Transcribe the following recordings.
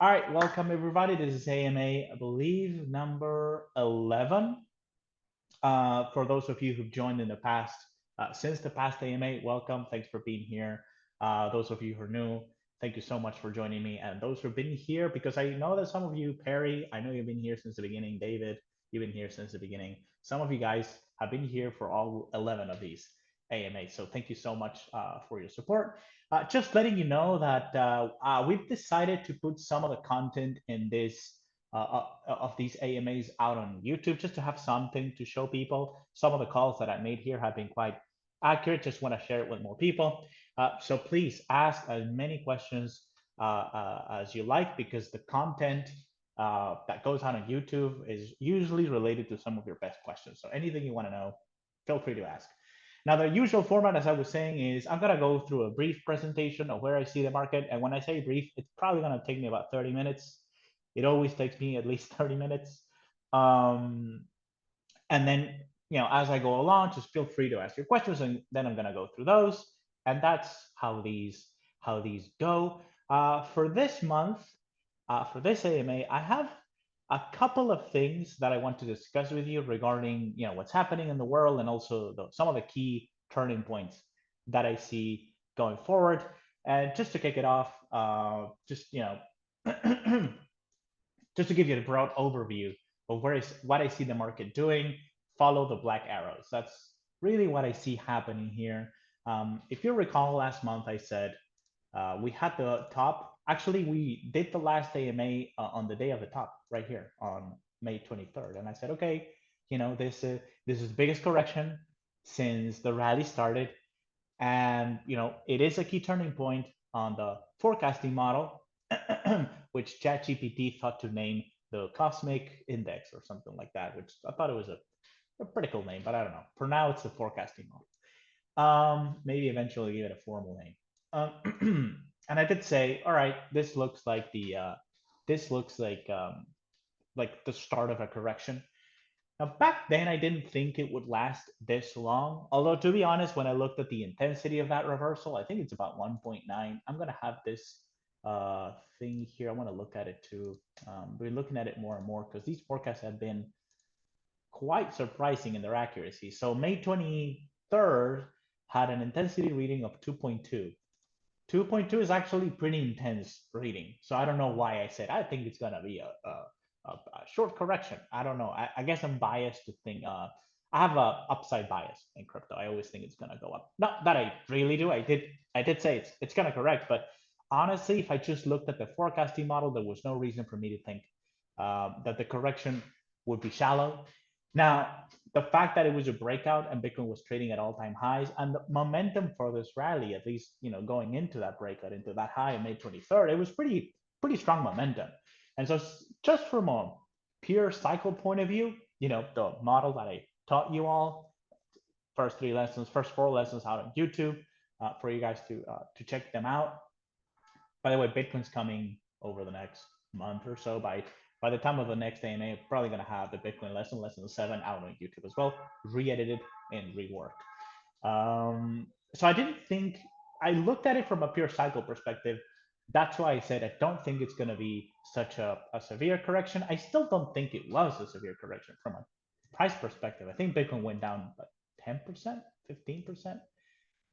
All right, welcome everybody. This is AMA, I believe, number 11. For those of you who've joined in the past, since the past AMA, welcome. Thanks for being here. Those of you who are new, thank you so much for joining me. And those who've been here, because I know that some of you, Perry, I know you've been here since the beginning. David, you've been here since the beginning. Some of you guys have been here for all 11 of these AMAs. So thank you so much for your support. Just letting you know that we've decided to put some of the content in this of these AMAs out on YouTube just to have something to show people. Some of the calls that I made here have been quite accurate. Just want to share it with more people. So please ask as many questions as you like because the content that goes out on YouTube is usually related to some of your best questions. So anything you want to know, feel free to ask. Now, the usual format, as I was saying, is I'm going to go through a brief presentation of where I see the market. And when I say brief, it's probably going to take me about 30 minutes. It always takes me at least 30 minutes. Um, and then, as I go along, just feel free to ask your questions, and then I'm going to go through those. And that's how these go. For this month, for this AMA, I have a couple of things that I want to discuss with you regarding, what's happening in the world and also some of the key turning points that I see going forward. And just to kick it off, just just to give you a broad overview of what I see the market doing, follow the black arrows. That's really what I see happening here. If you recall, last month I said we had the top. Actually, we did the last AMA on the day of the top, right here on May 23rd, and I said, okay, this is the biggest correction since the rally started, and it is a key turning point on the forecasting model, which ChatGPT thought to name the Cosmic Index or something like that, which I thought it was a pretty cool name, but I don't know. For now, it's the forecasting model. Maybe eventually give it a formal name. And I did say, all right, this looks like like the start of a correction. Now, back then, I didn't think it would last this long. Although, to be honest, when I looked at the intensity of that reversal, I think it's about 1.9. I'm going to have this thing here. I want to look at it too. We're looking at it more and more because these forecasts have been quite surprising in their accuracy. So, May 23rd had an intensity reading of 2.2. 2.2 is actually pretty intense reading. So, I don't know why I said I think it's going to be a short correction. I don't know. I guess I'm biased to think. I have a upside bias in crypto. I always think it's gonna go up. Not that I really do. I did say it's gonna correct, but honestly, if I just looked at the forecasting model, there was no reason for me to think that the correction would be shallow. Now, the fact that it was a breakout and Bitcoin was trading at all-time highs and the momentum for this rally, at least going into that breakout, into that high on May 23rd, it was pretty strong momentum. And so, just from a pure cycle point of view, the model that I taught you all, first four lessons out on YouTube, for you guys to check them out. By the way, Bitcoin's coming over the next month or so. By the time of the next AMA, I'm probably going to have the Bitcoin lesson 7 out on YouTube as well, re-edited and reworked. So I didn't think, I looked at it from a pure cycle perspective. That's why I said I don't think it's going to be such a severe correction. I still don't think it was a severe correction from a price perspective. I think Bitcoin went down 10%, 15%.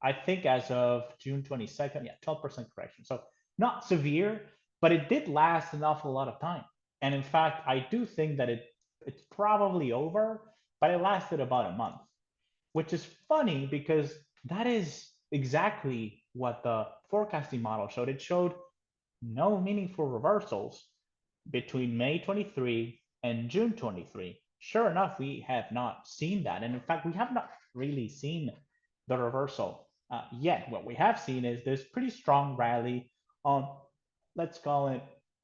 I think as of June 22nd, yeah, 12% correction. So not severe, but it did last an awful lot of time. And in fact, I do think that it's probably over, but it lasted about a month, which is funny because that is exactly what the forecasting model showed. It showed no meaningful reversals between May 23 and June 23. Sure enough, we have not seen that. And in fact, we have not really seen the reversal yet. What we have seen is this pretty strong rally on, let's call it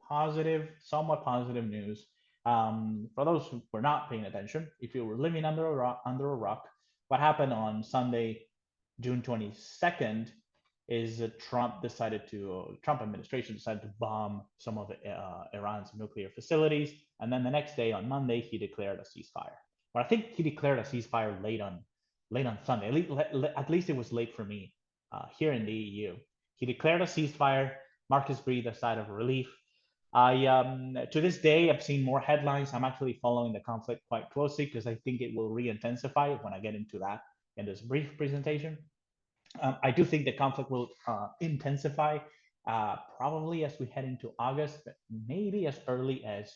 positive, somewhat positive news. For those who were not paying attention, if you were living under a rock, what happened on Sunday, June 22nd, is Trump administration decided to bomb some of Iran's nuclear facilities, and then the next day on Monday he declared a ceasefire. But I think he declared a ceasefire late on Sunday. At least it was late for me here in the EU. He declared a ceasefire. Marcus breathed a sigh of relief. To this day, I've seen more headlines. I'm actually following the conflict quite closely because I think it will re-intensify when I get into that in this brief presentation. I do think the conflict will intensify probably as we head into August, but maybe as early as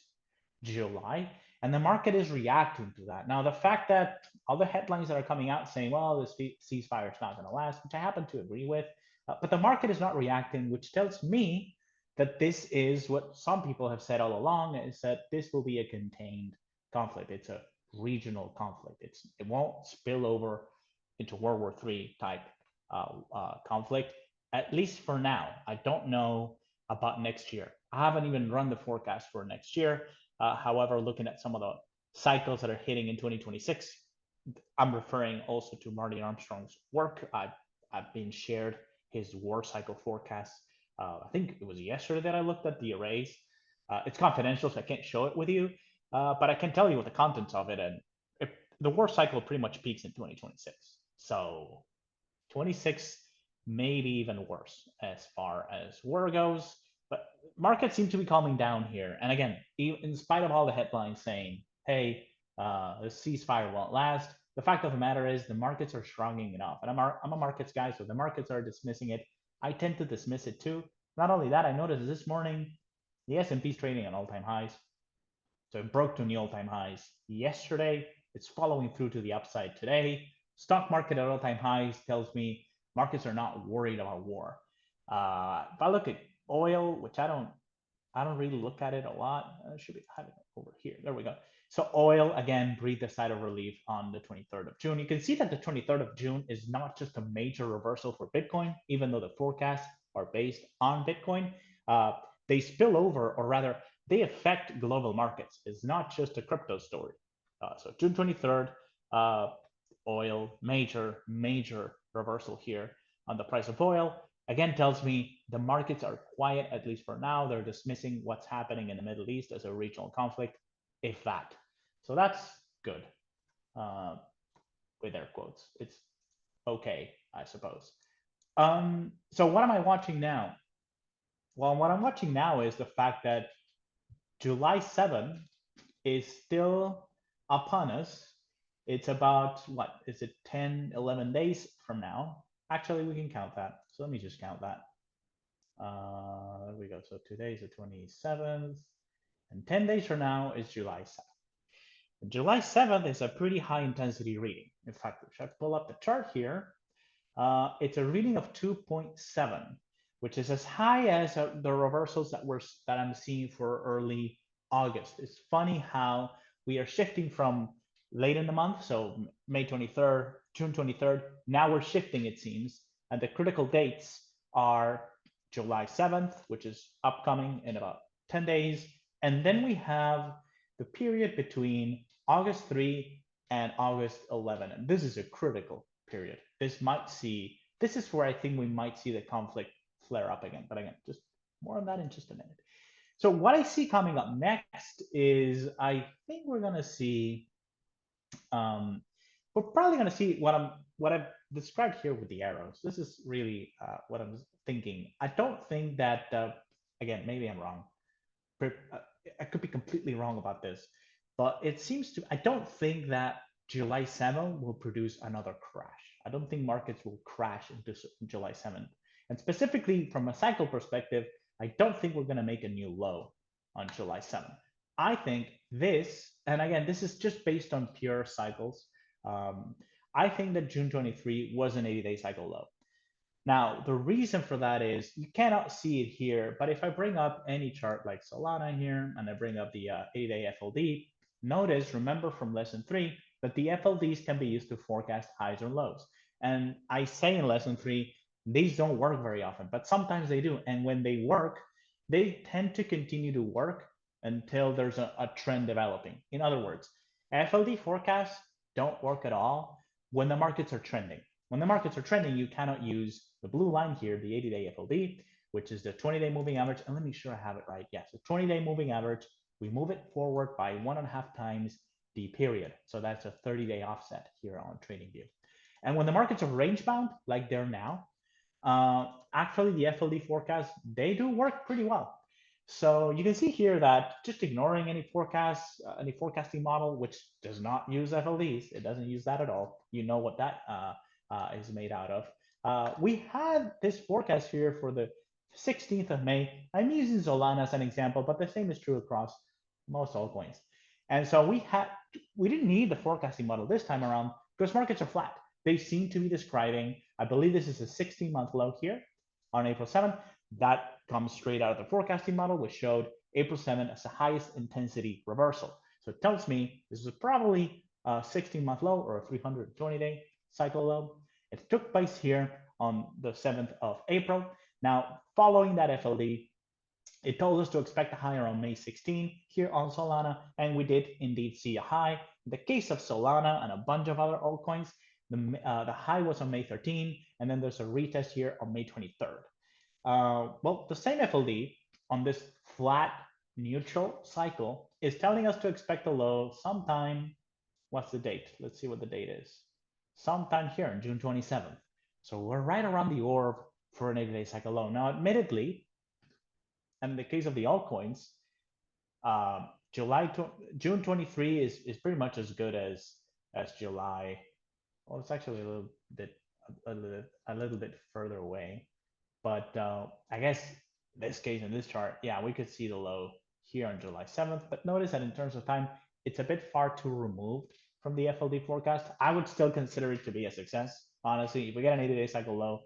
July. And the market is reacting to that. Now, the fact that all the headlines that are coming out saying, well, this ceasefire is not going to last, which I happen to agree with, but the market is not reacting, which tells me that this is what some people have said all along, is that this will be a contained conflict. It's a regional conflict. It won't spill over into World War III type conflict, at least for now. I don't know about next year. I haven't even run the forecast for next year. However, looking at some of the cycles that are hitting in 2026, I'm referring also to Marty Armstrong's work. I've been shared his war cycle forecast. I think it was yesterday that I looked at the arrays. It's confidential, so I can't show it with you, but I can tell you what the contents of it. And the war cycle pretty much peaks in 2026. So 26, maybe even worse as far as war goes. But markets seem to be calming down here. And again, in spite of all the headlines saying, hey, the ceasefire won't last, the fact of the matter is the markets are shrugging it off. And I'm a markets guy, so the markets are dismissing it. I tend to dismiss it too. Not only that, I noticed this morning the S&P is trading at all-time highs. So it broke to new all-time highs yesterday. It's following through to the upside today. Stock market at all-time highs tells me markets are not worried about war. If I look at oil, which I don't really look at it a lot. I should be having it over here. There we go. So oil again breathed a sigh of relief on the 23rd of June. You can see that the 23rd of June is not just a major reversal for Bitcoin, even though the forecasts are based on Bitcoin. They spill over, or rather, they affect global markets. It's not just a crypto story. So June 23rd, oil, major reversal here on the price of oil. Again, tells me the markets are quiet, at least for now. They're dismissing what's happening in the Middle East as a regional conflict, if that. So that's good, with air quotes. It's okay, I suppose. So what am I watching now? Well, what I'm watching now is the fact that July 7th is still upon us. It's about, what, is it 10, 11 days from now? Actually, we can count that. So let me just count that. There we go. So today is the 27th, and 10 days from now is July 7th. And July 7th is a pretty high intensity reading. In fact, if I pull up the chart here, it's a reading of 2.7, which is as high as the reversals that I'm seeing for early August. It's funny how we are shifting from late in the month, so May 23rd, June 23rd. Now we're shifting, it seems, and the critical dates are July 7th, which is upcoming in about 10 days. And then we have the period between August 3 and August 11. And this is a critical period. This is where I think we might see the conflict flare up again. But again, just more on that in just a minute. So what I see coming up next is I think we're going to see, we're probably going to see what I've described here with the arrows. This is really what I'm thinking. I don't think that, again, maybe I'm wrong. I could be completely wrong about this, but it seems to, I don't think that July 7th will produce another crash. I don't think markets will crash into July 7th. And specifically from a cycle perspective, I don't think we're going to make a new low on July 7th. I think this, and again, this is just based on pure cycles. I think that June 23 was an 80-day cycle low. Now, the reason for that is you cannot see it here, but if I bring up any chart like Solana here, and I bring up the 80-day FLD, notice, remember from lesson 3, that the FLDs can be used to forecast highs or lows. And I say in lesson 3, these don't work very often, but sometimes they do. And when they work, they tend to continue to work until there's a trend developing. In other words, FLD forecasts don't work at all when the markets are trending. When the markets are trending, you cannot use the blue line here, the 80-day FLD, which is the 20-day moving average. And let me make sure I have it right. Yes, the 20-day moving average, we move it forward by 1.5 times the period. So that's a 30-day offset here on TradingView. And when the markets are range bound, like they're now, actually the FLD forecasts, they do work pretty well. So you can see here that just ignoring any forecasts, any forecasting model, which does not use FLDs, it doesn't use that at all. You know what that is made out of. We had this forecast here for the 16th of May. I'm using Solana as an example, but the same is true across most altcoins. And so we didn't need the forecasting model this time around because markets are flat. They seem to be describing, I believe this is a 16-month low here on April 7th. That comes straight out of the forecasting model, which showed April 7th as the highest intensity reversal. So it tells me this is probably a 16-month low or a 320-day cycle low. It took place here on the 7th of April. Now, following that FLD, it told us to expect a high around May 16 here on Solana, and we did indeed see a high. In the case of Solana and a bunch of other altcoins, the high was on May 13, and then there's a retest here on May 23rd. Well, the same FLD on this flat neutral cycle is telling us to expect a low sometime. What's the date? Let's see what the date is. Sometime here in June 27th. So we're right around the orb for an 80-day cycle low. Now, admittedly, in the case of the altcoins, June 23 is pretty much as good as July. Well, it's actually a little bit further away. But I guess this case in this chart, yeah, we could see the low here on July 7th. But notice that in terms of time, it's a bit far too removed from the FLD forecast. I would still consider it to be a success. Honestly, if we get an 80-day cycle low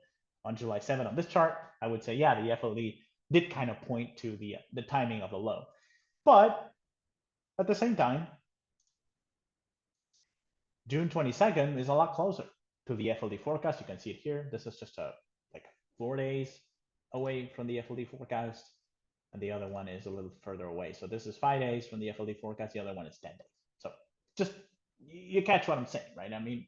on July 7th on this chart, I would say, yeah, the FLD did kind of point to the timing of the low. But at the same time, June 22nd is a lot closer to the FLD forecast. You can see it here. This is just like 4 days away from the FLD forecast, and the other one is a little further away. So this is 5 days from the FLD forecast. The other one is 10 days. So just you catch what I'm saying, right? I mean,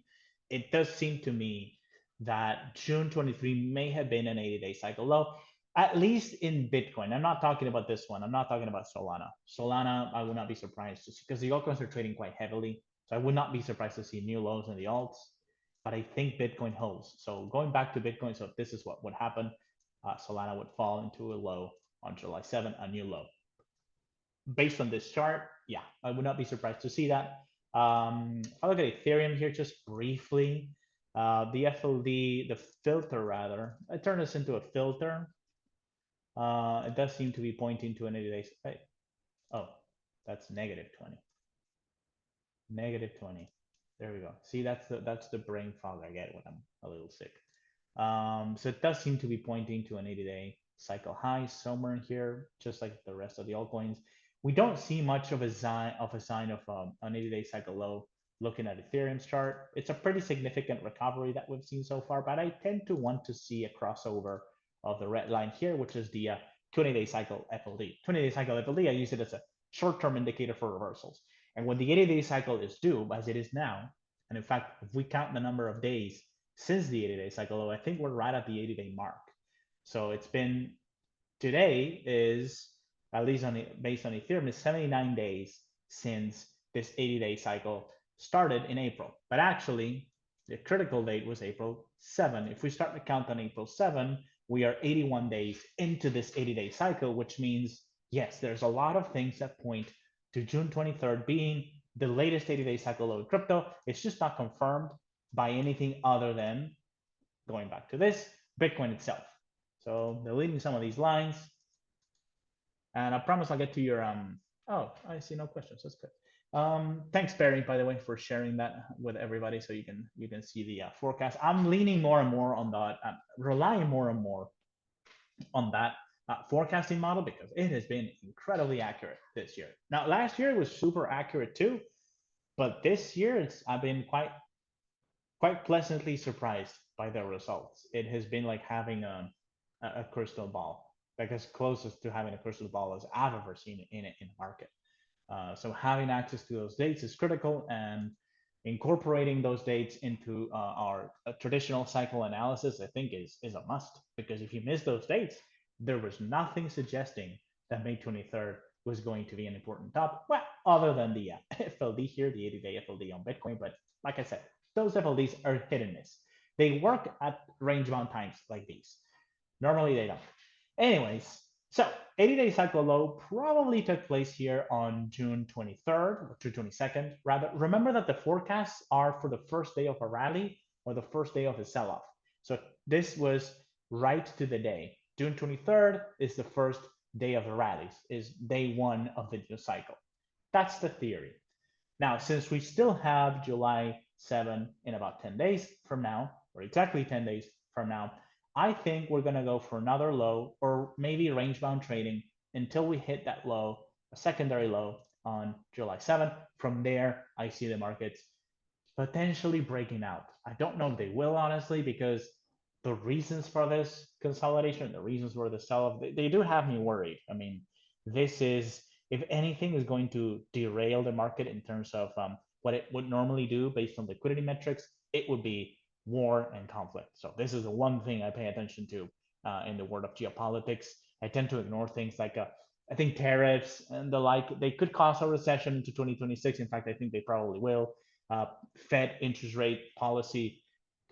it does seem to me that June 23 may have been an 80-day cycle low, at least in Bitcoin. I'm not talking about this one. I'm not talking about Solana. Solana, I would not be surprised to see, because the altcoins are trading quite heavily. So I would not be surprised to see new lows in the alts, but I think Bitcoin holds. So going back to Bitcoin, so this is what would happen. Solana would fall into a low on July 7th, a new low. Based on this chart, yeah, I would not be surprised to see that. If I look at Ethereum here just briefly, the FLD, the filter rather, I turn this into a filter. It does seem to be pointing to an 80-day. Hey, oh, that's negative 20. Negative 20. There we go. See, that's the brain fog I get when I'm a little sick. So it does seem to be pointing to an 80-day cycle high somewhere in here, just like the rest of the altcoins. We don't see much of a sign of an 80-day cycle low looking at Ethereum's chart. It's a pretty significant recovery that we've seen so far, but I tend to want to see a crossover of the red line here, which is the 20-day cycle FLD. 20-day cycle FLD, I use it as a short-term indicator for reversals. And when the 80-day cycle is due, as it is now, and in fact, if we count the number of days since the 80-day cycle low, I think we're right at the 80-day mark. So it's been, today is, at least based on Ethereum, is 79 days since this 80-day cycle started in April. But actually, the critical date was April 7. If we start to count on April 7, we are 81 days into this 80-day cycle, which means, yes, there's a lot of things that point to June 23rd being the latest 80-day cycle low in crypto. It's just not confirmed by anything other than, going back to this, Bitcoin itself. So deleting some of these lines. And I promise I'll get to your, oh, I see no questions. That's good. Thanks, Barry, by the way, for sharing that with everybody so you can see the forecast. I'm leaning more and more on that, relying more and more on that forecasting model because it has been incredibly accurate this year. Now, last year it was super accurate too, but this year I've been quite pleasantly surprised by the results. It has been like having a crystal ball, like as closest to having a crystal ball as I've ever seen in the market. So having access to those dates is critical, and incorporating those dates into our traditional cycle analysis, I think is a must, because if you miss those dates, there was nothing suggesting that May 23rd was going to be an important top, well, other than the FLD here, the 80-day FLD on Bitcoin. But like I said, those FLDs are hit and miss. They work at range bound times like these. Normally they don't. Anyways, So 80-day cycle low probably took place here on June 23rd or June 22nd, rather. Remember that the forecasts are for the first day of a rally or the first day of a sell-off. So this was right to the day. June 23rd is the first day of the rallies, is day one of the new cycle. That's the theory. Now, since we still have July 7 in about 10 days from now, or exactly 10 days from now, I think we're going to go for another low or maybe range bound trading until we hit that low, a secondary low on July 7th. From there, I see the markets potentially breaking out. I don't know if they will, honestly, because the reasons for this consolidation, the reasons for the sell-off, they do have me worried. I mean, this is, if anything, is going to derail the market in terms of what it would normally do based on liquidity metrics. It would be war and conflict. So this is the one thing I pay attention to in the world of geopolitics. I tend to ignore things like I think tariffs and the like. They could cause a recession into 2026. In fact, I think they probably will. Fed interest rate policy,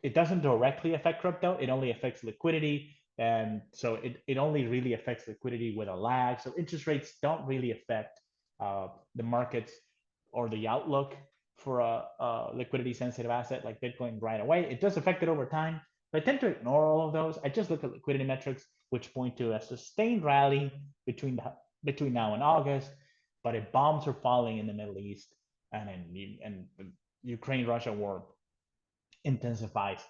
it doesn't directly affect crypto. It only affects liquidity. And so it only really affects liquidity with a lag. So interest rates don't really affect the markets or the outlook for a liquidity sensitive asset like Bitcoin right away. It does affect it over time, but I tend to ignore all of those. I just look at liquidity metrics, which point to a sustained rally between now and August. But if bombs are falling in the Middle East and the Ukraine-Russia war intensifies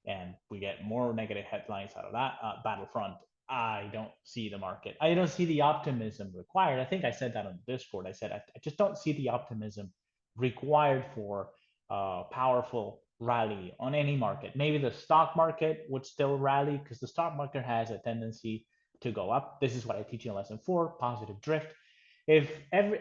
and we get more negative headlines out of that battlefront, I don't see the market. I don't see the optimism required. I think I said that on Discord. I said I just don't see the optimism required for a powerful rally on any market. Maybe the stock market would still rally because the stock market has a tendency to go up. This is what I teach in lesson 4, positive drift. If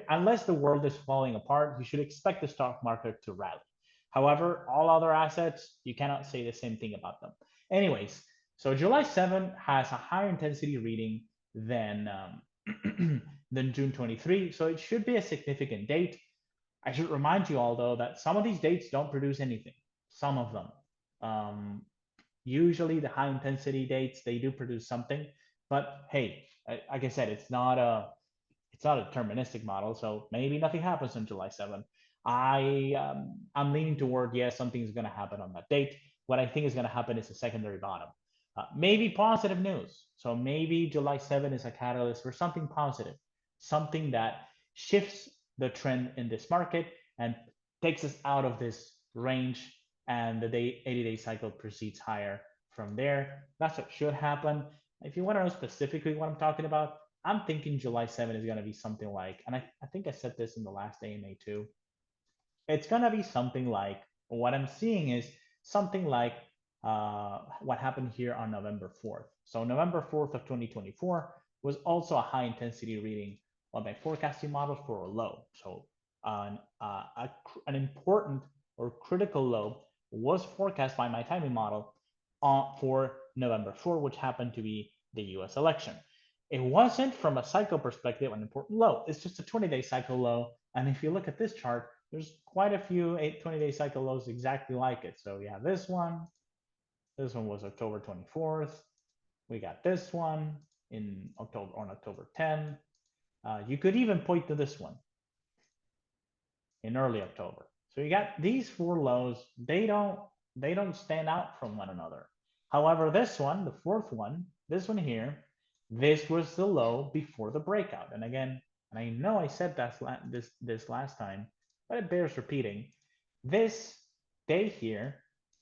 unless the world is falling apart, you should expect the stock market to rally. However, all other assets, you cannot say the same thing about them. Anyways, so July 7 has a higher intensity reading than than June 23, so it should be a significant date. I should remind you all though that some of these dates don't produce anything. Some of them. Usually the high intensity dates they do produce something, but hey, like I said, it's not a deterministic model, so maybe nothing happens on July 7th. I'm leaning toward yes, something's going to happen on that date. What I think is going to happen is a secondary bottom, maybe positive news. So maybe July 7th is a catalyst for something positive, something that shifts the trend in this market and takes us out of this range, and the 80-day cycle proceeds higher from there. That's what should happen. If you want to know specifically what I'm talking about, I'm thinking July 7 is going to be something like, and I think I said this in the last AMA too. It's going to be something like, what I'm seeing is something like what happened here on November 4th. So November 4th of 2024 was also a high intensity reading on my forecasting model for a low. So an important or critical low was forecast by my timing model for November 4, which happened to be the US election. It wasn't from a cycle perspective an important low. It's just a 20-day cycle low. And if you look at this chart, there's quite a few 20-day cycle lows exactly like it. So you have this one. This one was October 24th. We got this one in October on October 10. You could even point to this one in early October. So you got these 4 lows. They don't stand out from one another. However, this one, the 4th one, this one here, this was the low before the breakout. And again, and I know I said that this last time, but it bears repeating. This day here,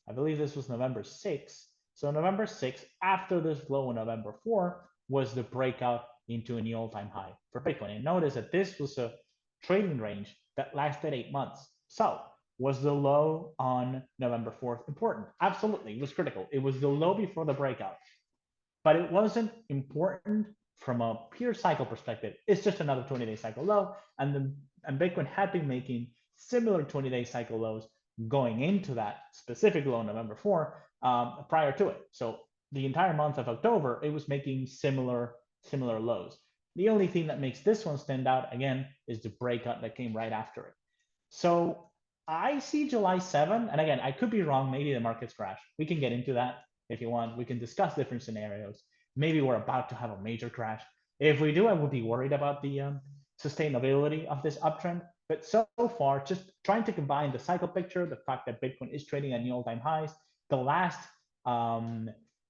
I believe this was November 6th. So November 6th, after this low on November 4, was the breakout into a new all-time high for Bitcoin. And notice that this was a trading range that lasted 8 months. So was the low on November 4th important? Absolutely, it was critical. It was the low before the breakout, but it wasn't important from a pure cycle perspective. It's just another 20-day cycle low, and Bitcoin had been making similar 20-day cycle lows going into that specific low on November 4 prior to it. So the entire month of October, it was making similar lows. The only thing that makes this one stand out again is the breakout that came right after it. So I see July 7, and again, I could be wrong. Maybe the markets crash. We can get into that if you want. We can discuss different scenarios. Maybe we're about to have a major crash. If we do, I would be worried about the sustainability of this uptrend. But so far, just trying to combine the cycle picture, the fact that Bitcoin is trading at new all-time highs, the last um,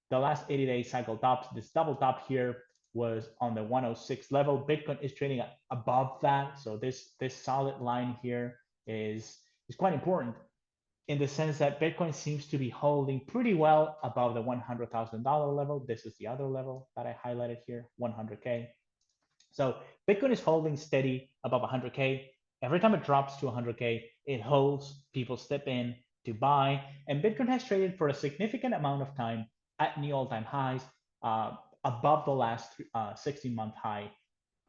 the last 80-day cycle tops, this double top here was on the 106 level. Bitcoin is trading above that, so this solid line here is quite important in the sense that Bitcoin seems to be holding pretty well above the $100,000 level. This is the other level that I highlighted here, 100K. So Bitcoin is holding steady above 100K. Every time it drops to 100K, it holds, people step in to buy, and Bitcoin has traded for a significant amount of time at new all-time highs, above the last 16-month high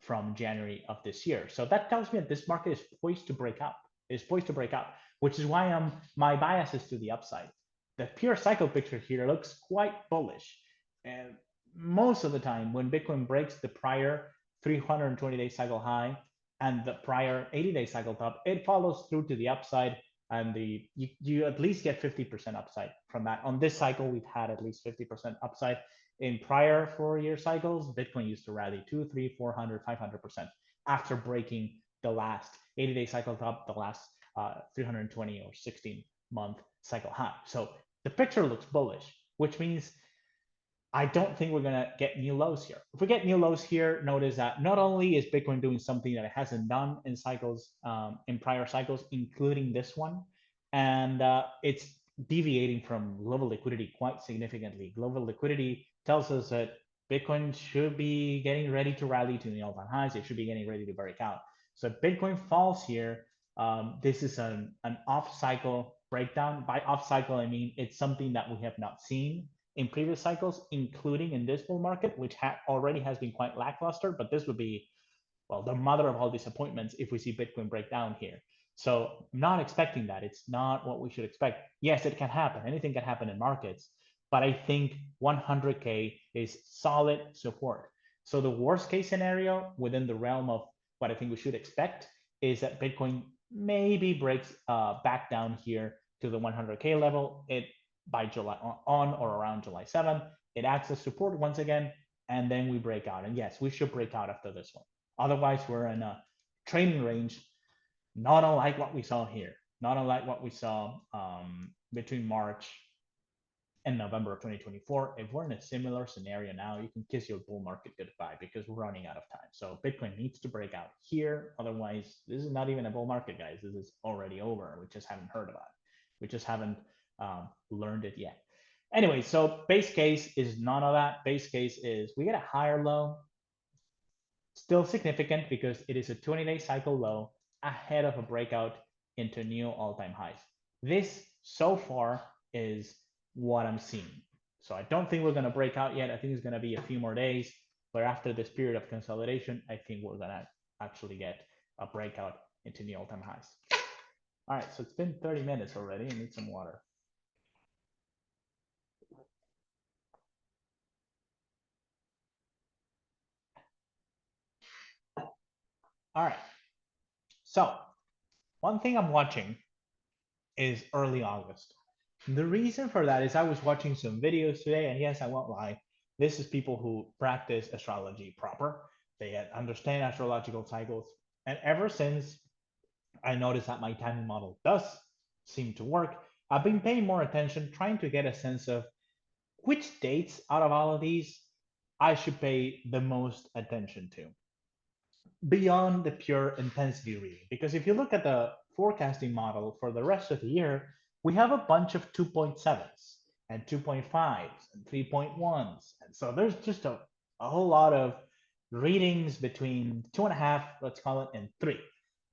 from January of this year. So that tells me that this market is poised to break out, which is why my bias is to the upside. The pure cycle picture here looks quite bullish. And most of the time, when Bitcoin breaks the prior 320-day cycle high and the prior 80-day cycle top, it follows through to the upside, and you at least get 50% upside from that. On this cycle, we've had at least 50% upside. In prior 4-year cycles, Bitcoin used to rally 2, 3, 400, 500% after breaking the last 80-day cycle top, the last 320 or 16-month cycle high. So the picture looks bullish, which means I don't think we're gonna get new lows here. If we get new lows here, notice that not only is Bitcoin doing something that it hasn't done in cycles, in prior cycles, including this one, and it's deviating from global liquidity quite significantly. Global liquidity tells us that Bitcoin should be getting ready to rally to the all-time highs. It should be getting ready to break out. So if Bitcoin falls here, this is an off-cycle breakdown. By off-cycle, I mean it's something that we have not seen in previous cycles, including in this bull market, which already has been quite lackluster, but this would be, well, the mother of all disappointments if we see Bitcoin break down here. So not expecting that. It's not what we should expect. Yes, it can happen. Anything can happen in markets, but I think 100K is solid support. So the worst case scenario within the realm of what I think we should expect is that Bitcoin maybe breaks back down here to the 100K level. It by July on or around July 7th, it acts as support once again, and then we break out. And yes, we should break out after this one. Otherwise, we're in a trading range, not unlike what we saw here, not unlike what we saw between March and November of 2024. If we're in a similar scenario now, you can kiss your bull market goodbye because we're running out of time. So Bitcoin needs to break out here. Otherwise, this is not even a bull market, guys. This is already over. We just haven't heard about it. We just haven't learned it yet. Anyway, so base case is none of that. Base case is we get a higher low, still significant because it is a 20-day cycle low ahead of a breakout into new all-time highs. This so far is what I'm seeing. So I don't think we're going to break out yet. I think it's going to be a few more days, but after this period of consolidation, I think we're going to actually get a breakout into new all-time highs. All right, so it's been 30 minutes already. I need some water. All right. So one thing I'm watching is early August. The reason for that is I was watching some videos today, and yes, I won't lie. This is people who practice astrology proper. They understand astrological cycles. And ever since I noticed that my timing model does seem to work, I've been paying more attention, trying to get a sense of which dates out of all of these I should pay the most attention to beyond the pure intensity reading. Because if you look at the forecasting model for the rest of the year, we have a bunch of 2.7s and 2.5s and 3.1s. And so there's just a whole lot of readings between 2.5, let's call it, and 3.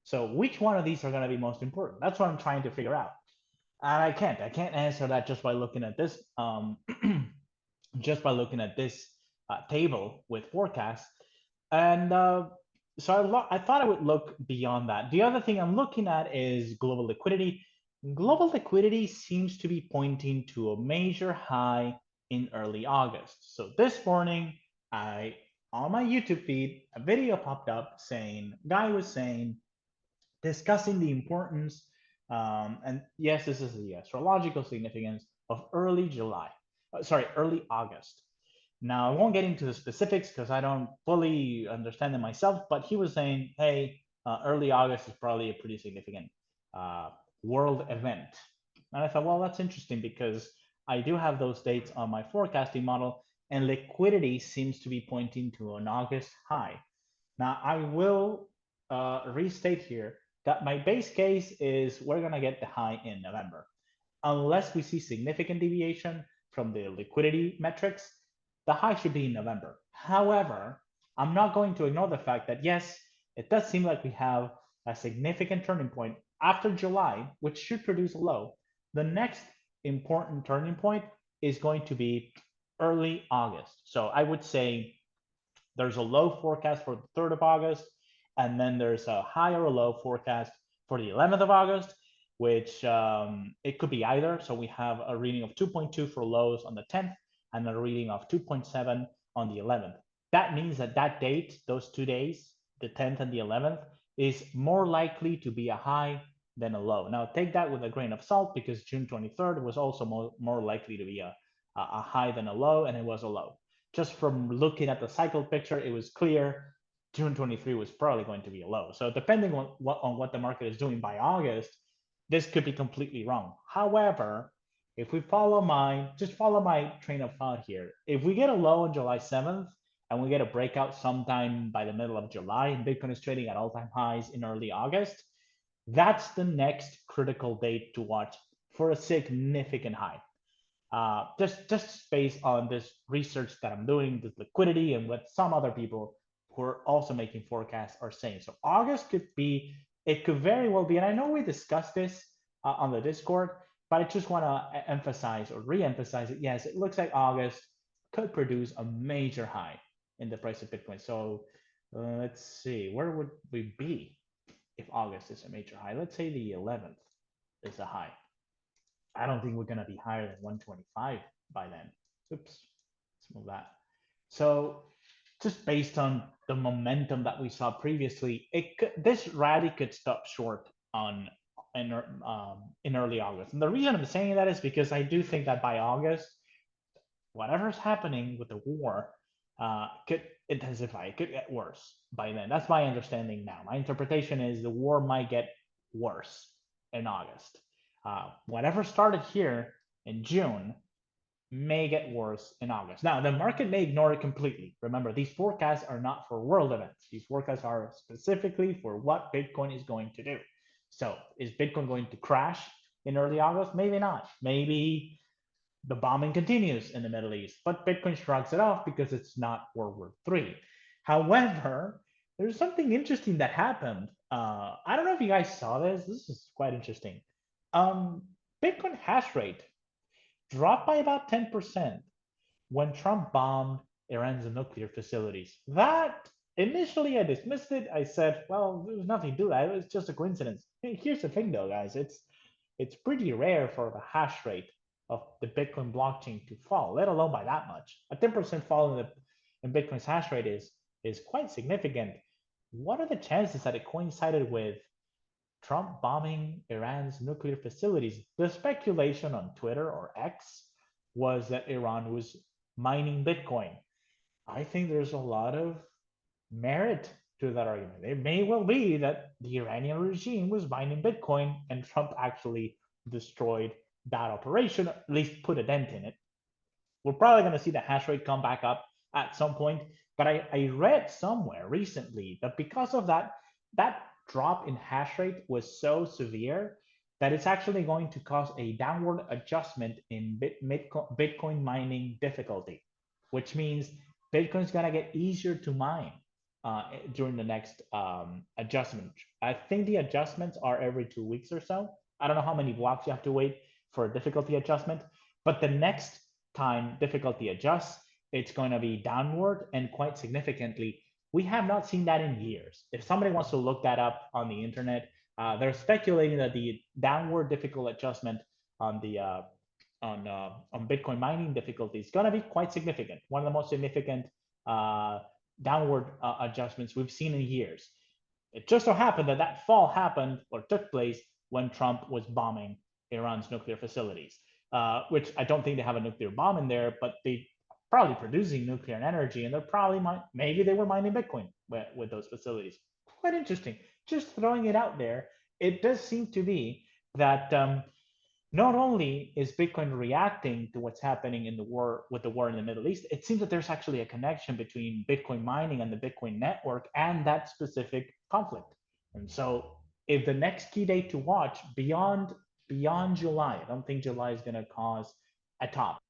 So which one of these are going to be most important? That's what I'm trying to figure out. And I can't answer that just by looking at this, just by looking at this table with forecasts. And so I thought I would look beyond that. The other thing I'm looking at is global liquidity. Global liquidity seems to be pointing to a major high in early August. So this morning, on my YouTube feed, a video popped up saying, guy was saying, discussing the importance, and yes, this is the astrological significance of early August. Now, I won't get into the specifics because I don't fully understand it myself, but he was saying, hey, early August is probably a pretty significant uh, world event. And I thought, well, that's interesting because I do have those dates on my forecasting model, and liquidity seems to be pointing to an August high. Now, I will restate here that my base case is we're going to get the high in November. Unless we see significant deviation from the liquidity metrics, the high should be in November. However, I'm not going to ignore the fact that, yes, it does seem like we have a significant turning point after July, which should produce a low. The next important turning point is going to be early August. So I would say there's a low forecast for the 3rd of August, and then there's a high or a low forecast for the 11th of August, which it could be either. So we have a reading of 2.2 for lows on the 10th and a reading of 2.7 on the 11th. That means that that date, those 2 days, the 10th and the 11th, is more likely to be a high than a low. Now take that with a grain of salt because June 23rd was also more likely to be a high than a low, and it was a low. Just from looking at the cycle picture, it was clear June 23 was probably going to be a low. So depending on what the market is doing by August, this could be completely wrong. However, if we follow my train of thought here, if we get a low on July 7th and we get a breakout sometime by the middle of July and Bitcoin is trading at all-time highs in early August, that's the next critical date to watch for a significant high. Just based on this research that I'm doing, this liquidity, and what some other people who are also making forecasts are saying. So August could be, it could very well be, and I know we discussed this on the Discord, but I just want to emphasize or re-emphasize it. Yes, it looks like August could produce a major high in the price of Bitcoin. So let's see, where would we be if August is a major high? Let's say the 11th is a high. I don't think we're going to be higher than 125 by then. Oops, let's move that. So just based on the momentum that we saw previously, this rally could stop short on in early August. And the reason I'm saying that is because I do think that by August, whatever's happening with the war could intensify. It could get worse by then. That's my understanding now. My interpretation is the war might get worse in August. Whatever started here in June may get worse in August. Now, the market may ignore it completely. Remember, these forecasts are not for world events. These forecasts are specifically for what Bitcoin is going to do. So, is Bitcoin going to crash in early August? Maybe not. Maybe the bombing continues in the Middle East, but Bitcoin shrugs it off because it's not World War III. However, there's something interesting that happened. I don't know if you guys saw this. This is quite interesting. Bitcoin hash rate dropped by about 10% when Trump bombed Iran's nuclear facilities. That initially I dismissed it. I said, well, there's nothing to that. It's just a coincidence. Here's the thing though, guys. It's pretty rare for the hash rate of the Bitcoin blockchain to fall, let alone by that much. A 10% fall in Bitcoin's hash rate is quite significant. What are the chances that it coincided with Trump bombing Iran's nuclear facilities? The speculation on Twitter or X was that Iran was mining Bitcoin. I think there's a lot of merit to that argument. It may well be that the Iranian regime was mining Bitcoin and Trump actually destroyed that operation, at least put a dent in it. We're probably going to see the hash rate come back up at some point. But I read somewhere recently that because of that drop in hash rate was so severe that it's actually going to cause a downward adjustment in Bitcoin mining difficulty, which means Bitcoin's going to get easier to mine during the next adjustment. I think the adjustments are every 2 weeks or so. I don't know how many blocks you have to wait for a difficulty adjustment, but the next time difficulty adjusts, it's going to be downward and quite significantly. We have not seen that in years. If somebody wants to look that up on the internet, they're speculating that the downward difficult adjustment on the on Bitcoin mining difficulty is going to be quite significant. One of the most significant downward adjustments we've seen in years. It just so happened that that fall happened or took place when Trump was bombing Iran's nuclear facilities, which I don't think they have a nuclear bomb in there, but they probably producing nuclear energy, and they're probably maybe they were mining Bitcoin with those facilities. Quite interesting. Just throwing it out there. It does seem to be that not only is Bitcoin reacting to what's happening in the war with the war in the Middle East, it seems that there's actually a connection between Bitcoin mining and the Bitcoin network and that specific conflict. And so, if the next key date to watch beyond July, I don't think July is going to cause a top,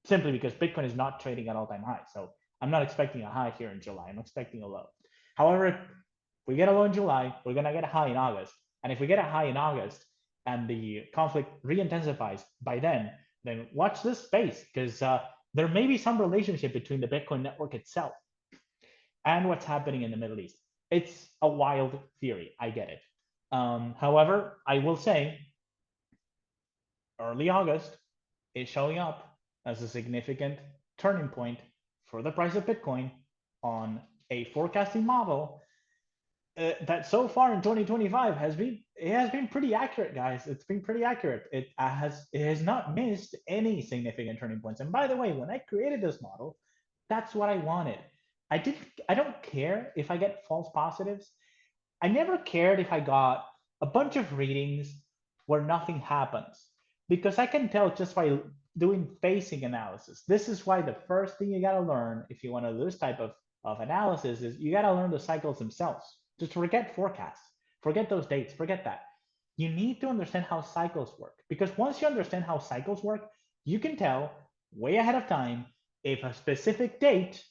simply because Bitcoin is not trading at all-time highs. So I'm not expecting a high here in July. I'm expecting a low. However, if we get a low in July, we're going to get a high in August. And if we get a high in August, and the conflict re-intensifies by then watch this space, because there may be some relationship between the Bitcoin network itself and what's happening in the Middle East. It's a wild theory. I get it. However, I will say early August is showing up as a significant turning point for the price of Bitcoin on a forecasting model that so far in 2025 has been pretty accurate, guys. It's been pretty accurate. It has not missed any significant turning points. And by the way, when I created this model, that's what I wanted. I don't care if I get false positives. I never cared if I got a bunch of readings where nothing happens, because I can tell just by doing phasing analysis. This is why the first thing you got to learn if you want to do this type of analysis is you got to learn the cycles themselves. Just forget forecasts, forget those dates, forget that. You need to understand how cycles work, because once you understand how cycles work, you can tell way ahead of time if a specific date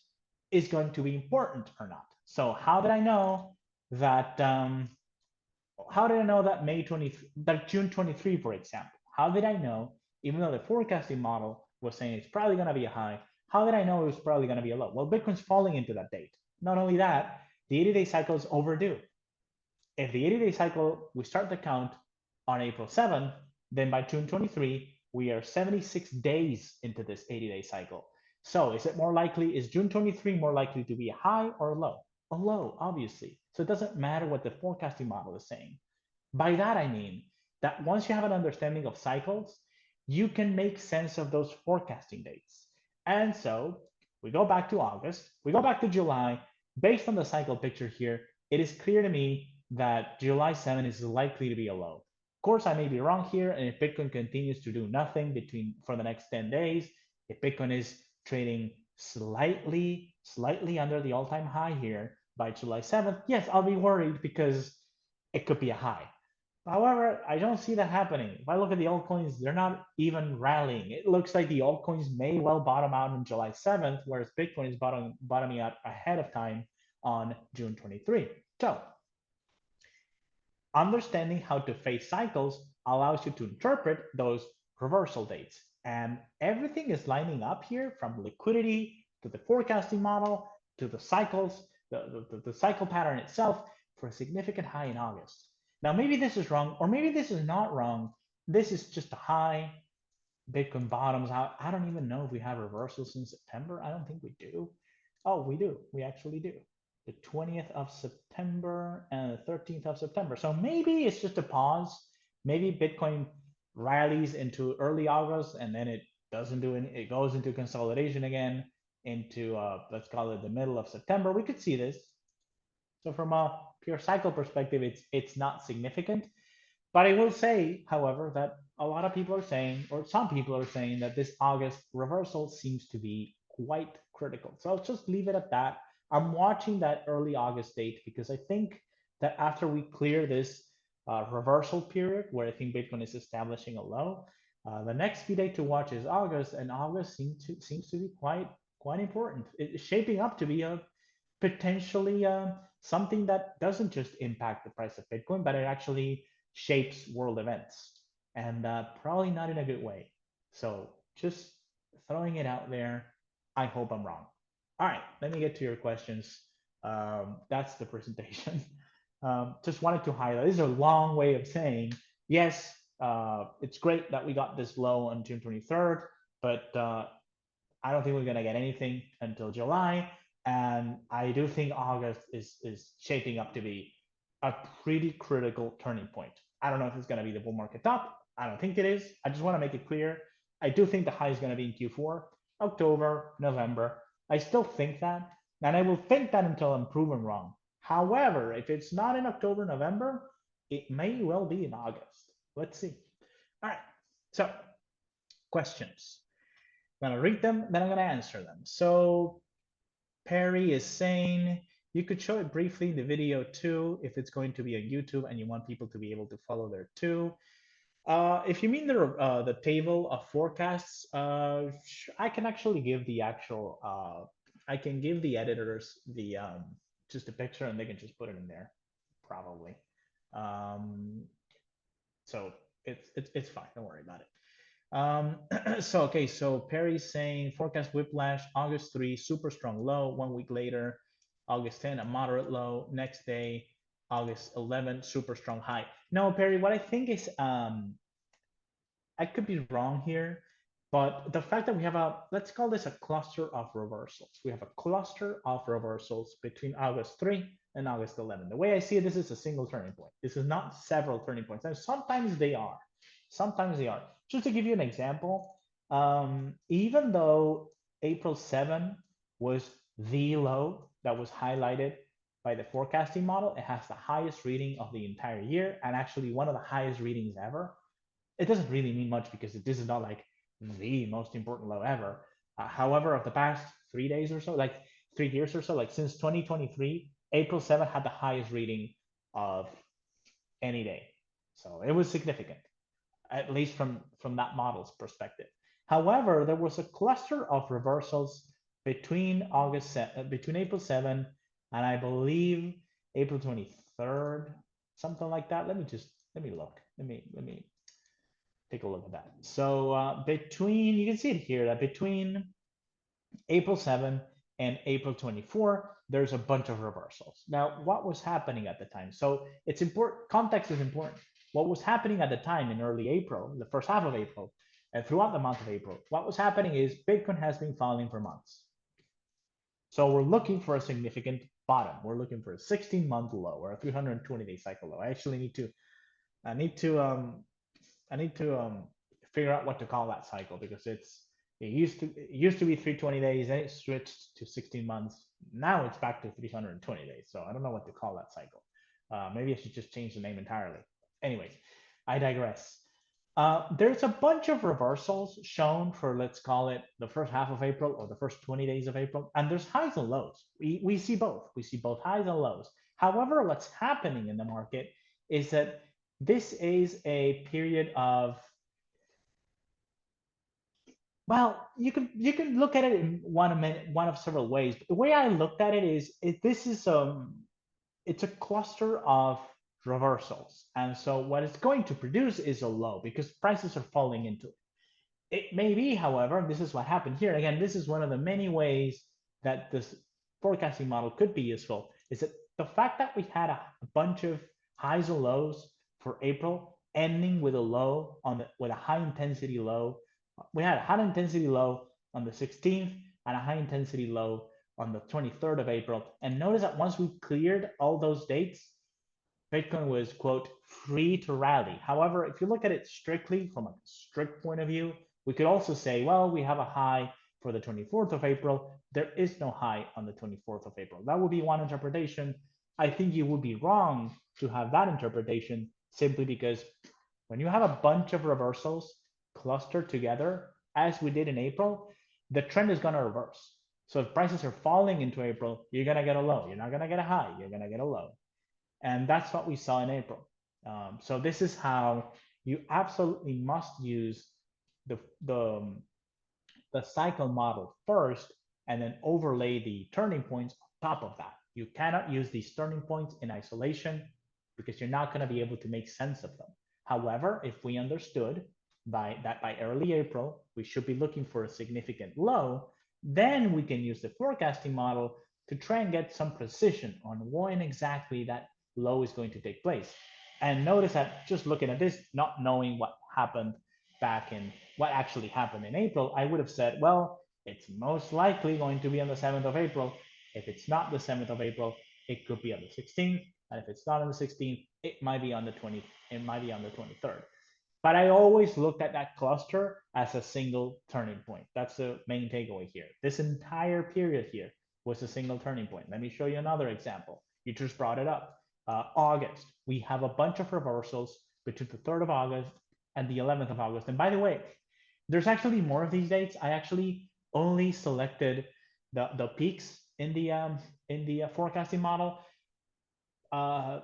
is going to be important or not. So how did I know that? How did I know that that June 23, for example? How did I know, even though the forecasting model was saying it's probably going to be a high, how did I know it was probably going to be a low? Well, Bitcoin's falling into that date. Not only that, the 80-day cycle is overdue. If the 80-day cycle, we start the count on April 7th, then by June 23, we are 76 days into this 80-day cycle. So is June 23 more likely to be a high or a low? A low, obviously. So it doesn't matter what the forecasting model is saying. By that, I mean that once you have an understanding of cycles, you can make sense of those forecasting dates. And so we go back to August, we go back to July. Based on the cycle picture here, it is clear to me that July 7 is likely to be a low. Of course, I may be wrong here, and if Bitcoin continues to do nothing for the next 10 days, if Bitcoin is trading slightly under the all-time high here by July 7th, yes, I'll be worried because it could be a high. However, I don't see that happening. If I look at the altcoins, they're not even rallying. It looks like the altcoins may well bottom out on July 7th, whereas Bitcoin is bottoming out ahead of time on June 23. So, understanding how to phase cycles allows you to interpret those reversal dates. And everything is lining up here, from liquidity to the forecasting model to the cycles, the cycle pattern itself, for a significant high in August. Now, maybe this is wrong, or maybe this is not wrong. This is just a high. Bitcoin bottoms out. I don't even know if we have reversals in September. I don't think we do. Oh, we do. We actually do. The 20th of September and the 13th of September. So maybe it's just a pause. Maybe Bitcoin rallies into early August and then it doesn't do it. It goes into consolidation again into, let's call it the middle of September. We could see this. So from a pure cycle perspective, it's not significant. But I will say, however, that a lot of people are saying, or some people are saying, that this August reversal seems to be quite critical. So I'll just leave it at that. I'm watching that early August date because I think that after we clear this reversal period, where I think Bitcoin is establishing a low, the next key date to watch is August, and August seems to be quite important. It's shaping up to be a potentially something that doesn't just impact the price of Bitcoin, but it actually shapes world events, and probably not in a good way. So just throwing it out there. I hope I'm wrong. All right, let me get to your questions. That's the presentation. Just wanted to highlight, this is a long way of saying, yes, it's great that we got this low on June 23rd, but I don't think we're gonna get anything until July. And I do think August is shaping up to be a pretty critical turning point. I don't know if it's going to be the bull market top. I don't think it is. I just want to make it clear. I do think the high is going to be in Q4. October, November. I still think that, and I will think that until I'm proven wrong. However, if it's not in October, November, it may well be in August. Let's see. All right. So, questions. I'm going to read them, then I'm going to answer them. So, Perry is saying you could show it briefly in the video too if it's going to be on YouTube and you want people to be able to follow there too. If you mean the table of forecasts, I can actually give the actual I can give the editors the just a picture and they can just put it in there, probably. Um, so it's fine. Don't worry about it. So okay, so Perry's saying forecast whiplash, August 3, super strong low. 1 week later, August 10, a moderate low. Next day, August 11, super strong high. No, Perry, what I think is I could be wrong here, but the fact that we have let's call this a cluster of reversals. We have a cluster of reversals between August 3 and August 11. The way I see it, this is a single turning point. This is not several turning points. And sometimes they are. Sometimes they are. Just to give you an example, even though April 7 was the low that was highlighted by the forecasting model, it has the highest reading of the entire year and actually one of the highest readings ever. It doesn't really mean much because this is not like the most important low ever. However, of the past 3 days or so, like 3 years or so, like since 2023, April 7 had the highest reading of any day. So it was significant, at least from that model's perspective. However, there was a cluster of reversals between between April 7 and I believe April 23rd, something like that. Let me look. Let me take a look at that. So between, you can see it here, that between April 7 and April 24, there's a bunch of reversals. Now, what was happening at the time? So it's important, context is important. What was happening at the time in early April, the first half of April, and throughout the month of April, what was happening is Bitcoin has been falling for months. So we're looking for a significant bottom. We're looking for a 16-month low or a 320-day cycle low. I actually need to, I need to figure out what to call that cycle because it used to be 320 days, and it switched to 16 months. Now it's back to 320 days. So I don't know what to call that cycle. Maybe I should just change the name entirely. Anyways, I digress. There's a bunch of reversals shown for, let's call it the first half of April or the first 20 days of April, and there's highs and lows. We see both. We see both highs and lows. However, what's happening in the market is that this is a period of, well, you can look at it in one of several ways. But the way I looked at it is this is it's a cluster of reversals, and so what it's going to produce is a low because prices are falling into it. It may be, however, this is what happened here. Again, this is one of the many ways that this forecasting model could be useful, is that the fact that we had a bunch of highs and lows for April, ending with a low with a high intensity low. We had a high intensity low on the 16th and a high intensity low on the 23rd of April. And notice that once we cleared all those dates, Bitcoin was, quote, free to rally. However, if you look at it strictly from a strict point of view, we could also say, well, we have a high for the 24th of April. There is no high on the 24th of April. That would be one interpretation. I think you would be wrong to have that interpretation simply because when you have a bunch of reversals clustered together, as we did in April, the trend is going to reverse. So if prices are falling into April, you're going to get a low. You're not going to get a high. You're going to get a low. And that's what we saw in April. So this is how you absolutely must use the cycle model first and then overlay the turning points on top of that. You cannot use these turning points in isolation because you're not going to be able to make sense of them. However, if we understood by early April, we should be looking for a significant low, then we can use the forecasting model to try and get some precision on when exactly that low is going to take place. And notice that just looking at this, not knowing what happened back in what actually happened in April, I would have said, well, it's most likely going to be on the 7th of April. If it's not the 7th of April, it could be on the 16th. And if it's not on the 16th, it might be on the 20th, it might be on the 23rd. But I always looked at that cluster as a single turning point. That's the main takeaway here. This entire period here was a single turning point. Let me show you another example. You just brought it up. August, we have a bunch of reversals between the 3rd of August and the 11th of August. And by the way, there's actually more of these dates. I actually only selected the peaks in the forecasting model. Uh,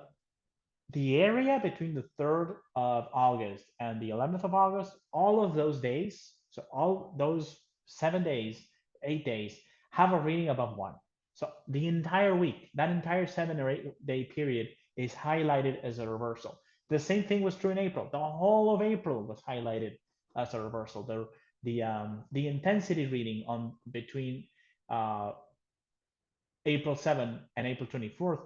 the area between the 3rd of August and the 11th of August, all of those days, so all those 7 days, 8 days, have a reading above one. So the entire week, that entire 7 or 8 day period is highlighted as a reversal. The same thing was true in April. The whole of April was highlighted as a reversal. The intensity reading on between uh, April 7th and April 24th,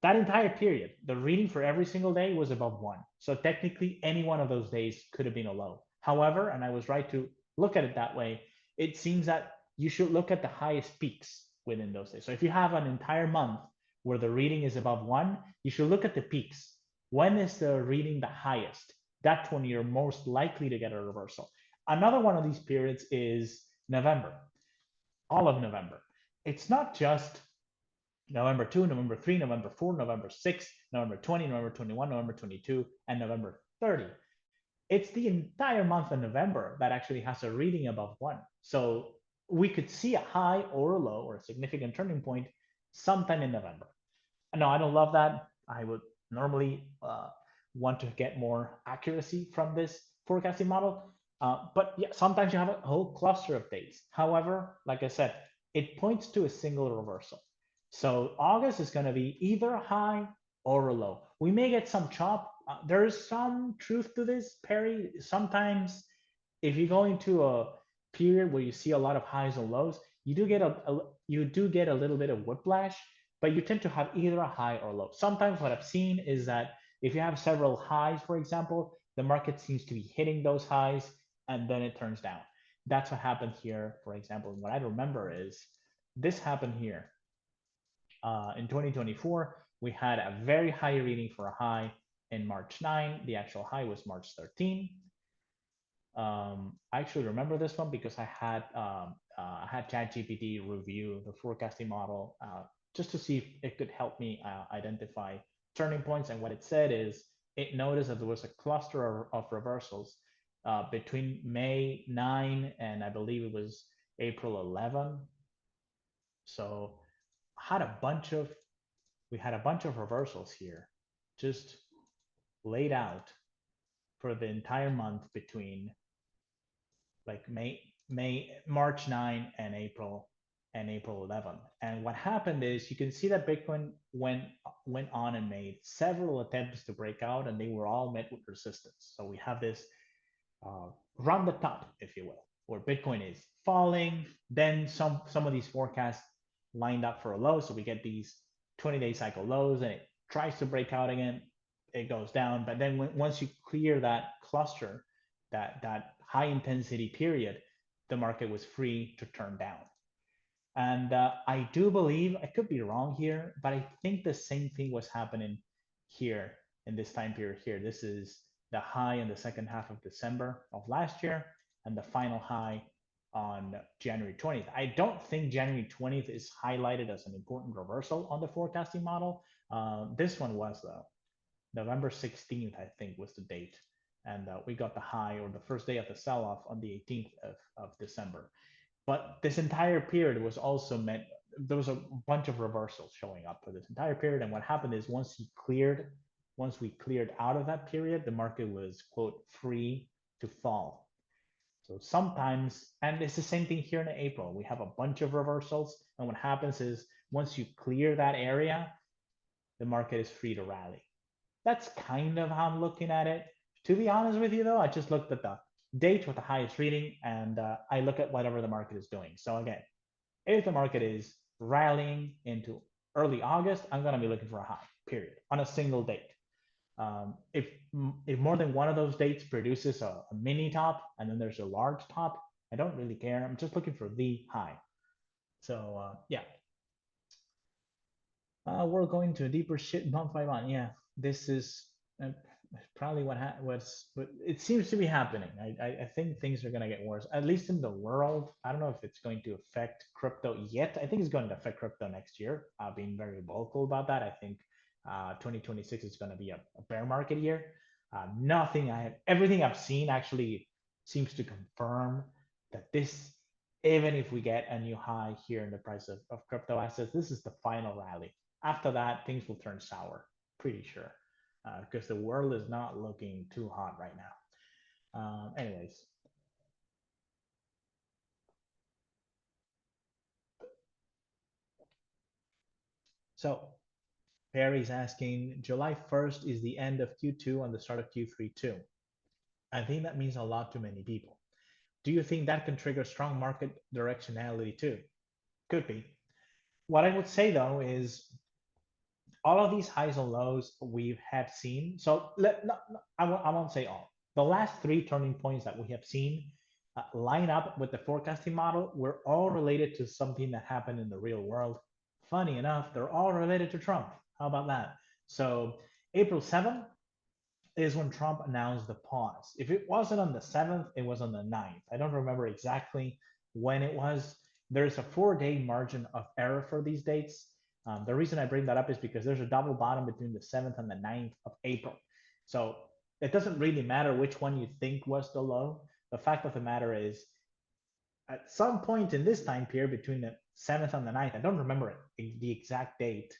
that entire period, the reading for every single day was above one. So technically, any one of those days could have been a low. However, and I was right to look at it that way, it seems that you should look at the highest peaks within those days. So if you have an entire month where the reading is above one, you should look at the peaks. When is the reading the highest? That's when you're most likely to get a reversal. Another one of these periods is November, all of November. It's not just November 2, November 3, November 4, November 6, November 20, November 21, November 22, and November 30. It's the entire month of November that actually has a reading above one. So we could see a high or a low or a significant turning point sometime in November. No, I don't love that. I would normally want to get more accuracy from this forecasting model. But yeah, sometimes you have a whole cluster of dates. However, like I said, it points to a single reversal. So August is going to be either a high or a low. We may get some chop. There is some truth to this, Perry. Sometimes if you go into a period where you see a lot of highs and lows, you do get a little bit of whiplash, but you tend to have either a high or low. Sometimes what I've seen is that if you have several highs, for example, the market seems to be hitting those highs and then it turns down. That's what happened here, for example. What I remember is this happened here. In 2024, we had a very high reading for a high in March 9. The actual high was March 13. I actually remember this one because I had ChatGPT review the forecasting model just to see if it could help me identify turning points. And what it said is it noticed that there was a cluster of reversals between May 9 and I believe it was April 11. So had a bunch of we had a bunch of reversals here, just laid out for the entire month between like March 9 and April 11. And what happened is you can see that Bitcoin went on and made several attempts to break out, and they were all met with resistance. So we have this run the top, if you will, where Bitcoin is falling. Then some of these forecasts lined up for a low, so we get these 20-day cycle lows, and it tries to break out again. It goes down, but then once you clear that cluster, that high intensity period, the market was free to turn down. And I do believe, I could be wrong here, but I think the same thing was happening here in this time period here. This is the high in the second half of December of last year and the final high on January 20th. I don't think January 20th is highlighted as an important reversal on the forecasting model. This one was though. November 16th, I think, was the date. And we got the high or the first day of the sell off on the 18th of December. But this entire period was also meant, there was a bunch of reversals showing up for this entire period. And what happened is once we cleared out of that period, the market was, quote, free to fall. So sometimes, and it's the same thing here in April, we have a bunch of reversals. And what happens is once you clear that area, the market is free to rally. That's kind of how I'm looking at it. To be honest with you, though, I just looked at the date with the highest reading and I look at whatever the market is doing. So again, if the market is rallying into early August, I'm going to be looking for a high, period, on a single date. If more than one of those dates produces a mini top and then there's a large top, I don't really care. I'm just looking for the high. So yeah, we're going to a deeper shit month by month. Yeah, this is probably what it seems to be happening. I think things are going to get worse, at least in the world. I don't know if it's going to affect crypto yet. I think it's going to affect crypto next year. Being very vocal about that. I think 2026 is going to be a bear market year. Nothing I have, everything I've seen actually seems to confirm that this, even if we get a new high here in the price of crypto assets, this is the final rally. After that, things will turn sour, pretty sure, because the world is not looking too hot right now. Anyways, so Perry's asking, July 1st is the end of Q2 and the start of Q3 too. I think that means a lot to many people. Do you think that can trigger strong market directionality too? Could be. What I would say though is all of these highs and lows we have seen. So I won't say all. The last three turning points that we have seen line up with the forecasting model. Were all related to something that happened in the real world. Funny enough, they're all related to Trump. How about that? So April 7th is when Trump announced the pause. If it wasn't on the 7th, it was on the 9th. I don't remember exactly when it was. There's a 4-day margin of error for these dates. The reason I bring that up is because there's a double bottom between the 7th and the 9th of April. So it doesn't really matter which one you think was the low. The fact of the matter is, at some point in this time period between the 7th and the 9th, I don't remember the exact date,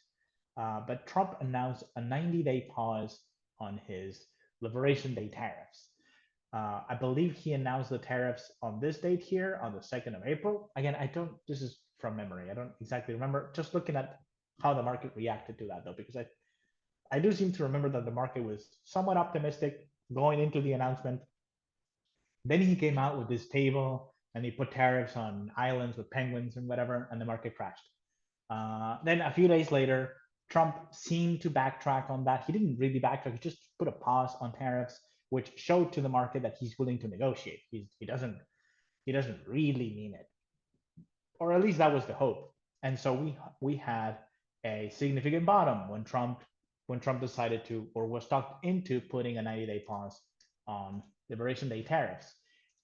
but Trump announced a 90-day pause on his Liberation Day tariffs. I believe he announced the tariffs on this date here on the 2nd of April. Again, I don't, this is from memory. I don't exactly remember. Just looking at how the market reacted to that though, because I do seem to remember that the market was somewhat optimistic going into the announcement. Then he came out with this table and he put tariffs on islands with penguins and whatever, and the market crashed. Then a few days later, Trump seemed to backtrack on that. He didn't really backtrack. He just put a pause on tariffs, which showed to the market that he's willing to negotiate. He doesn't really mean it, or at least that was the hope. And so we had a significant bottom when Trump decided to, or was talked into putting a 90-day pause on Liberation Day tariffs.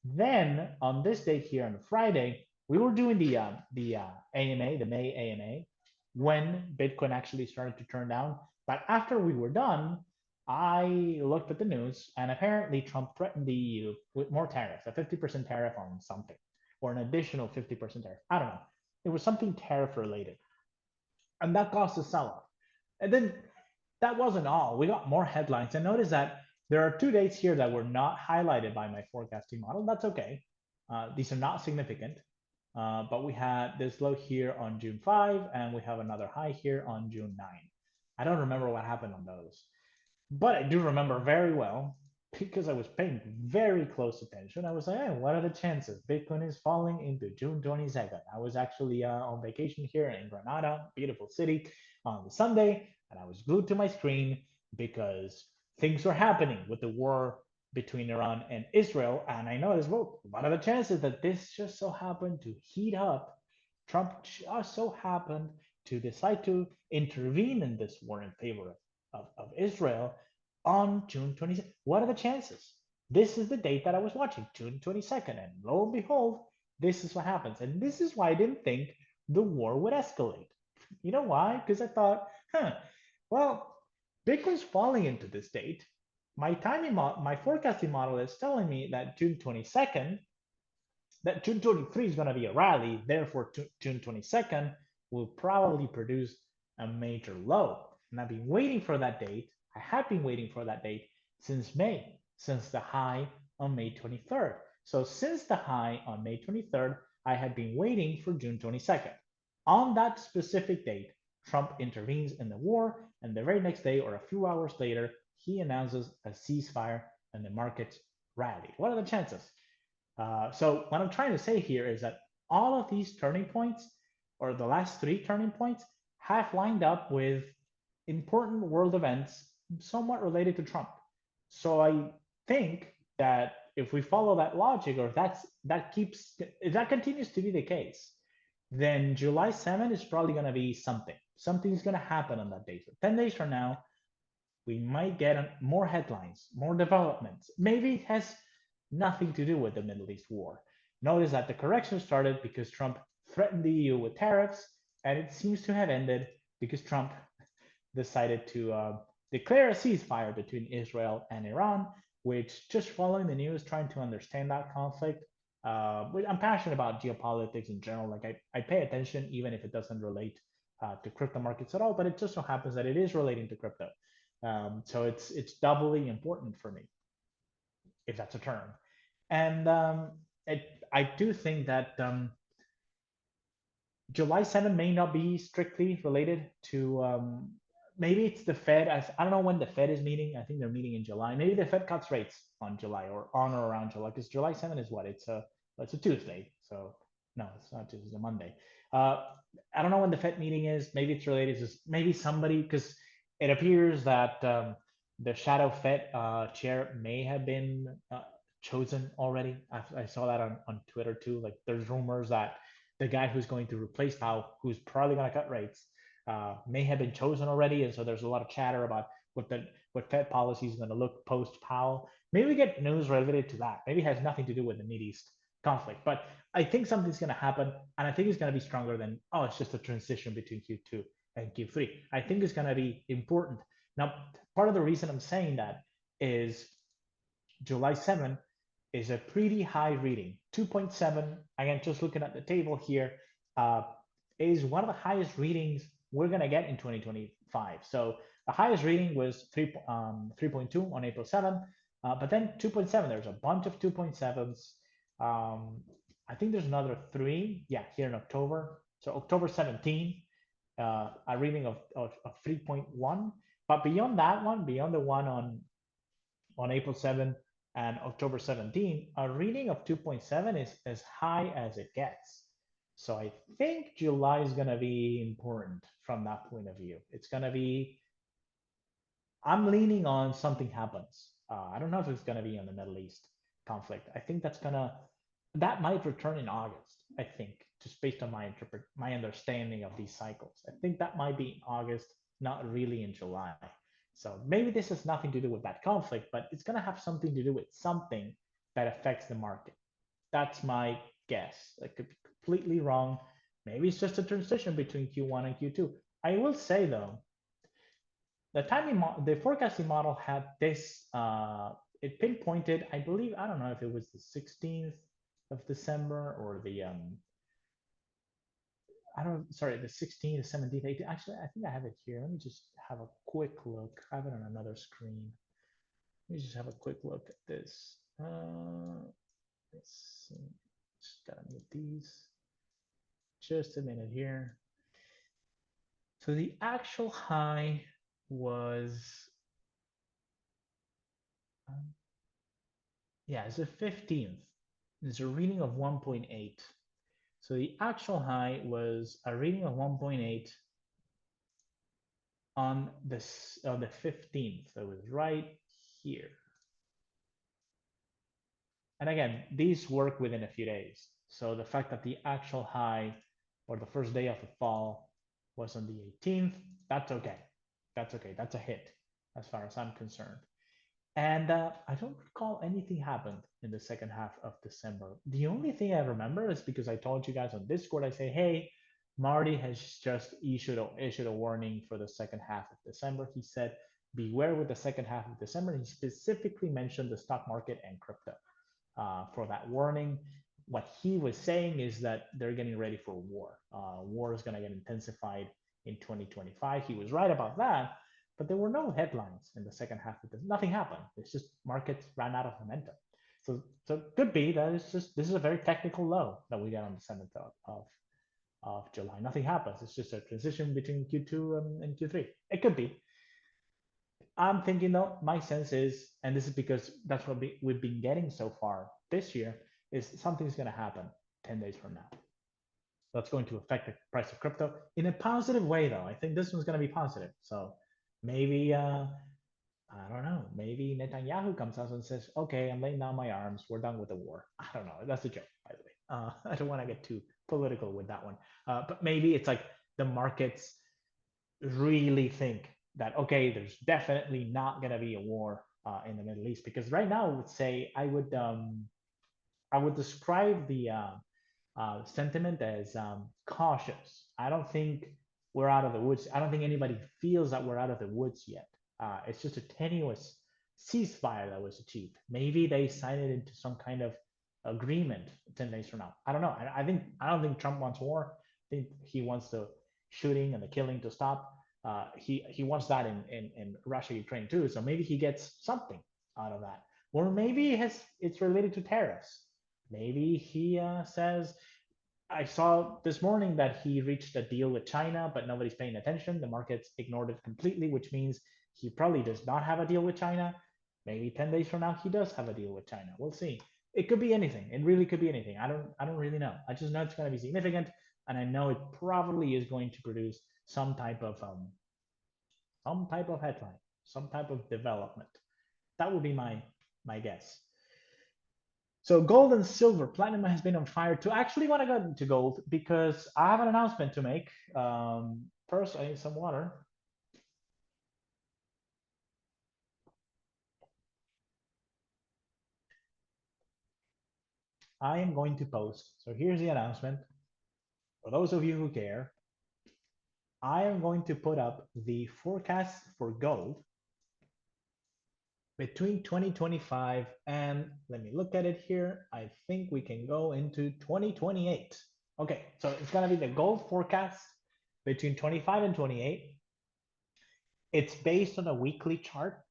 Then on this date here on Friday, we were doing the AMA, the May AMA, when Bitcoin actually started to turn down. But after we were done, I looked at the news, and apparently Trump threatened the EU with more tariffs, a 50% tariff on something, or an additional 50% tariff. I don't know. It was something tariff related, and that caused a sell-off. And then that wasn't all. We got more headlines. And notice that there are 2 dates here that were not highlighted by my forecasting model. That's okay. These are not significant. But we had this low here on June 5, and we have another high here on June 9. I don't remember what happened on those, but I do remember very well because I was paying very close attention. I was like, hey, what are the chances Bitcoin is falling into June 22nd? I was actually on vacation here in Granada, beautiful city, on the Sunday, and I was glued to my screen because things were happening with the war between Iran and Israel. And I noticed, well, what are the chances that this just so happened to heat up? Trump just so happened to decide to intervene in this war in favor of Israel on June 22nd. What are the chances? This is the date that I was watching, June 22nd. And lo and behold, this is what happens. And this is why I didn't think the war would escalate. You know why? Because I thought, well, Bitcoin's falling into this date. My forecasting model is telling me that June 22nd, that June 23 is going to be a rally. Therefore, June 22nd will probably produce a major low. And I've been waiting for that date. I have been waiting for that date since May, since the high on May 23rd. So since the high on May 23rd, I had been waiting for June 22nd. On that specific date, Trump intervenes in the war, and the very next day or a few hours later, he announces a ceasefire and the markets rallied. What are the chances? So what I'm trying to say here is that all of these turning points, or the last three turning points, have lined up with important world events somewhat related to Trump. So I think that if we follow that logic, or if that continues to be the case, then July 7th is probably going to be something. Something's going to happen on that day. So 10 days from now, we might get more headlines, more developments. Maybe it has nothing to do with the Middle East war. Notice that the correction started because Trump threatened the EU with tariffs, and it seems to have ended because Trump decided to declare a ceasefire between Israel and Iran, which just following the news, trying to understand that conflict. I'm passionate about geopolitics in general. Like I pay attention, even if it doesn't relate to crypto markets at all, but it just so happens that it is relating to crypto. So it's doubly important for me, if that's a term. And I do think that July 7 may not be strictly related to maybe it's the Fed. As I don't know when the Fed is meeting. I think they're meeting in July. Maybe the Fed cuts rates on July or on or around July, because July 7 is what? It's a Tuesday. So no, it's not Tuesday, it's a Monday. I don't know when the Fed meeting is. Maybe it's related to maybe somebody, because it appears that the shadow Fed chair may have been chosen already. I saw that on Twitter too. Like there's rumors that the guy who's going to replace Powell, who's probably going to cut rates, may have been chosen already, and so there's a lot of chatter about what Fed policy is going to look post Powell. Maybe we get news related to that. Maybe it has nothing to do with the Mideast conflict, but I think something's going to happen, and I think it's going to be stronger than it's just a transition between Q2 and Q3. I think it's going to be important. Now, part of the reason I'm saying that is July 7 is a pretty high reading. 2.7, again, just looking at the table here, uh, is one of the highest readings we're going to get in 2025. So the highest reading was 3.2 on April 7, but then 2.7, there's a bunch of 2.7s. I think there's another three, yeah, here in October. So October 17, a reading of 3.1. But beyond that one, beyond the one on April 7 and October 17, a reading of 2.7 is as high as it gets. So I think July is going to be important from that point of view. It's going to be, I'm leaning on something happens. I don't know if it's going to be on the Middle East conflict. I think that might return in August. I think, just based on my understanding of these cycles. I think that might be in August, not really in July. So maybe this has nothing to do with that conflict, but it's going to have something to do with something that affects the market. That's my guess. I could be completely wrong. Maybe it's just a transition between Q1 and Q2. I will say though, the forecasting model had this. It pinpointed, I believe, I don't know if it was the 16th of December or the I don't, sorry, the 16th, the 17th, 18th. Actually, I think I have it here. Let me just have a quick look. I have it on another screen. Let me just have a quick look at this. Let's see. Just gotta mute these. Just a minute here. So the actual high was, yeah, it's the 15th. It's a reading of 1.8. So the actual high was a reading of 1.8 on the 15th. So it was right here. And again, these work within a few days. So the fact that the actual high or the first day of the fall was on the 18th, that's okay. That's okay. That's a hit as far as I'm concerned. And I don't recall anything happened in the second half of December. The only thing I remember is because I told you guys on Discord, I say, hey, Marty has just issued a warning for the second half of December. He said, beware with the second half of December. He specifically mentioned the stock market and crypto for that warning. What he was saying is that they're getting ready for war. War is going to get intensified in 2025. He was right about that, but there were no headlines in the second half of this. Nothing happened. It's just markets ran out of momentum. So it could be that it's just this is a very technical low that we got on the 7th of July. Nothing happens. It's just a transition between Q2 and Q3. It could be. I'm thinking though, my sense is, and this is because that's what we've been getting so far this year, is something's going to happen 10 days from now. That's going to affect the price of crypto in a positive way, though. I think this one's going to be positive. So maybe, I don't know, maybe Netanyahu comes out and says, okay, I'm laying down my arms. We're done with the war. I don't know. That's a joke, by the way. I don't want to get too political with that one. But maybe it's like the markets really think that okay, there's definitely not gonna be a war in the Middle East, because right now I would say I would describe the sentiment as cautious. I don't think we're out of the woods. I don't think anybody feels that we're out of the woods yet. It's just a tenuous ceasefire that was achieved. Maybe they signed it into some kind of agreement 10 days from now. I don't know. I don't think Trump wants war. I think he wants the shooting and the killing to stop. He wants that in Russia, Ukraine too. So maybe he gets something out of that, or maybe it's related to tariffs. Maybe he says, I saw this morning that he reached a deal with China, but nobody's paying attention. The markets ignored it completely, which means he probably does not have a deal with China. Maybe 10 days from now he does have a deal with China. We'll see. It could be anything. It really could be anything. I don't really know. I just know it's going to be significant, and I know it probably is going to produce some type of headline, some type of development. That would be my guess. So gold and silver, platinum has been on fire too. I actually want to go into gold because I have an announcement to make. First, I need some water. I am going to post. So here's the announcement. For those of you who care, I am going to put up the forecast for gold between 2025 and let me look at it here. I think we can go into 2028. Okay, so it's going to be the gold forecast between 25 and 28. It's based on a weekly chart.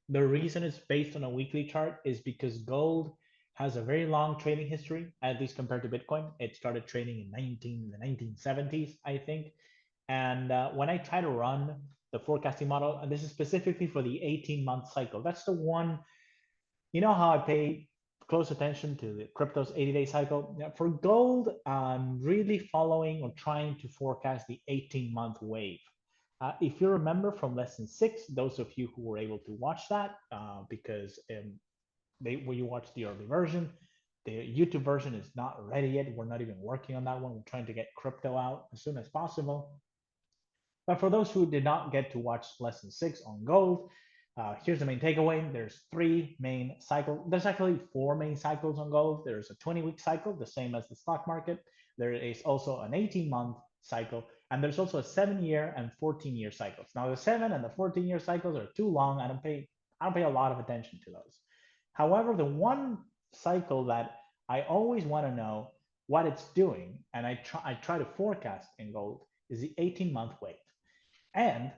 The reason it's based on a weekly chart is because gold has a very long trading history, at least compared to Bitcoin. It started trading in the 1970s, I think. And when I try to run the forecasting model, and this is specifically for the 18-month cycle, that's the one, you know how I pay close attention to the crypto's 80-day cycle? Yeah, for gold, I'm really following or trying to forecast the 18-month wave. If you remember from lesson 6, those of you who were able to watch that, because when you watch the early version, the YouTube version is not ready yet. We're not even working on that one. We're trying to get crypto out as soon as possible. But for those who did not get to watch lesson 6 on gold, here's the main takeaway. There's 3 main cycles. There's actually 4 main cycles on gold. There's a 20-week cycle, the same as the stock market. There is also an 18-month cycle, and there's also a 7-year and 14-year cycles. Now the 7 and the 14-year cycles are too long. I don't pay a lot of attention to those. However, the one cycle that I always want to know what it's doing, and I try to forecast in gold, is the 18-month wave. And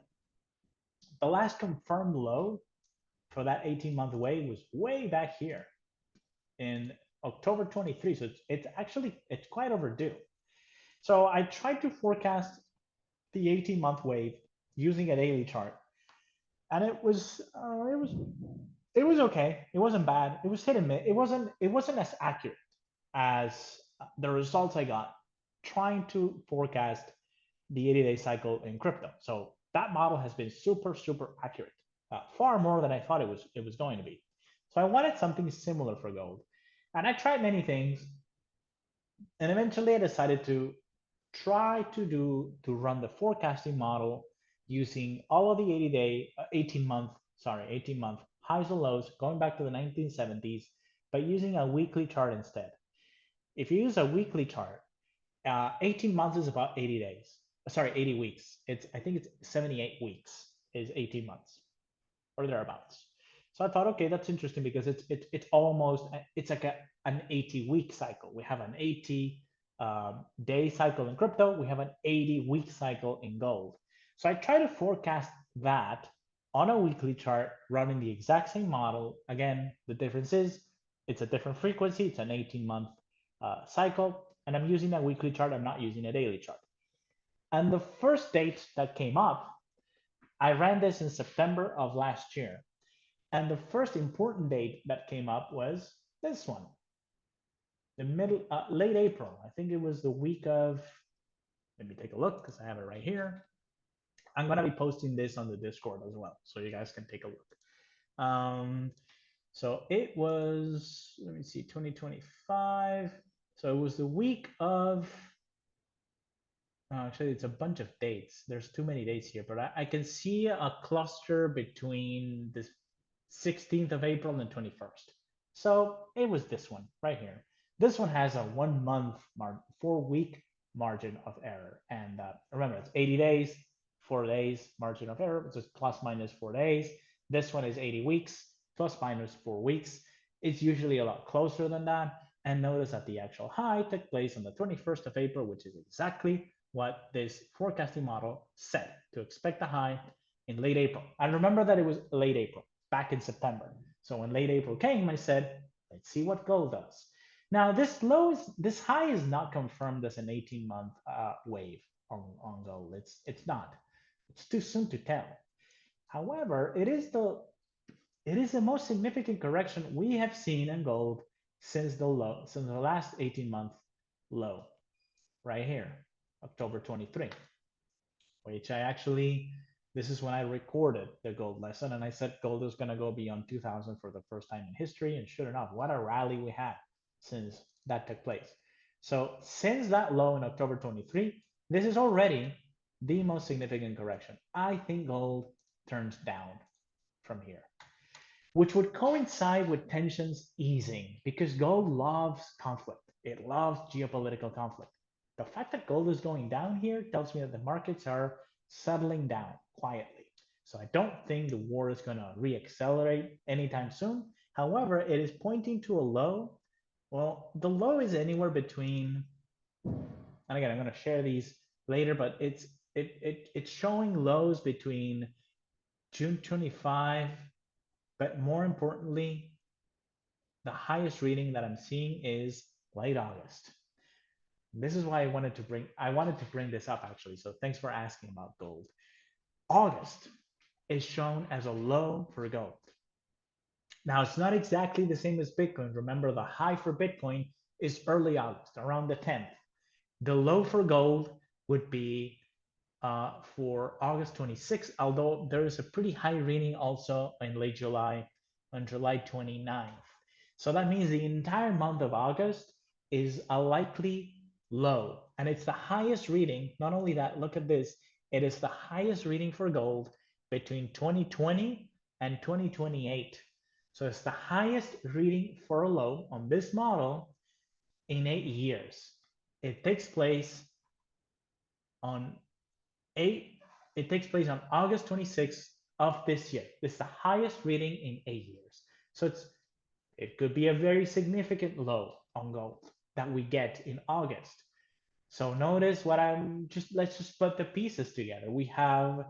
the last confirmed low for that 18-month wave was way back here in October 23. So it's actually it's quite overdue. So I tried to forecast the 18-month wave using a daily chart, and it was okay. It wasn't bad. It was hit and miss. It wasn't as accurate as the results I got trying to forecast the 80-day cycle in crypto. So that model has been super, super accurate, far more than I thought it was going to be. So I wanted something similar for gold, and I tried many things, and eventually I decided to try to run the forecasting model using all of the 80-day, 18-month highs and lows going back to the 1970s, but using a weekly chart instead. If you use a weekly chart, 18 months is about 80 days. Sorry, 80 weeks. I think it's 78 weeks is 18 months or thereabouts. So I thought, okay, that's interesting because it's almost it's like an 80-week cycle. We have an 80 day cycle in crypto. We have an 80-week cycle in gold. So I try to forecast that on a weekly chart, running the exact same model. Again, the difference is it's a different frequency. It's an 18-month cycle, and I'm using a weekly chart. I'm not using a daily chart. And the first date that came up, I ran this in September of last year. And the first important date that came up was this one, late April. I think it was the week of, let me take a look because I have it right here. I'm going to be posting this on the Discord as well, so you guys can take a look. So it was, let me see, 2025. So it was the week of, Actually, it's a bunch of dates. There's too many dates here, but I can see a cluster between the 16th of April and 21st. So it was this one right here. This one has a 1 month, 4 week margin of error. And remember, it's 80 days, 4 days margin of error, which is plus minus 4 days. This one is 80 weeks, plus minus 4 weeks. It's usually a lot closer than that. And notice that the actual high took place on the 21st of April, which is exactly what this forecasting model said, to expect a high in late April. And remember that it was late April, back in September. So when late April came, I said, let's see what gold does. Now this high is not confirmed as an 18-month wave on gold. It's not. It's too soon to tell. However, it is the most significant correction we have seen in gold since the last 18-month low, right here, October 23, which I actually, this is when I recorded the gold lesson, and I said gold is going to go beyond 2000 for the first time in history. And sure enough, what a rally we had since that took place. So since that low in October 23, this is already the most significant correction. I think gold turns down from here, which would coincide with tensions easing because gold loves conflict. It loves geopolitical conflict. The fact that gold is going down here tells me that the markets are settling down quietly. So I don't think the war is going to reaccelerate anytime soon. However, it is pointing to a low. Well, the low is anywhere between, and again, I'm going to share these later, but it's showing lows between June 25, but more importantly, the highest reading that I'm seeing is late August. This is why I wanted to bring this up actually. So thanks for asking about gold. August is shown as a low for gold. Now it's not exactly the same as Bitcoin. Remember, the high for Bitcoin is early August, around the 10th. The low for gold would be for August 26th, although there is a pretty high reading also in late July, on July 29th. So that means the entire month of August is a likely low. And it's the highest reading. Not only that, look at this. It is the highest reading for gold between 2020 and 2028. So it's the highest reading for a low on this model in 8 years. It takes place on it takes place on August 26th of this year. This is the highest reading in 8 years. So it could be a very significant low on gold that we get in August. So notice what let's just put the pieces together. We have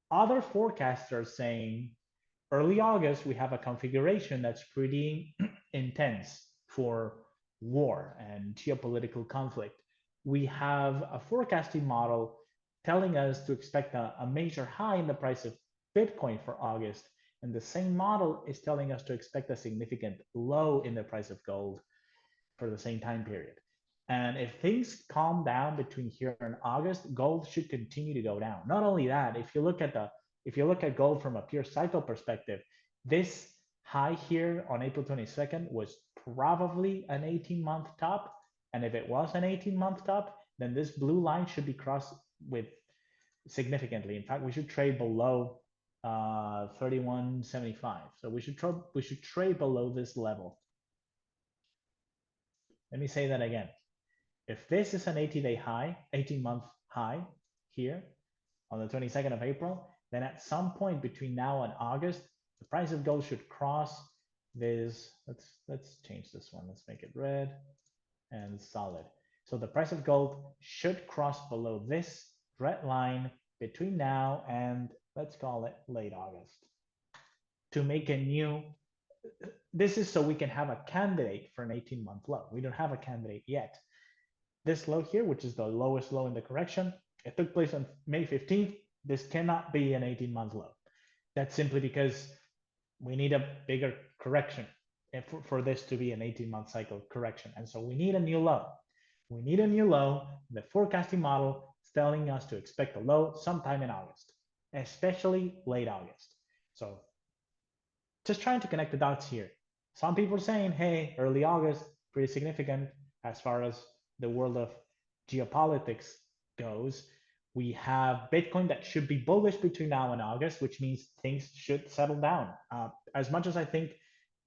other forecasters saying early August, we have a configuration that's pretty intense for war and geopolitical conflict. We have a forecasting model telling us to expect a major high in the price of Bitcoin for August. And the same model is telling us to expect a significant low in the price of gold for the same time period. And if things calm down between here and August, gold should continue to go down. Not only that, if you look at gold from a pure cycle perspective, this high here on April 22nd was probably an 18-month top. And if it was an 18-month top, then this blue line should be crossed with significantly. In fact, we should trade below 31.75. So we should trade below this level. Let me say that again. If this is an 80-day high, 18-month high here on the 22nd of April, then at some point between now and August, the price of gold should cross this. Let's change this one. Let's make it red and solid. So the price of gold should cross below this red line between now and, let's call it, late August, to make a new. This is so we can have a candidate for an 18-month low. We don't have a candidate yet. This low here, which is the lowest low in the correction, it took place on May 15th. This cannot be an 18-month low. That's simply because we need a bigger correction for this to be an 18-month cycle correction. And so we need a new low. We need a new low. The forecasting model is telling us to expect a low sometime in August, especially late August. So just trying to connect the dots here. Some people are saying, hey, early August, pretty significant as far as the world of geopolitics goes, we have Bitcoin that should be bullish between now and August, which means things should settle down. As much as I think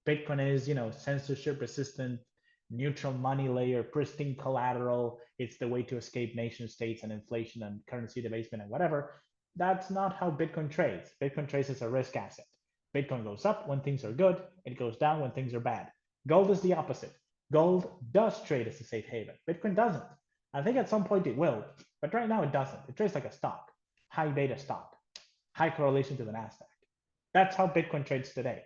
Bitcoin is, censorship resistant, neutral money layer, pristine collateral, it's the way to escape nation states and inflation and currency debasement and whatever. That's not how Bitcoin trades. Bitcoin trades as a risk asset. Bitcoin goes up when things are good, it goes down when things are bad. Gold is the opposite. Gold does trade as a safe haven. Bitcoin doesn't. I think at some point it will, but right now it doesn't. It trades like a stock, high beta stock, high correlation to the NASDAQ. That's how Bitcoin trades today.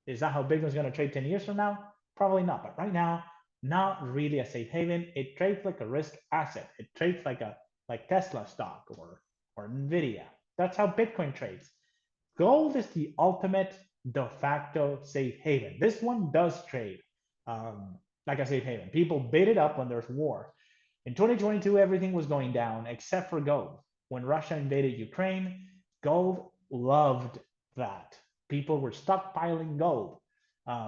Is that how Bitcoin's going to trade 10 years from now? Probably not. But right now, not really a safe haven. It trades like a risk asset. It trades like Tesla stock or Nvidia. That's how Bitcoin trades. Gold is the ultimate de facto safe haven. This one does trade like a safe haven. People bid it up when there's war. In 2022, everything was going down except for gold. When Russia invaded Ukraine, gold loved that. People were stockpiling gold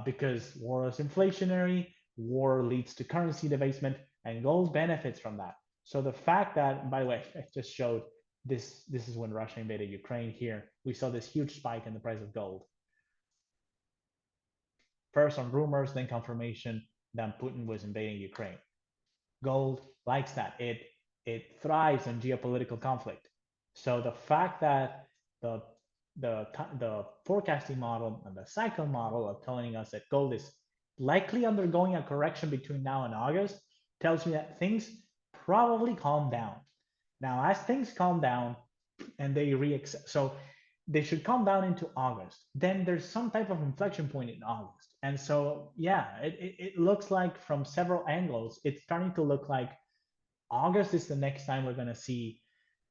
because war is inflationary, war leads to currency debasement, and gold benefits from that. So the fact that, by the way, I just showed this is when Russia invaded Ukraine here. We saw this huge spike in the price of gold. First on rumors, then confirmation that Putin was invading Ukraine. Gold likes that. It thrives on geopolitical conflict. So the fact that the the forecasting model and the cycle model are telling us that gold is likely undergoing a correction between now and August tells me that things probably calm down. Now, as things calm down and they so they should calm down into August. Then there's some type of inflection point in August. And so, yeah, it looks like from several angles, it's starting to look like August is the next time we're going to see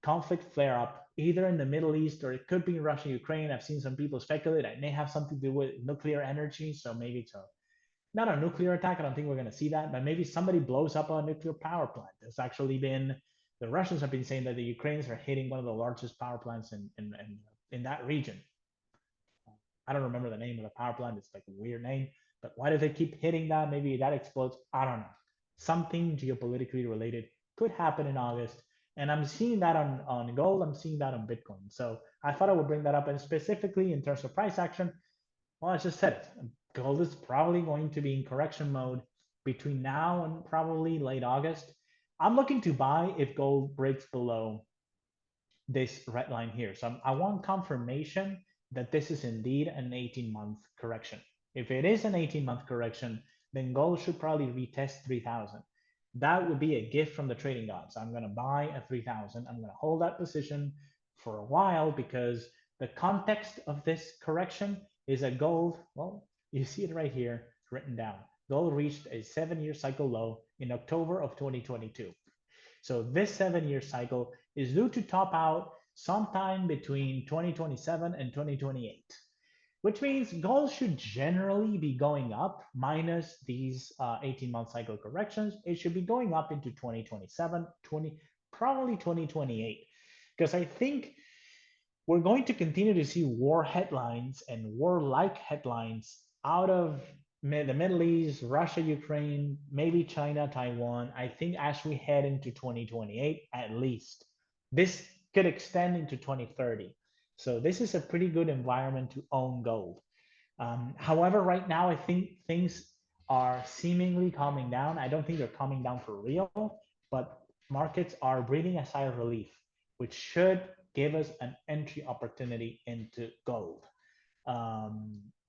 conflict flare up, either in the Middle East or it could be in Russia, Ukraine. I've seen some people speculate it may have something to do with nuclear energy. So maybe it's not a nuclear attack. I don't think we're going to see that, but maybe somebody blows up a nuclear power plant. It's actually been, the Russians have been saying that the Ukrainians are hitting one of the largest power plants in that region. I don't remember the name of the power plant. It's like a weird name, but why do they keep hitting that? Maybe that explodes. I don't know. Something geopolitically related could happen in August. And I'm seeing that on gold. I'm seeing that on Bitcoin. So I thought I would bring that up. And specifically in terms of price action, well, I just said it. Gold is probably going to be in correction mode between now and probably late August. I'm looking to buy if gold breaks below this red line here. So I want confirmation that this is indeed an 18-month correction. If it is an 18-month correction, then gold should probably retest 3,000. That would be a gift from the trading gods. I'm going to buy at 3,000. I'm going to hold that position for a while because the context of this correction is that gold, well, you see it right here written down. Gold reached a 7-year cycle low in October of 2022. So this 7-year cycle is due to top out sometime between 2027 and 2028, which means gold should generally be going up minus these 18-month cycle corrections. It should be going up into 2027, probably 2028, because I think we're going to continue to see war headlines and war-like headlines out of the Middle East, Russia, Ukraine, maybe China, Taiwan. I think as we head into 2028, at least, this could extend into 2030. So this is a pretty good environment to own gold. However, right now, I think things are seemingly calming down. I don't think they're calming down for real, but markets are breathing a sigh of relief, which should give us an entry opportunity into gold.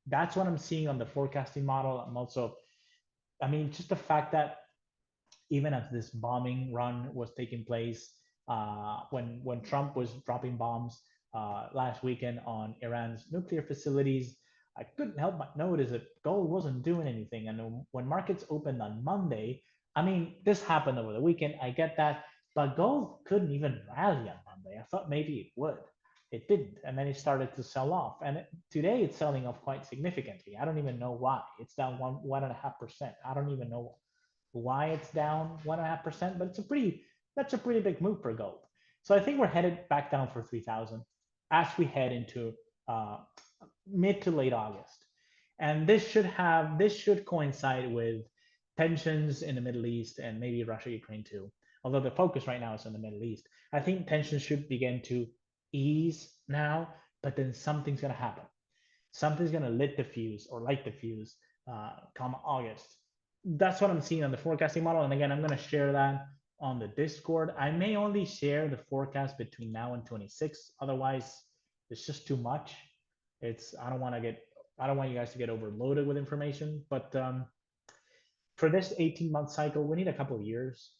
That's what I'm seeing on the forecasting model. I'm also, I mean, just the fact that even as this bombing run was taking place, when Trump was dropping bombs last weekend on Iran's nuclear facilities, I couldn't help but notice that gold wasn't doing anything. And when markets opened on Monday, I mean, this happened over the weekend. I get that, but gold couldn't even rally on Monday. I thought maybe it would. It didn't, and then it started to sell off. And today it's selling off quite significantly. I don't even know why. It's down 1.5%. I don't even know why it's down 1.5%, but that's a pretty big move for gold. So I think we're headed back down for 3,000 as we head into mid to late August, and this should coincide with tensions in the Middle East and maybe Russia, Ukraine too. although the focus right now is in the Middle East. I think tensions should begin to ease now, but then something's going to happen. Something's going to lit the fuse or light the fuse come August. That's what I'm seeing on the forecasting model. And again, I'm going to share that on the Discord. I may only share the forecast between now and 26. Otherwise, it's just too much. I don't want to get, I don't want you guys to get overloaded with information. But for this 18-month cycle, we need a couple of years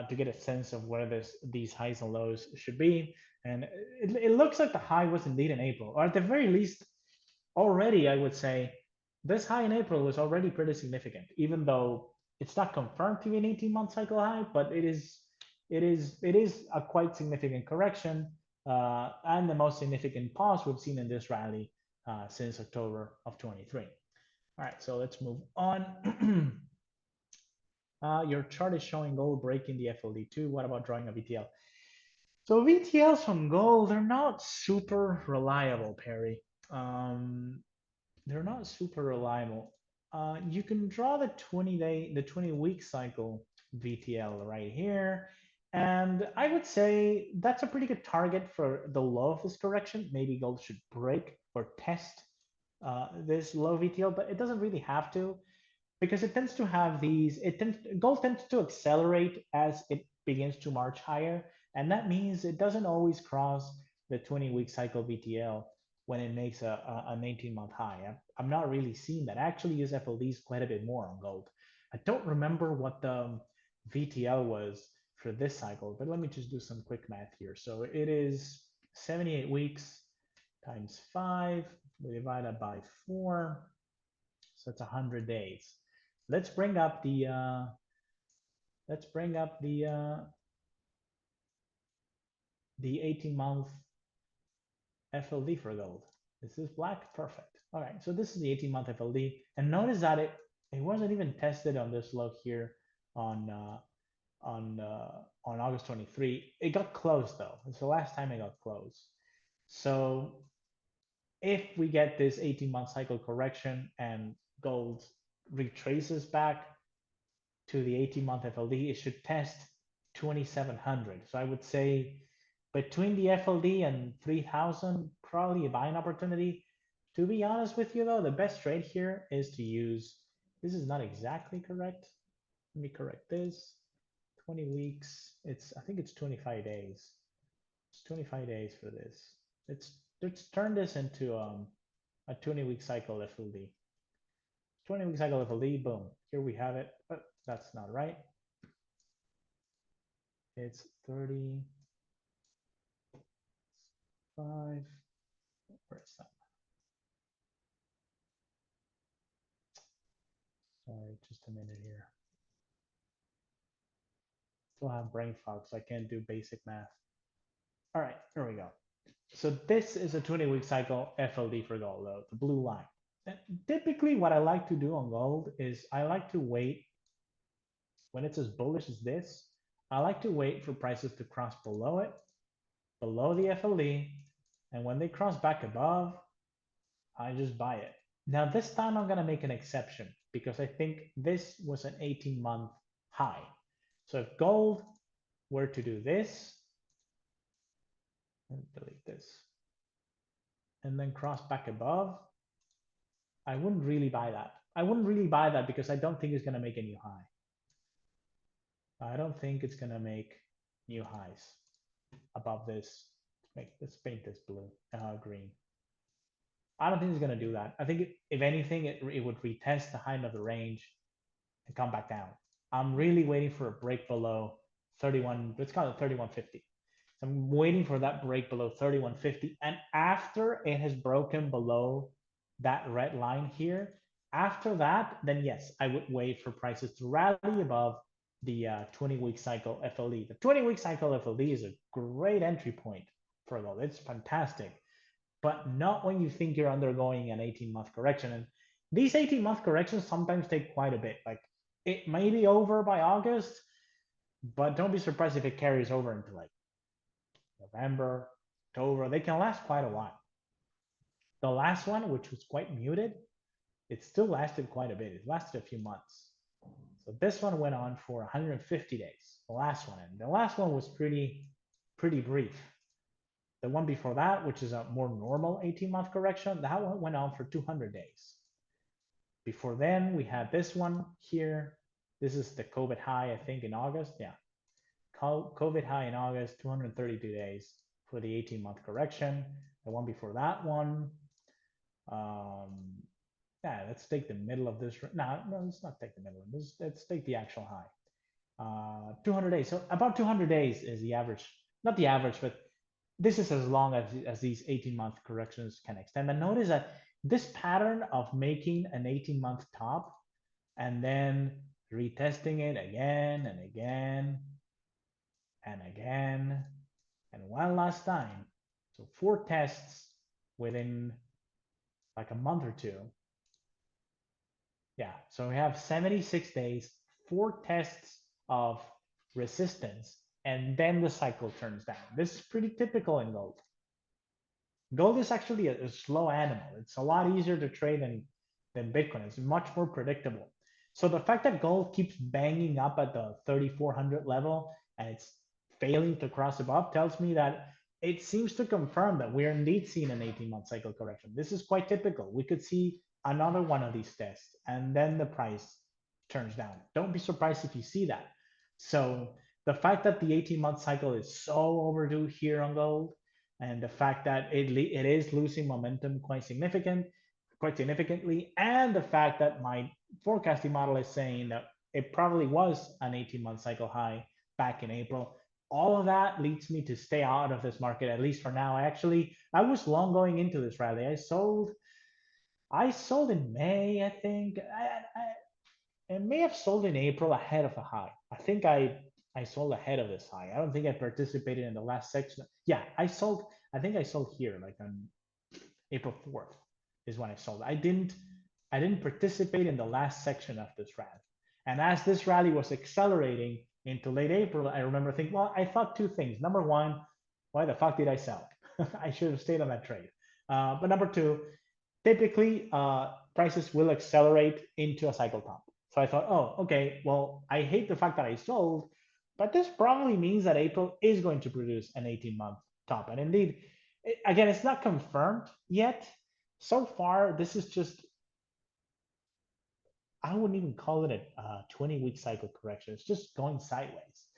to get a sense of where these highs and lows should be. And it looks like the high was indeed in April, or at the very least, already I would say this high in April was already pretty significant, even though it's not confirmed to be an 18-month cycle high, but it is a quite significant correction and the most significant pause we've seen in this rally since October of 23. All right, so let's move on. Your chart is showing gold breaking the FLD2. What about drawing a VTL? So VTLs from gold, they're not super reliable, Perry. They're not super reliable. You can draw the 20-week cycle VTL right here. And I would say that's a pretty good target for the low of this correction. Maybe gold should break or test this low VTL, but it doesn't really have to, because it tends to have these, gold tends to accelerate as it begins to march higher. And that means it doesn't always cross the 20-week cycle VTL when it makes an 18-month high. I'm not really seeing that. I actually use FLDs quite a bit more on gold. I don't remember what the VTL was for this cycle, but let me just do some quick math here. So it is 78 weeks times 5, we divide that by 4, so it's 100 days. Let's bring up the 18-month FLD for gold. This is black, perfect. All right, so this is the 18-month FLD, and notice that it wasn't even tested on this low here on August 23. It got close though. It's the last time it got close. So if we get this 18-month cycle correction and gold retraces back to the 18-month FLD, it should test 2,700. So I would say between the FLD and 3,000, probably a buying opportunity. To be honest with you though, the best trade here is to use, this is not exactly correct. Let me correct this. 20 weeks, I think it's 25 days. It's 25 days for this. Let's turn this into a 20-week cycle FLD. 20-week cycle FLD, boom. Here we have it. Oh, that's not right. It's 35. Where is that? Sorry, just a minute here. Still have brain fog, so I can't do basic math. All right, here we go. So this is a 20-week cycle FLD for gold, though, the blue line. And typically, what I like to do on gold is I like to wait when it's as bullish as this. I like to wait for prices to cross below it, below the FLD, and when they cross back above, I just buy it. Now this time I'm gonna make an exception because I think this was an 18-month high. So if gold were to do this, and delete this, and then cross back above, I wouldn't really buy that. I wouldn't really buy that because I don't think it's gonna make a new high. I don't think it's gonna make new highs above this. Let's paint this blue, green. I don't think it's gonna do that. I think if anything, it would retest the high end of the range and come back down. I'm really waiting for a break below 31. Let's call it 3150. I'm waiting for that break below 3150. And after it has broken below that red line here, after that, then yes, I would wait for prices to rally above the 20-week cycle FLD. The 20-week cycle FLD is a great entry point for gold. It's fantastic, but not when you think you're undergoing an 18-month correction. And these 18-month corrections sometimes take quite a bit. Like it may be over by August, but don't be surprised if it carries over into like November, October. They can last quite a while. The last one, which was quite muted, it still lasted quite a bit. It lasted a few months. So this one went on for 150 days, the last one. And the last one was pretty brief. The one before that, which is a more normal 18-month correction, that one went on for 200 days. Before then, we had this one here. This is the COVID high, I think, in August. Yeah, COVID high in August, 232 days for the 18-month correction. The one before that one, yeah, let's take the middle of this. No, let's not take the middle of this. Let's take the actual high. 200 days. So about 200 days is the average, not the average, but this is as long as these 18-month corrections can extend. And notice that this pattern of making an 18-month top and then retesting it again and again and again and one last time. So 4 tests within like a month or two. Yeah, so we have 76 days, 4 tests of resistance, and then the cycle turns down. This is pretty typical in gold. Gold is actually a slow animal. It's a lot easier to trade than Bitcoin. It's much more predictable. So the fact that gold keeps banging up at the 3,400 level and it's failing to cross above tells me that it seems to confirm that we're indeed seeing an 18-month cycle correction. This is quite typical. We could see another one of these tests and then the price turns down. Don't be surprised if you see that. So the fact that the 18-month cycle is so overdue here on gold, and the fact that it is losing momentum quite significantly, and the fact that my forecasting model is saying that it probably was an 18-month cycle high back in April. All of that leads me to stay out of this market, at least for now. I was long going into this rally. I sold in May, I think. I may have sold in April ahead of a high. I think I sold ahead of this high. I don't think I participated in the last section. Yeah, I think I sold here, like on April 4th is when I sold. I didn't participate in the last section of this rally. And as this rally was accelerating into late April, I remember thinking, well, I thought 2 things. Number one, why the fuck did I sell? I should have stayed on that trade. But number 2, typically prices will accelerate into a cycle top. So I thought, oh, okay, well, I hate the fact that I sold, but this probably means that April is going to produce an 18-month top. And indeed, again, it's not confirmed yet. So far, this is just, I wouldn't even call it a 20-week cycle correction. It's just going sideways.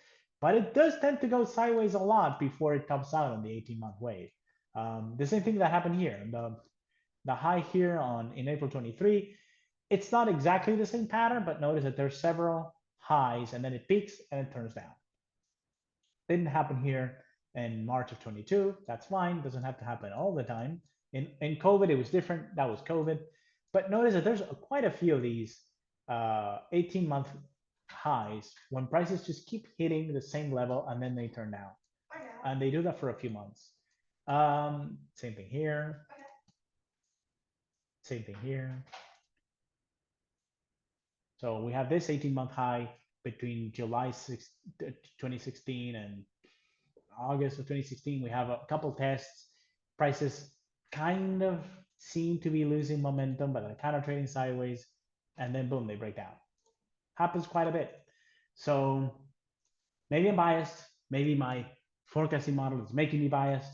But it does tend to go sideways a lot before it tops out on the 18-month wave. The same thing that happened here. The high here in April 23, it's not exactly the same pattern, but notice that there's several highs and then it peaks and it turns down. Didn't happen here in March of 22. That's fine. Doesn't have to happen all the time. In COVID, it was different. That was COVID. But notice that there's quite a few of these 18-month highs when prices just keep hitting the same level and then they turn down. And they do that for a few months. Same thing here. Same thing here. So we have this 18-month high between July 6, 2016 and August of 2016. We have a couple tests. Prices kind of seem to be losing momentum, but they're kind of trading sideways. And then boom, they break down. Happens quite a bit. So maybe I'm biased. Maybe my forecasting model is making me biased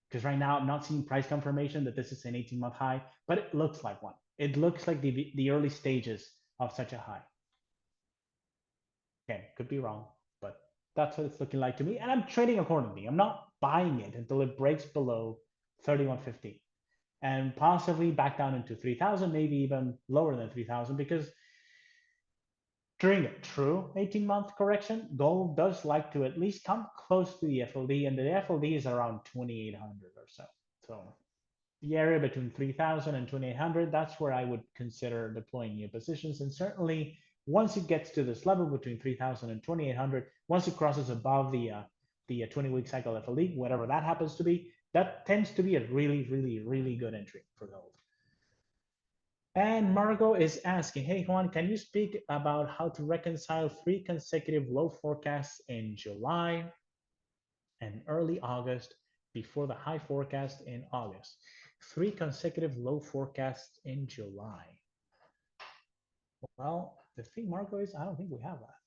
because right now I'm not seeing price confirmation that this is an 18-month high, but it looks like one. It looks like the early stages of such a high. Okay, could be wrong, but that's what it's looking like to me. And I'm trading accordingly. I'm not buying it until it breaks below 3150 and possibly back down into 3000, maybe even lower than 3000, because during a true 18-month correction, gold does like to at least come close to the FLD, and the FLD is around 2800 or so. So the area between 3000 and 2800, that's where I would consider deploying new positions. And certainly once it gets to this level between 3000 and 2800, once it crosses above the 20-week cycle FLD, whatever that happens to be, that tends to be a really good entry for gold. And Margot is asking, hey Juan, can you speak about how to reconcile 3 consecutive low forecasts in July and early August before the high forecast in August? 3 consecutive low forecasts in July. Well, the thing, Marco, is I don't think we have that.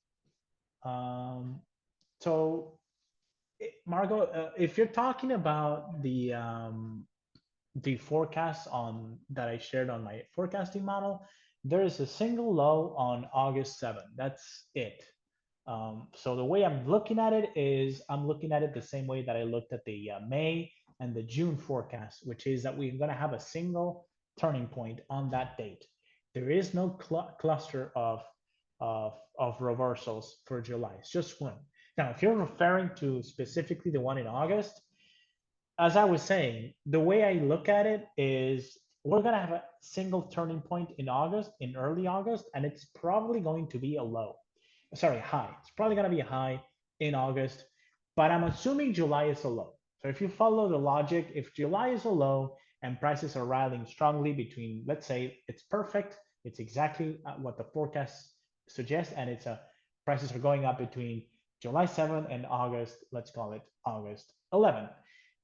So Marco, if you're talking about the forecast on that I shared on my forecasting model, there is a single low on August 7th. That's it. So the way I'm looking at it is I'm looking at it the same way that I looked at the May and the June forecast, which is that we're going to have a single turning point on that date. There is no cluster of reversals for July. It's just one. Now, if you're referring to specifically the one in August, as I was saying, the way I look at it is we're going to have a single turning point in August, in early August, and it's probably going to be a low. Sorry, high. It's probably going to be a high in August, but I'm assuming July is a low. So if you follow the logic, if July is a low and prices are rallying strongly between, let's say it's perfect, it's exactly what the forecast suggests, and it's a prices are going up between July 7th and August, let's call it August 11th.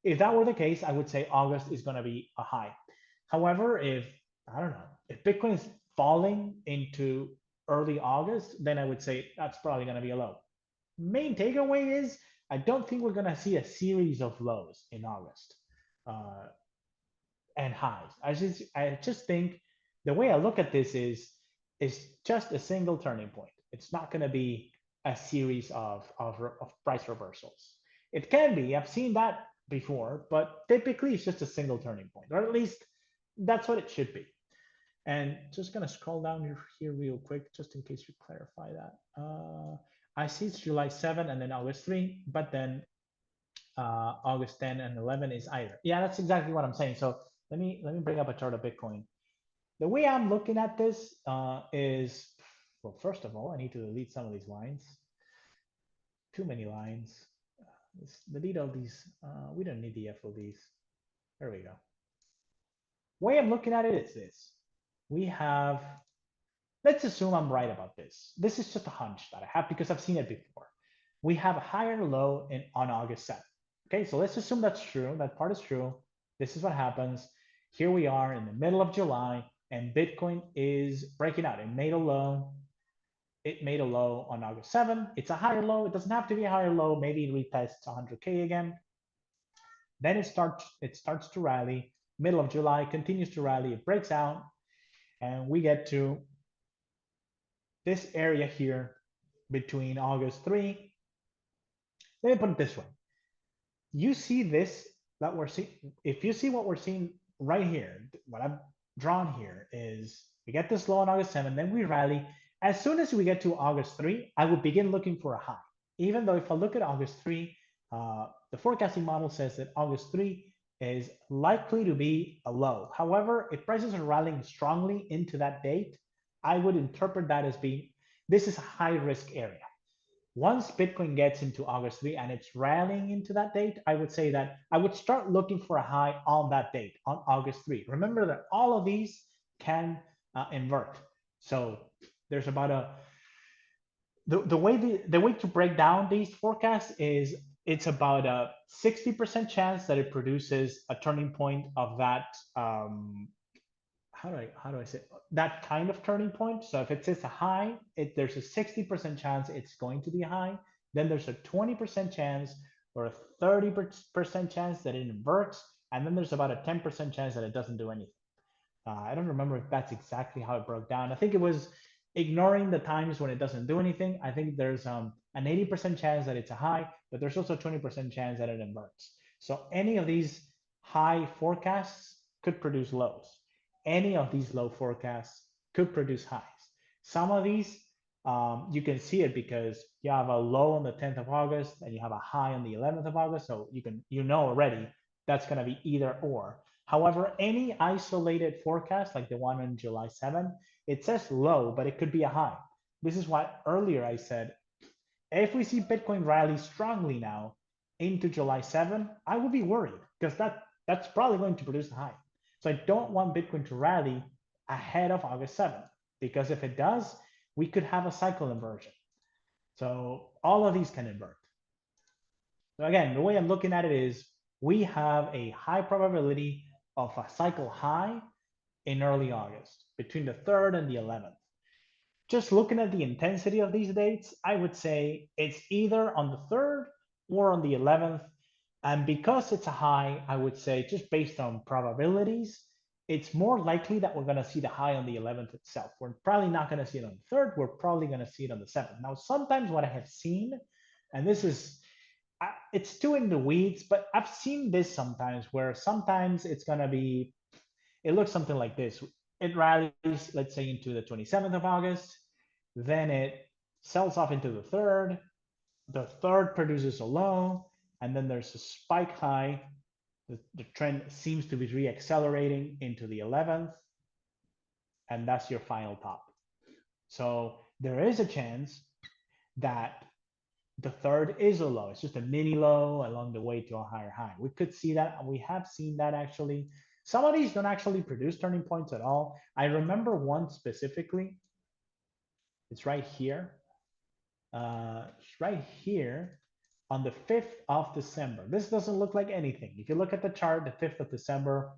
If that were the case, I would say August is going to be a high. However, if I don't know, if Bitcoin is falling into early August, then I would say that's probably going to be a low. Main takeaway is I don't think we're going to see a series of lows in August and highs. I just think the way I look at this is just a single turning point. It's not going to be a series of price reversals. It can be. I've seen that before, but typically it's just a single turning point, or at least that's what it should be. And just gonna scroll down here real quick, just in case you clarify that. I see it's July 7 and then August 3, but then August 10 and 11 is either. Yeah, that's exactly what I'm saying. So let me bring up a chart of Bitcoin. The way I'm looking at this is, well, first of all, I need to delete some of these lines. Too many lines. Let's delete all these. We don't need the FODs. There we go. Way I'm looking at it is this. We have, let's assume I'm right about this. This is just a hunch that I have because I've seen it before. We have a higher low on August 7th. Okay, so let's assume that's true. That part is true. This is what happens. Here we are in the middle of July, and Bitcoin is breaking out. It made a low. It made a low on August 7th. It's a higher low. It doesn't have to be a higher low. Maybe it retests 100K again. Then it starts to rally. Middle of July continues to rally. It breaks out, and we get to this area here between August 3. Let me put it this way. You see this that we're seeing. If you see what we're seeing right here, what I've drawn here is we get this low on August 7, then we rally. As soon as we get to August 3, I would begin looking for a high. Even though if I look at August 3, the forecasting model says that August 3 is likely to be a low. However, if prices are rallying strongly into that date, I would interpret that as being, this is a high risk area. Once Bitcoin gets into August 3 and it's rallying into that date, I would say that I would start looking for a high on that date, on August 3. Remember that all of these can invert. So there's about a, the way to break down these forecasts is it's about a 60% chance that it produces a turning point of that how do I say that kind of turning point. So if it says a high, there's a 60% chance it's going to be high. Then there's a 20% chance or a 30% chance that it inverts, and then there's about a 10% chance that it doesn't do anything. I don't remember if that's exactly how it broke down. I think it was ignoring the times when it doesn't do anything. I think there's an 80% chance that it's a high, but there's also a 20% chance that it inverts. So any of these high forecasts could produce lows. Any of these low forecasts could produce highs. Some of these, you can see it because you have a low on the 10th of August and you have a high on the 11th of August. So you know already that's going to be either or. However, any isolated forecast like the one on July 7, it says low, but it could be a high. This is what earlier I said. If we see Bitcoin rally strongly now into July 7, I would be worried because that's probably going to produce a high. So I don't want Bitcoin to rally ahead of August 7th, because if it does, we could have a cycle inversion. So all of these can invert. So again, the way I'm looking at it is we have a high probability of a cycle high in early August, between the 3rd and the 11th. just looking at the intensity of these dates, I would say it's either on the 3rd or on the 11th. And because it's a high, I would say just based on probabilities, it's more likely that we're going to see the high on the 11th itself. We're probably not going to see it on the 3rd. We're probably going to see it on the 7th. Now, sometimes what I have seen, and this is, it's too in the weeds, but I've seen this sometimes where sometimes it's going to be, it looks something like this. It rallies, let's say, into the 27th of August. Then it sells off into the 3rd. The 3rd produces a low. And then there's a spike high. The trend seems to be re-accelerating into the 11th. And that's your final top. So there is a chance that the 3rd is a low. It's just a mini low along the way to a higher high. We could see that. We have seen that actually. Some of these don't actually produce turning points at all. I remember one specifically. It's right here. It's right here on the 5th of December. This doesn't look like anything. If you look at the chart, the 5th of December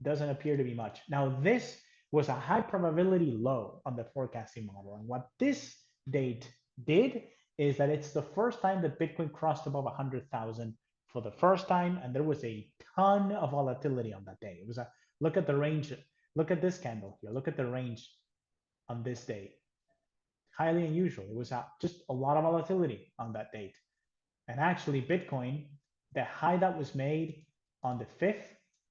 doesn't appear to be much. Now, this was a high probability low on the forecasting model. And what this date did is that it's the first time that Bitcoin crossed above 100,000 for the first time. And there was a ton of volatility on that day. It was a, look at the range. Look at this candle here. Look at the range on this day. Highly unusual. It was just a lot of volatility on that date. And actually, Bitcoin, the high that was made on the 5th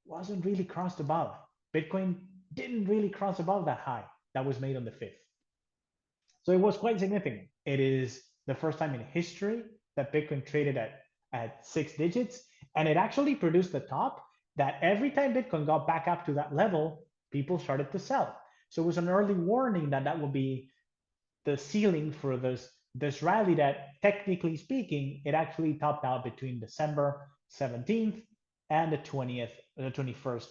wasn't really crossed above. Bitcoin didn't really cross above that high that was made on the 5th. So it was quite significant. It is the first time in history that Bitcoin traded at 6 digits. And it actually produced a top that every time Bitcoin got back up to that level, people started to sell. So it was an early warning that that would be the ceiling for this rally that, technically speaking, it actually topped out between December 17th and the 21st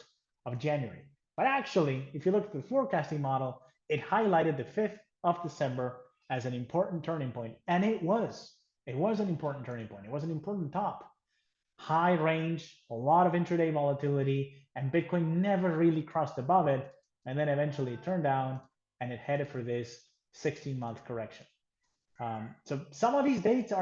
of January. But actually, if you look at the forecasting model, it highlighted the 5th of December as an important turning point. And it was an important turning point. It was an important top. High range, a lot of intraday volatility, and Bitcoin never really crossed above it. And then eventually it turned down and it headed for this 16-month correction. So some of these dates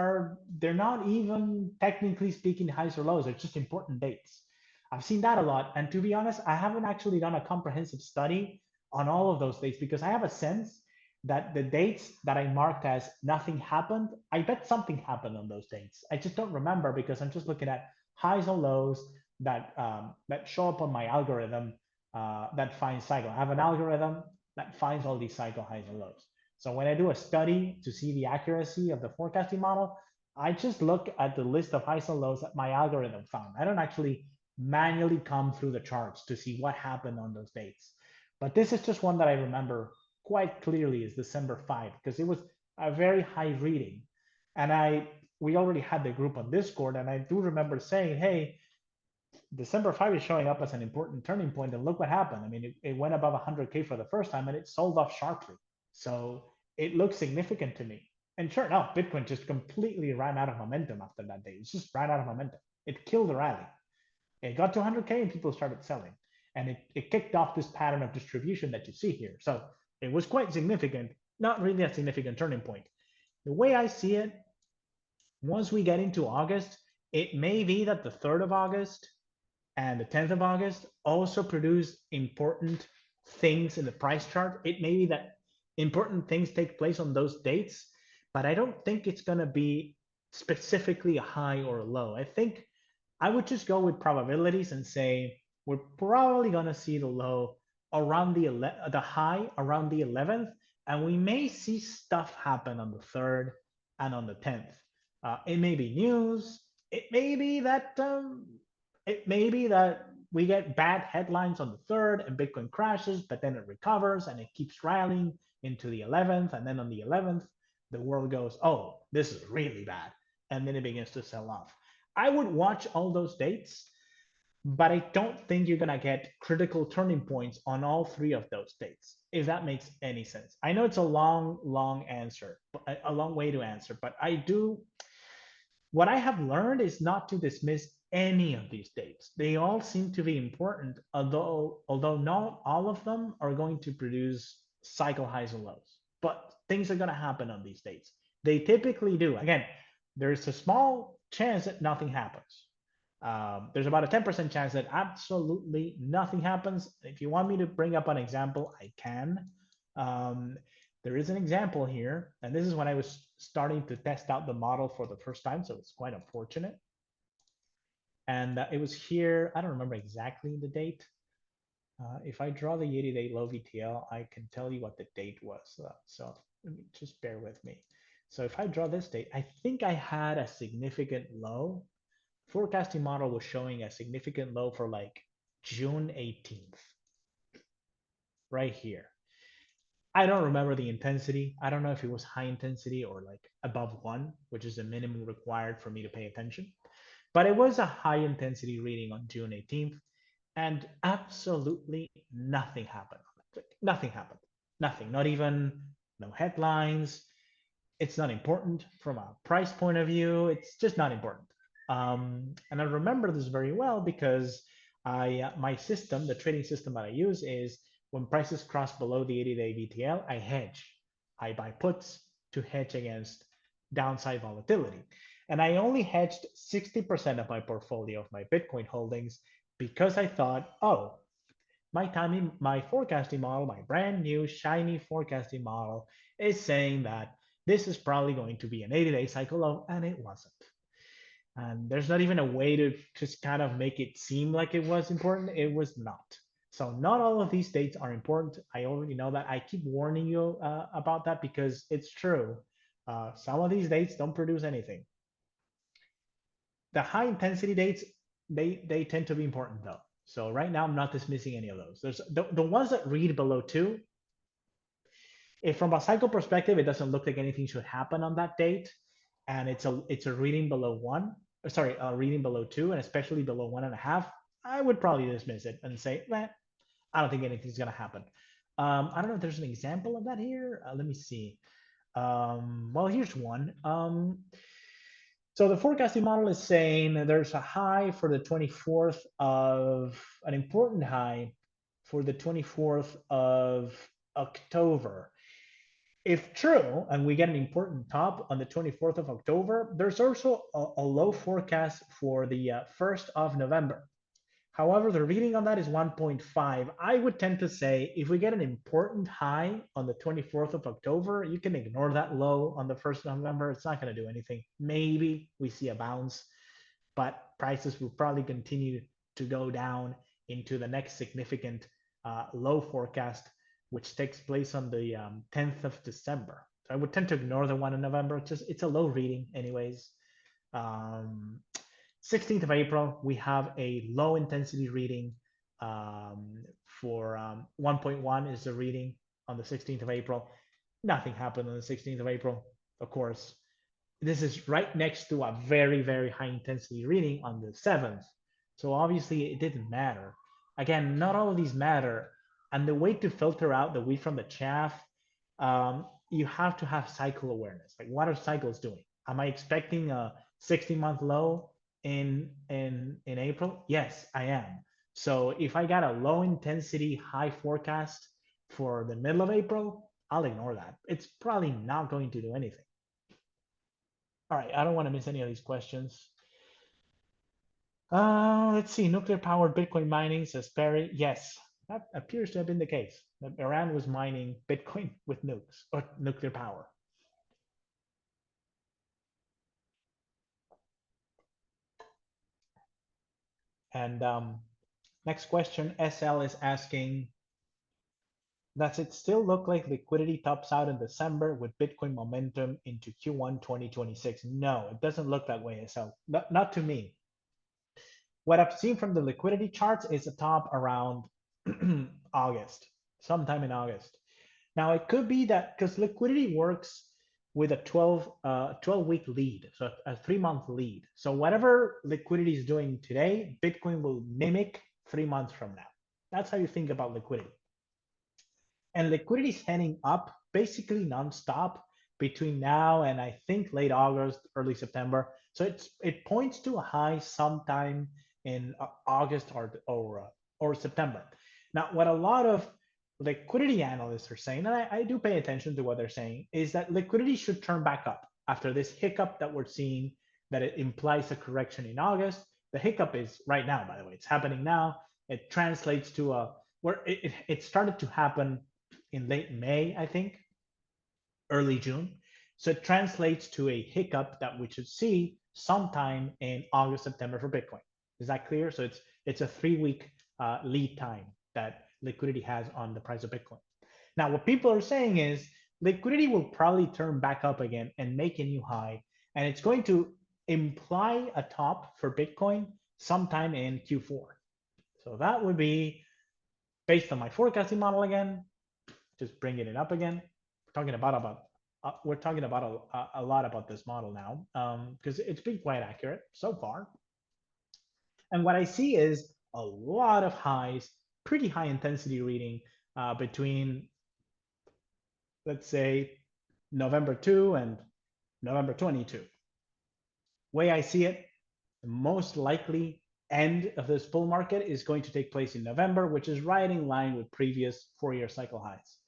they're not even technically speaking highs or lows. They're just important dates. I've seen that a lot. And to be honest, I haven't actually done a comprehensive study on all of those dates because I have a sense that the dates that I marked as nothing happened, I bet something happened on those dates. I just don't remember because I'm just looking at highs or lows that show up on my algorithm that finds cycle. I have an algorithm that finds all these cycle highs and lows. So when I do a study to see the accuracy of the forecasting model, I just look at the list of highs and lows that my algorithm found. I don't actually manually come through the charts to see what happened on those dates. But this is just one that I remember quite clearly is December 5, because it was a very high reading. And we already had the group on Discord, and I do remember saying, hey, December 5 is showing up as an important turning point, and look what happened. I mean, it went above 100K for the first time, and it sold off sharply. So it looks significant to me. And sure enough, Bitcoin just completely ran out of momentum after that day. It just ran out of momentum. It killed the rally. It got to 100K and people started selling. And it kicked off this pattern of distribution that you see here. So it was quite significant, not really a significant turning point. The way I see it, once we get into August, it may be that the 3rd of August and the 10th of August also produce important things in the price chart. It may be that important things take place on those dates, but I don't think it's going to be specifically a high or a low. I think I would just go with probabilities and say we're probably going to see the low around the high around the 11th, and we may see stuff happen on the 3rd and on the 10th. It may be news. It may be that we get bad headlines on the 3rd and Bitcoin crashes, but then it recovers and it keeps rallying into the 11th. And then on the 11th, the world goes, oh, this is really bad. And then it begins to sell off. I would watch all those dates, but I don't think you're going to get critical turning points on all 3 of those dates, if that makes any sense. I know it's a long answer, a long way to answer, but what I have learned is not to dismiss any of these dates. They all seem to be important, although not all of them are going to produce cycle highs and lows. but things are going to happen on these dates. They typically do. Again, there's a small chance that nothing happens. There's about a 10% chance that absolutely nothing happens. If you want me to bring up an example, I can. Um, there is an example here, and this is when I was starting to test out the model for the first time, so it's quite unfortunate. And it was here, I don't remember exactly the date. If I draw the 80-day low VTL, I can tell you what the date was. So just bear with me. So if I draw this date, I think I had a significant low. Forecasting model was showing a significant low for like June 18th, right here. I don't remember the intensity. I don't know if it was high intensity or like above 1, which is the minimum required for me to pay attention. But it was a high intensity reading on June 18th, and absolutely nothing happened. Nothing happened. Nothing. Not even no headlines. It's not important from a price point of view. It's just not important. And I remember this very well because my system, the trading system that I use, is when prices cross below the 80-day VTL, I hedge. I buy puts to hedge against downside volatility. And I only hedged 60% of my portfolio of my Bitcoin holdings because I thought, oh, my forecasting model, my brand new shiny forecasting model is saying that this is probably going to be an 80-day cycle low, and it wasn't. And there's not even a way to just kind of make it seem like it was important. It was not. So not all of these dates are important. I already know that. I keep warning you about that because it's true. Some of these dates don't produce anything. The high intensity dates, they tend to be important though. So right now I'm not dismissing any of those. There's the ones that read below 2. If from a cycle perspective, it doesn't look like anything should happen on that date, and it's a reading below 1, sorry, a reading below 2, and especially below 1.5, I would probably dismiss it and say, man, I don't think anything's gonna happen. I don't know if there's an example of that here. Let me see. Well, here's one. So the forecasting model is saying that there's a high for the 24th of an important high for the 24th of October. If true, and we get an important top on the 24th of October, there's also a low forecast for the 1st of November. However, the reading on that is 1.5. I would tend to say if we get an important high on the 24th of October, you can ignore that low on the 1st of November. It's not going to do anything. Maybe we see a bounce, but prices will probably continue to go down into the next significant low forecast, which takes place on the 10th of December. So I would tend to ignore the one in November. It's a low reading anyways. 16th of April, we have a low intensity reading for 1.1 is the reading on the 16th of April. Nothing happened on the 16th of April, of course. This is right next to a very, very high intensity reading on the 7th. So obviously it didn't matter. Again, not all of these matter. And the way to filter out the wheat from the chaff, you have to have cycle awareness. Like, what are cycles doing? Am I expecting a 60-month low in April? Yes, I am. So if I got a low intensity high forecast for the middle of April, I'll ignore that. It's probably not going to do anything. All right, I don't want to miss any of these questions. Let's see, nuclear powered Bitcoin mining, says Perry. Yes, that appears to have been the case. That Iran was mining Bitcoin with nukes or nuclear power. And next question, SL is asking, does it still look like liquidity tops out in December with Bitcoin momentum into Q1 2026? No, it doesn't look that way, SL. Not to me. What I've seen from the liquidity charts is a top around August, sometime in August. Now it could be that because liquidity works with a 12-week lead, so a 3-month lead. So whatever liquidity is doing today, Bitcoin will mimic 3 months from now. That's how you think about liquidity. And liquidity is heading up basically nonstop between now and I think late August, early September. So it points to a high sometime in August or September. Now, what a lot of liquidity analysts are saying, and I do pay attention to what they're saying, is that liquidity should turn back up after this hiccup that we're seeing, that it implies a correction in August. The hiccup is right now, by the way, it's happening now. It translates to a where it started to happen in late May, I think, early June. So it translates to a hiccup that we should see sometime in August, September for Bitcoin. Is that clear? So it's a 3 week lead time that liquidity has on the price of Bitcoin. Now, what people are saying is liquidity will probably turn back up again and make a new high, and it's going to imply a top for Bitcoin sometime in Q4. So that would be based on my forecasting model again, just bringing it up again. We're talking about a lot about this model now because it's been quite accurate so far. And what I see is a lot of highs, pretty high intensity reading between, let's say, November 2 and November 22. Way I see it, the most likely end of this bull market is going to take place in November, which is right in line with previous 4-year cycle highs.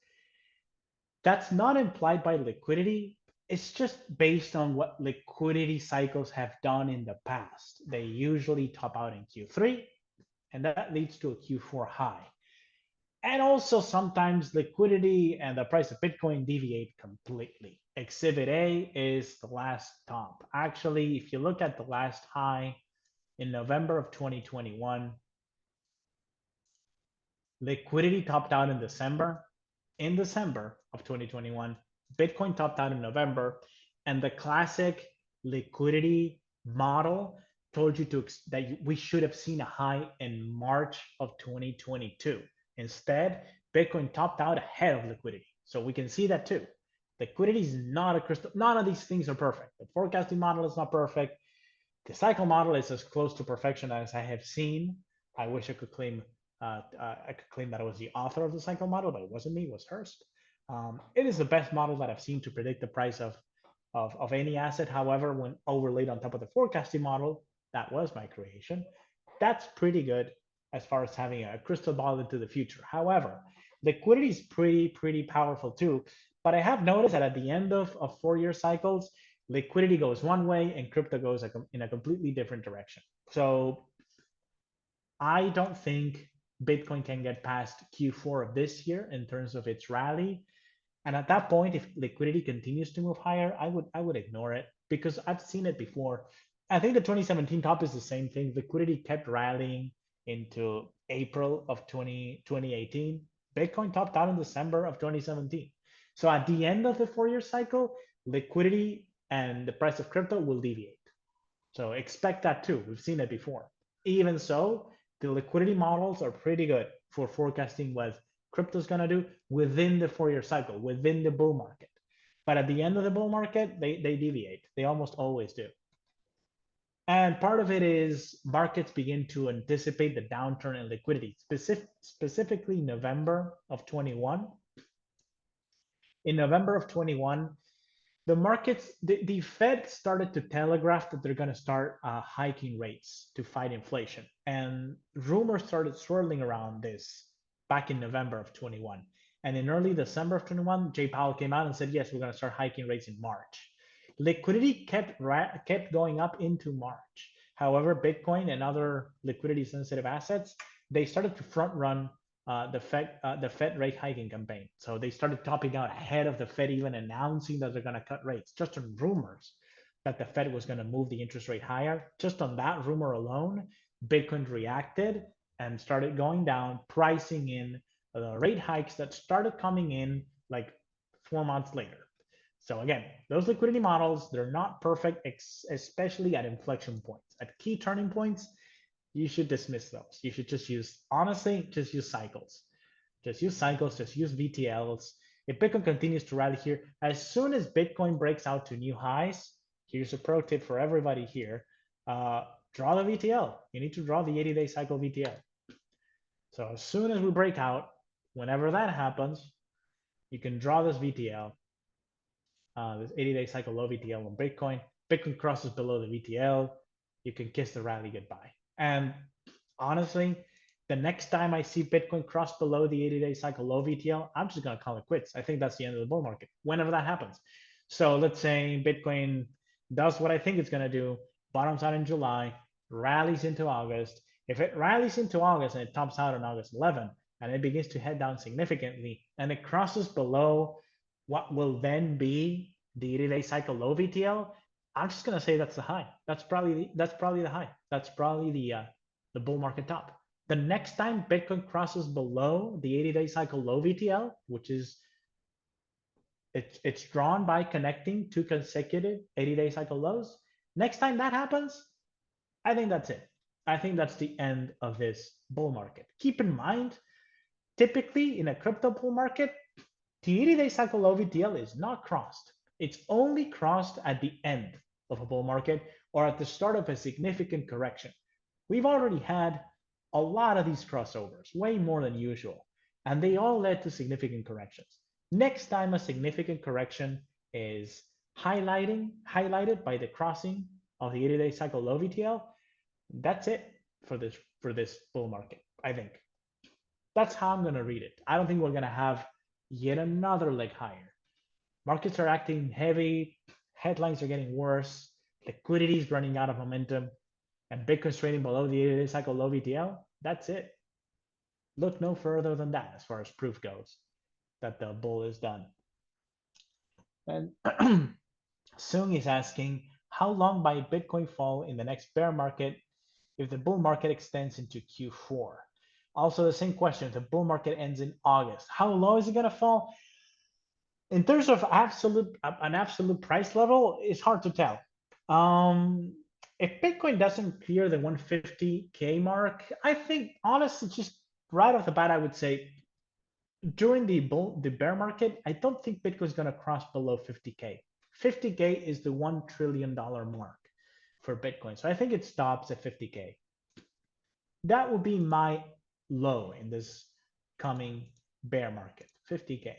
That's not implied by liquidity. It's just based on what liquidity cycles have done in the past. They usually top out in Q3, and that leads to a Q4 high. And also sometimes liquidity and the price of Bitcoin deviate completely. Exhibit A is the last top. Actually, if you look at the last high in November of 2021, liquidity topped out in December. In December of 2021, Bitcoin topped out in November, and the classic liquidity model told you that we should have seen a high in March of 2022. Instead, Bitcoin topped out ahead of liquidity. So we can see that too. Liquidity is not a crystal. None of these things are perfect. The forecasting model is not perfect. The cycle model is as close to perfection as I have seen. I wish I could claim that I was the author of the cycle model, but it wasn't me, it was Hurst. It is the best model that I've seen to predict the price of any asset. However, when overlaid on top of the forecasting model, that was my creation. That's pretty good as far as having a crystal ball into the future. However, liquidity is pretty powerful too. But I have noticed that at the end of 4-year cycles, liquidity goes one way and crypto goes in a completely different direction. So I don't think Bitcoin can get past Q4 of this year in terms of its rally. And at that point, if liquidity continues to move higher, I would ignore it because I've seen it before. I think the 2017 top is the same thing. Liquidity kept rallying into April of 2018. Bitcoin topped out in December of 2017. So at the end of the 4-year cycle, liquidity and the price of crypto will deviate. So expect that too. We've seen it before. Even so, the liquidity models are pretty good for forecasting what crypto's going to do within the 4-year cycle, within the bull market. But at the end of the bull market, they deviate. They almost always do. And part of it is markets begin to anticipate the downturn in liquidity, specifically November of 21. In November of 21, the markets, the Fed started to telegraph that they're going to start hiking rates to fight inflation. And rumors started swirling around this back in November of 21. And in early December of 21, Jay Powell came out and said, yes, we're going to start hiking rates in March. Liquidity kept going up into March. However, Bitcoin and other liquidity sensitive assets, they started to front run the Fed rate hiking campaign. So they started topping out ahead of the Fed even announcing that they're going to cut rates, just on rumors that the Fed was going to move the interest rate higher. Just on that rumor alone, Bitcoin reacted and started going down, pricing in the rate hikes that started coming in like 4 months later. So again, those liquidity models, they're not perfect, especially at inflection points. At key turning points, you should dismiss those. You should just use, honestly, just use cycles. Just use cycles, just use VTLs. If Bitcoin continues to rally here, as soon as Bitcoin breaks out to new highs, here's a pro tip for everybody here. Draw the VTL. You need to draw the 80-day cycle VTL. So as soon as we break out, whenever that happens, you can draw this VTL, this 80-day cycle low VTL on Bitcoin. Bitcoin crosses below the VTL. You can kiss the rally goodbye. And honestly, The next time I see Bitcoin cross below the 80-day cycle low VTL, I'm just going to call it quits. I think that's the end of the bull market, whenever that happens. So let's say Bitcoin does what I think it's going to do, bottoms out in July, rallies into August. If it rallies into August and it tops out on August 11, and it begins to head down significantly, and it crosses below what will then be the 80-day cycle low VTL, I'm just going to say that's the high. That's probably the high. That's probably the bull market top. The next time Bitcoin crosses below the 80-day cycle low VTL, which is it's drawn by connecting two consecutive 80-day cycle lows. Next time that happens, I think that's it. I think that's the end of this bull market. Keep in mind, typically in a crypto bull market, the 80-day cycle low VTL is not crossed. It's only crossed at the end of a bull market or at the start of a significant correction. We've already had a lot of these crossovers, way more than usual, and they all led to significant corrections. Next time a significant correction is highlighted by the crossing of the 80-day cycle low VTL, that's it for this bull market, I think. That's how I'm going to read it. I don't think we're going to have yet another leg higher. Markets are acting heavy, headlines are getting worse, liquidity is running out of momentum, and Bitcoin's trading below the 80-day cycle low VTL. That's it. Look no further than that as far as proof goes that the bull is done. And Sung is asking, how long might Bitcoin fall in the next bear market if the bull market extends into Q4? Also, the same question, if the bull market ends in August, how low is it going to fall? In terms of an absolute price level, it's hard to tell. If Bitcoin doesn't clear the 150K mark, I think honestly, just right off the bat, I would say during the bear market, I don't think Bitcoin's going to cross below 50K. 50K is the $1 trillion mark for Bitcoin. So I think it stops at 50K. That would be my low in this coming bear market, 50K.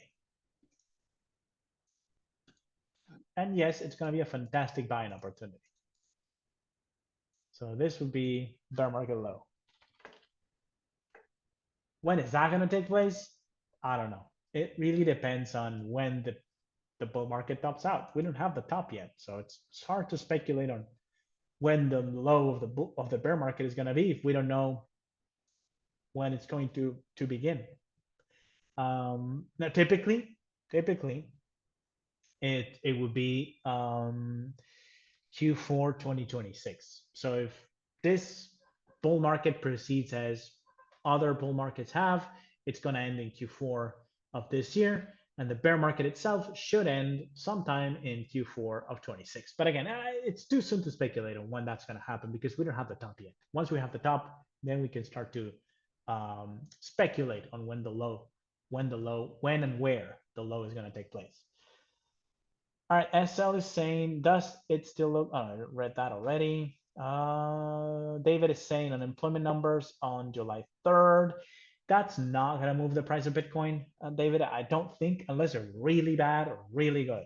And yes, it's going to be a fantastic buying opportunity. So this would be bear market low. When is that going to take place? I don't know. It really depends on when the bull market tops out. We don't have the top yet, so it's hard to speculate on when the low of the bear market is going to be if we don't know when it's going to begin. Now, typically, it would be Q4 2026. So if this bull market proceeds as other bull markets have, it's going to end in Q4 of this year, and the bear market itself should end sometime in Q4 of 26. But again, it's too soon to speculate on when that's going to happen because we don't have the top yet. Once we have the top, then we can start to speculate on when and where the low is going to take place. All right, SL is saying, does it still look, oh, I read that already. David is saying unemployment numbers on July 3rd. That's not going to move the price of Bitcoin, David. I don't think, unless they're really bad or really good.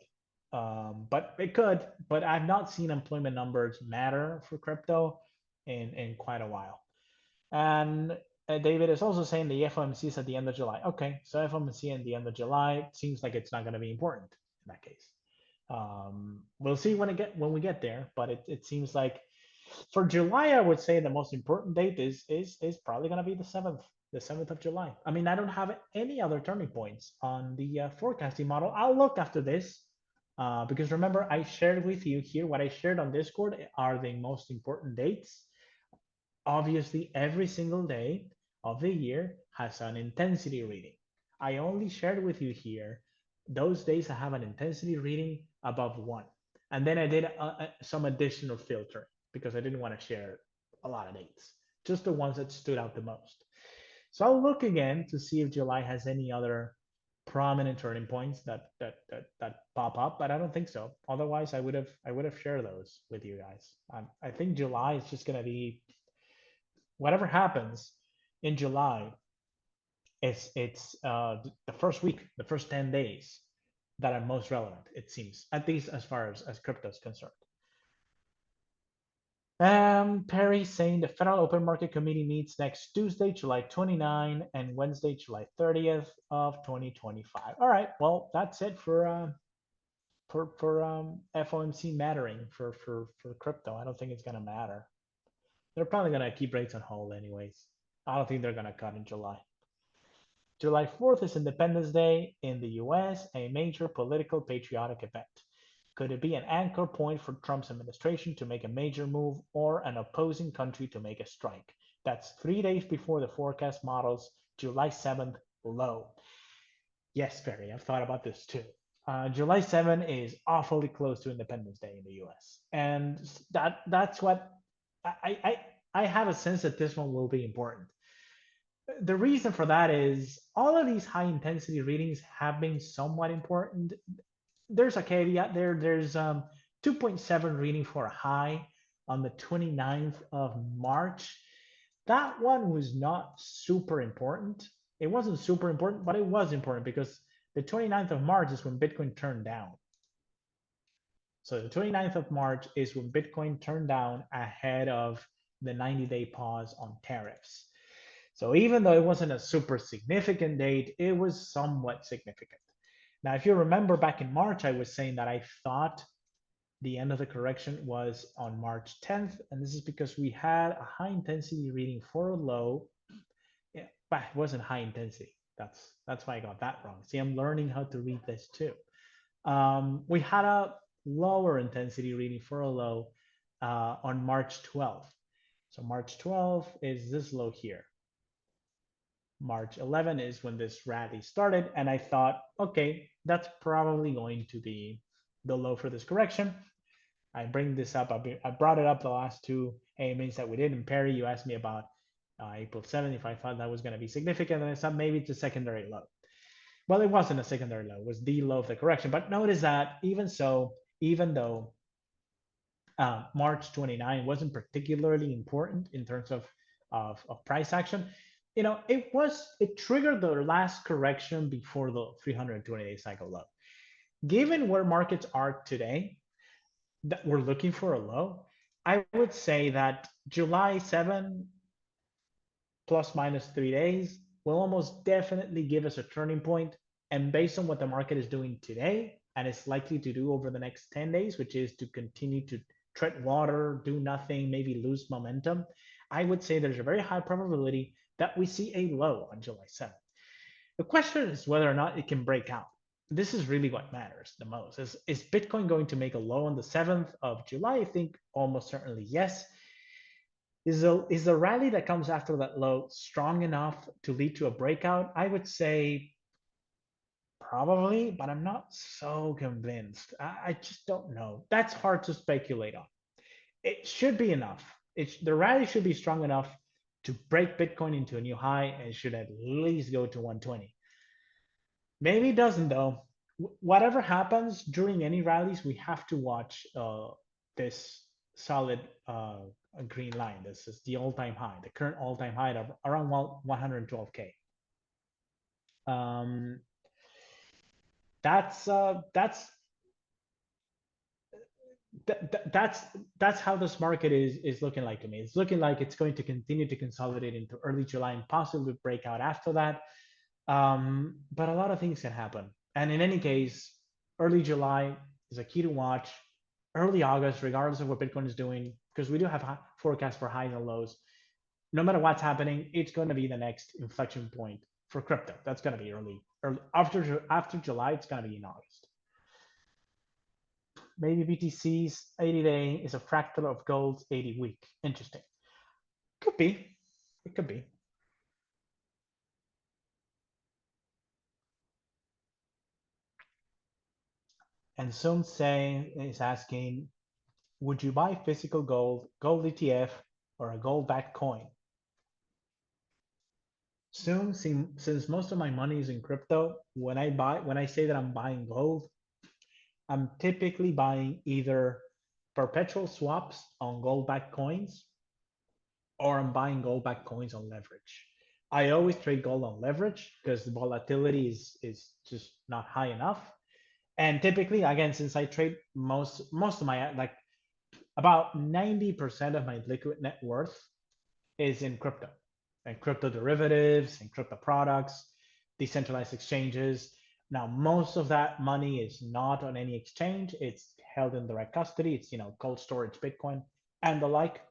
But it could, but I've not seen employment numbers matter for crypto in quite a while. And David is also saying the FOMC is at the end of July. Okay, so FOMC at the end of July seems like it's not going to be important in that case. We'll see when we get there, but it seems like for July, I would say the most important date is probably going to be the 7th of July. I mean, I don't have any other turning points on the forecasting model. I'll look after this because remember, I shared with you here what I shared on Discord are the most important dates. Obviously, every single day of the year has an intensity reading. I only shared with you here those days I have an intensity reading above 1. And then I did some additional filtering because I didn't want to share a lot of dates, just the ones that stood out the most. So I'll look again to see if July has any other prominent turning points that pop up, but I don't think so. Otherwise, I would have shared those with you guys. I think July is just going to be whatever happens in July. It's the first week, the first 10 days that are most relevant, it seems, at least as far as crypto is concerned. Perry saying the Federal Open Market Committee meets next Tuesday, July 29, and Wednesday, July 30th of 2025. All right, well, that's it for FOMC mattering for crypto. I don't think it's gonna matter. They're probably gonna keep rates on hold anyways. I don't think they're gonna cut in July. July 4th is Independence Day in the US, a major political patriotic event. Could it be an anchor point for Trump's administration to make a major move or an opposing country to make a strike? That's 3 days before the forecast models July 7th low. Yes, Perry, I've thought about this too. July 7th is awfully close to Independence Day in the US. And that's what I have a sense that this one will be important. The reason for that is all of these high intensity readings have been somewhat important. There's a caveat there. There's 2.7 reading for a high on the 29th of March. That one was not super important. It wasn't super important, but it was important because the 29th of March is when Bitcoin turned down. So the 29th of March is when Bitcoin turned down ahead of the 90-day pause on tariffs. So even though it wasn't a super significant date, it was somewhat significant. Now, if you remember back in March, I was saying that I thought the end of the correction was on March 10th, and this is because we had a high intensity reading for a low. Yeah, but it wasn't high intensity. That's why I got that wrong. See, I'm learning how to read this too. We had a lower intensity reading for a low on March 12th. So March 12th is this low here. March 11 is when this rally started, and I thought, okay, that's probably going to be the low for this correction. I bring this up. I brought it up the last two AMAs that we did. And Perry, you asked me about April 7th, if I thought that was going to be significant, and I thought maybe it's a secondary low. Well, it wasn't a secondary low; it was the low of the correction. But notice that even so, even though March 29 wasn't particularly important in terms of price action, it triggered the last correction before the 320-day cycle low. Given where markets are today, that we're looking for a low, I would say that July 7 plus minus 3 days will almost definitely give us a turning point. And based on what the market is doing today and is likely to do over the next 10 days, which is to continue to tread water, do nothing, maybe lose momentum, I would say there's a very high probability that we see a low on July 7th. The question is whether or not it can break out. This is really what matters the most. Is Bitcoin going to make a low on the 7th of July? I think almost certainly yes. Is the rally that comes after that low strong enough to lead to a breakout? I would say probably, but I'm not so convinced. I just don't know. That's hard to speculate on. It should be enough. The rally should be strong enough to break Bitcoin into a new high and should at least go to 120. Maybe it doesn't though. Whatever happens during any rallies, we have to watch this solid green line. This is the all-time high, the current all-time high of around 112K. That's how this market is looking like to me. It's looking like it's going to continue to consolidate into early July and possibly break out after that. But a lot of things can happen. And in any case, early July is a key to watch. Early August, regardless of what Bitcoin is doing, because we do have forecasts for highs and lows. No matter what's happening, it's going to be the next inflection point for crypto. That's going to be early after July. It's going to be in August. Maybe BTC's 80-day is a fractal of gold's 80-week. Interesting. Could be. It could be. And Sun Say is asking, would you buy physical gold ETF, or a gold-backed coin? Soon, since most of my money is in crypto, when I say that I'm buying gold, I'm typically buying either perpetual swaps on gold-backed coins, or I'm buying gold-backed coins on leverage. I always trade gold on leverage because the volatility is just not high enough. And typically, again, since I trade most of my about 90% of my liquid net worth is in crypto and crypto derivatives and crypto products, decentralized exchanges. Now, most of that money is not on any exchange. It's held in direct custody. It's, cold storage, Bitcoin and the like.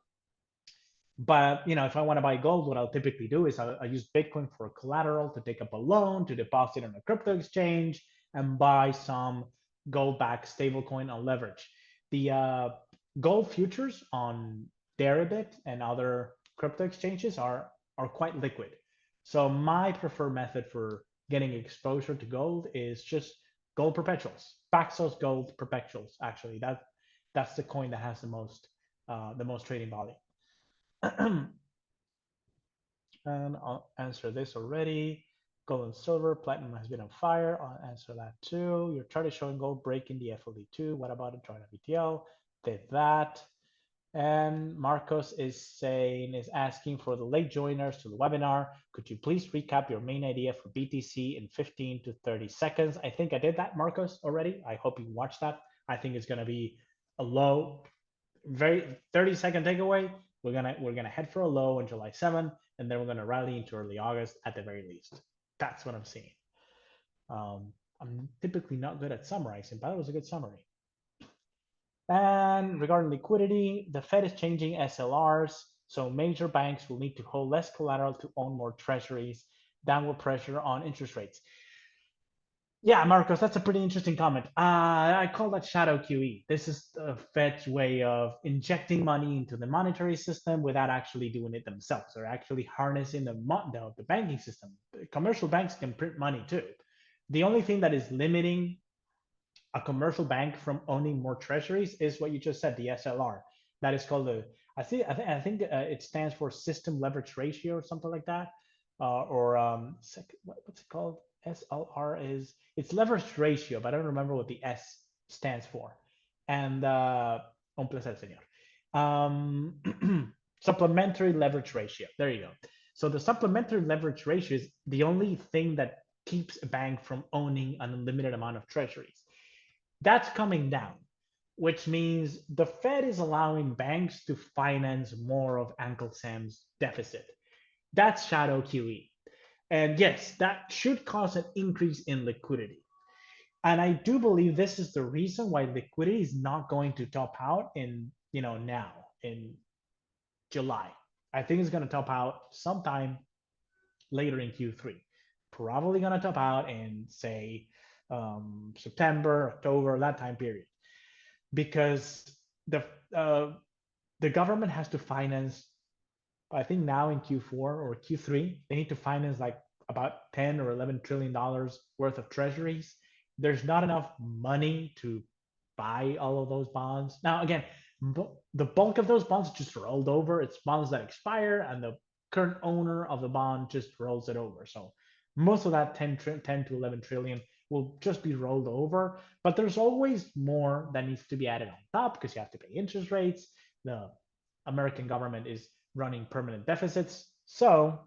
But, if I want to buy gold, what I'll typically do is I use Bitcoin for collateral to take up a loan, to deposit on a crypto exchange and buy some gold-backed stablecoin on leverage. The gold futures on Deribit and other crypto exchanges are quite liquid. So my preferred method for getting exposure to gold is just gold perpetuals, Paxos Gold perpetuals. Actually, that's the coin that has the most trading volume. And I'll answer this already. Gold and silver, platinum has been on fire. I'll answer that too. Your chart is showing gold breaking the FOD2. What about a join VTL? Did that. And Marcos is asking for the late joiners to the webinar. Could you please recap your main idea for BTC in 15 to 30 seconds? I think I did that, Marcos, already. I hope you watched that. I think it's going to be a low, very 30-second takeaway. We're gonna head for a low on July 7th, and then we're gonna rally into early August at the very least. That's what I'm seeing. I'm typically not good at summarizing, but that was a good summary. And regarding liquidity, the Fed is changing SLRs, so major banks will need to hold less collateral to own more treasuries, downward pressure on interest rates. Yeah, Marcos, that's a pretty interesting comment. I call that shadow QE. This is the Fed's way of injecting money into the monetary system without actually doing it themselves. They're actually harnessing the banking system. Commercial banks can print money too. The only thing that is limiting a commercial bank from owning more treasuries is what you just said, the SLR. That is called I think it stands for system leverage ratio or something like that, what's it called? SLR it's leverage ratio, but I don't remember what the S stands for. And un placer, señor. Supplementary leverage ratio. There you go. So the supplementary leverage ratio is the only thing that keeps a bank from owning an unlimited amount of treasuries. That's coming down, which means the Fed is allowing banks to finance more of Uncle Sam's deficit. That's shadow QE. And yes, that should cause an increase in liquidity. And I do believe this is the reason why liquidity is not going to top out now in July. I think it's going to top out sometime later in Q3. Probably going to top out in, say, September, October, that time period, because the government has to finance. I think now in Q4 or Q3, they need to finance like about 10 or 11 trillion dollars worth of treasuries. There's not enough money to buy all of those bonds. Now, again, the bulk of those bonds just rolled over. It's bonds that expire, and the current owner of the bond just rolls it over. So most of that 10 to 11 trillion will just be rolled over. But there's always more that needs to be added on top because you have to pay interest rates. The American government is running permanent deficits. So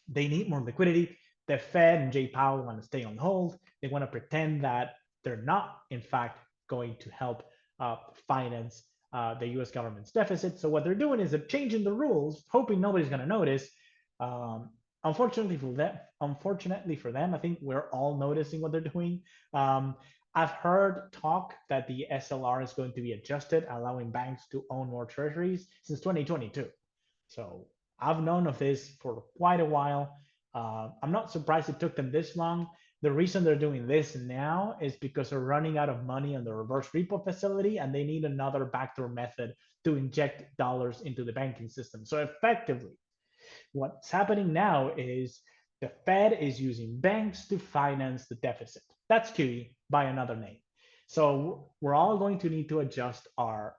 they need more liquidity. The Fed and Jay Powell want to stay on hold. They want to pretend that they're not, in fact, going to help finance the US government's deficit. So what they're doing is they're changing the rules, hoping nobody's going to notice. Unfortunately for them, I think we're all noticing what they're doing. I've heard talk that the SLR is going to be adjusted, allowing banks to own more treasuries since 2022. So I've known of this for quite a while. I'm not surprised it took them this long. The reason they're doing this now is because they're running out of money on the reverse repo facility and they need another backdoor method to inject dollars into the banking system. So effectively, what's happening now is the Fed is using banks to finance the deficit. That's QE by another name. So we're all going to need to adjust our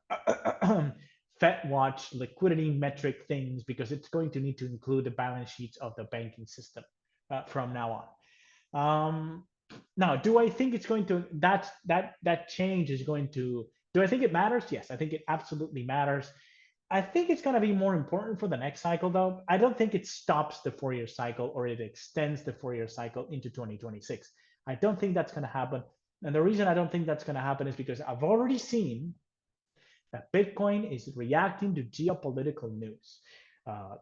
FedWatch liquidity metric things because it's going to need to include the balance sheets of the banking system from now on. Now, do I think it's going to that change is going to? Do I think it matters? Yes, I think it absolutely matters. I think it's going to be more important for the next cycle, though. I don't think it stops the four-year cycle or it extends the four-year cycle into 2026. I don't think that's going to happen. And the reason I don't think that's going to happen is because I've already seen that Bitcoin is reacting to geopolitical news.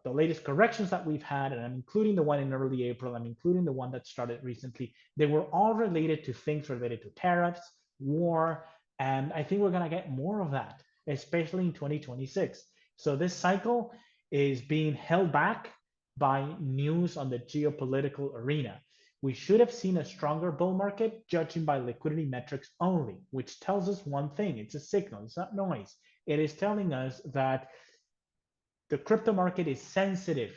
The latest corrections that we've had, and I'm including the one in early April, I'm including the one that started recently, they were all related to things related to tariffs, war, and I think we're going to get more of that, especially in 2026. So this cycle is being held back by news on the geopolitical arena. We should have seen a stronger bull market judging by liquidity metrics only, which tells us one thing. It's a signal, it's not noise. It is telling us that the crypto market is sensitive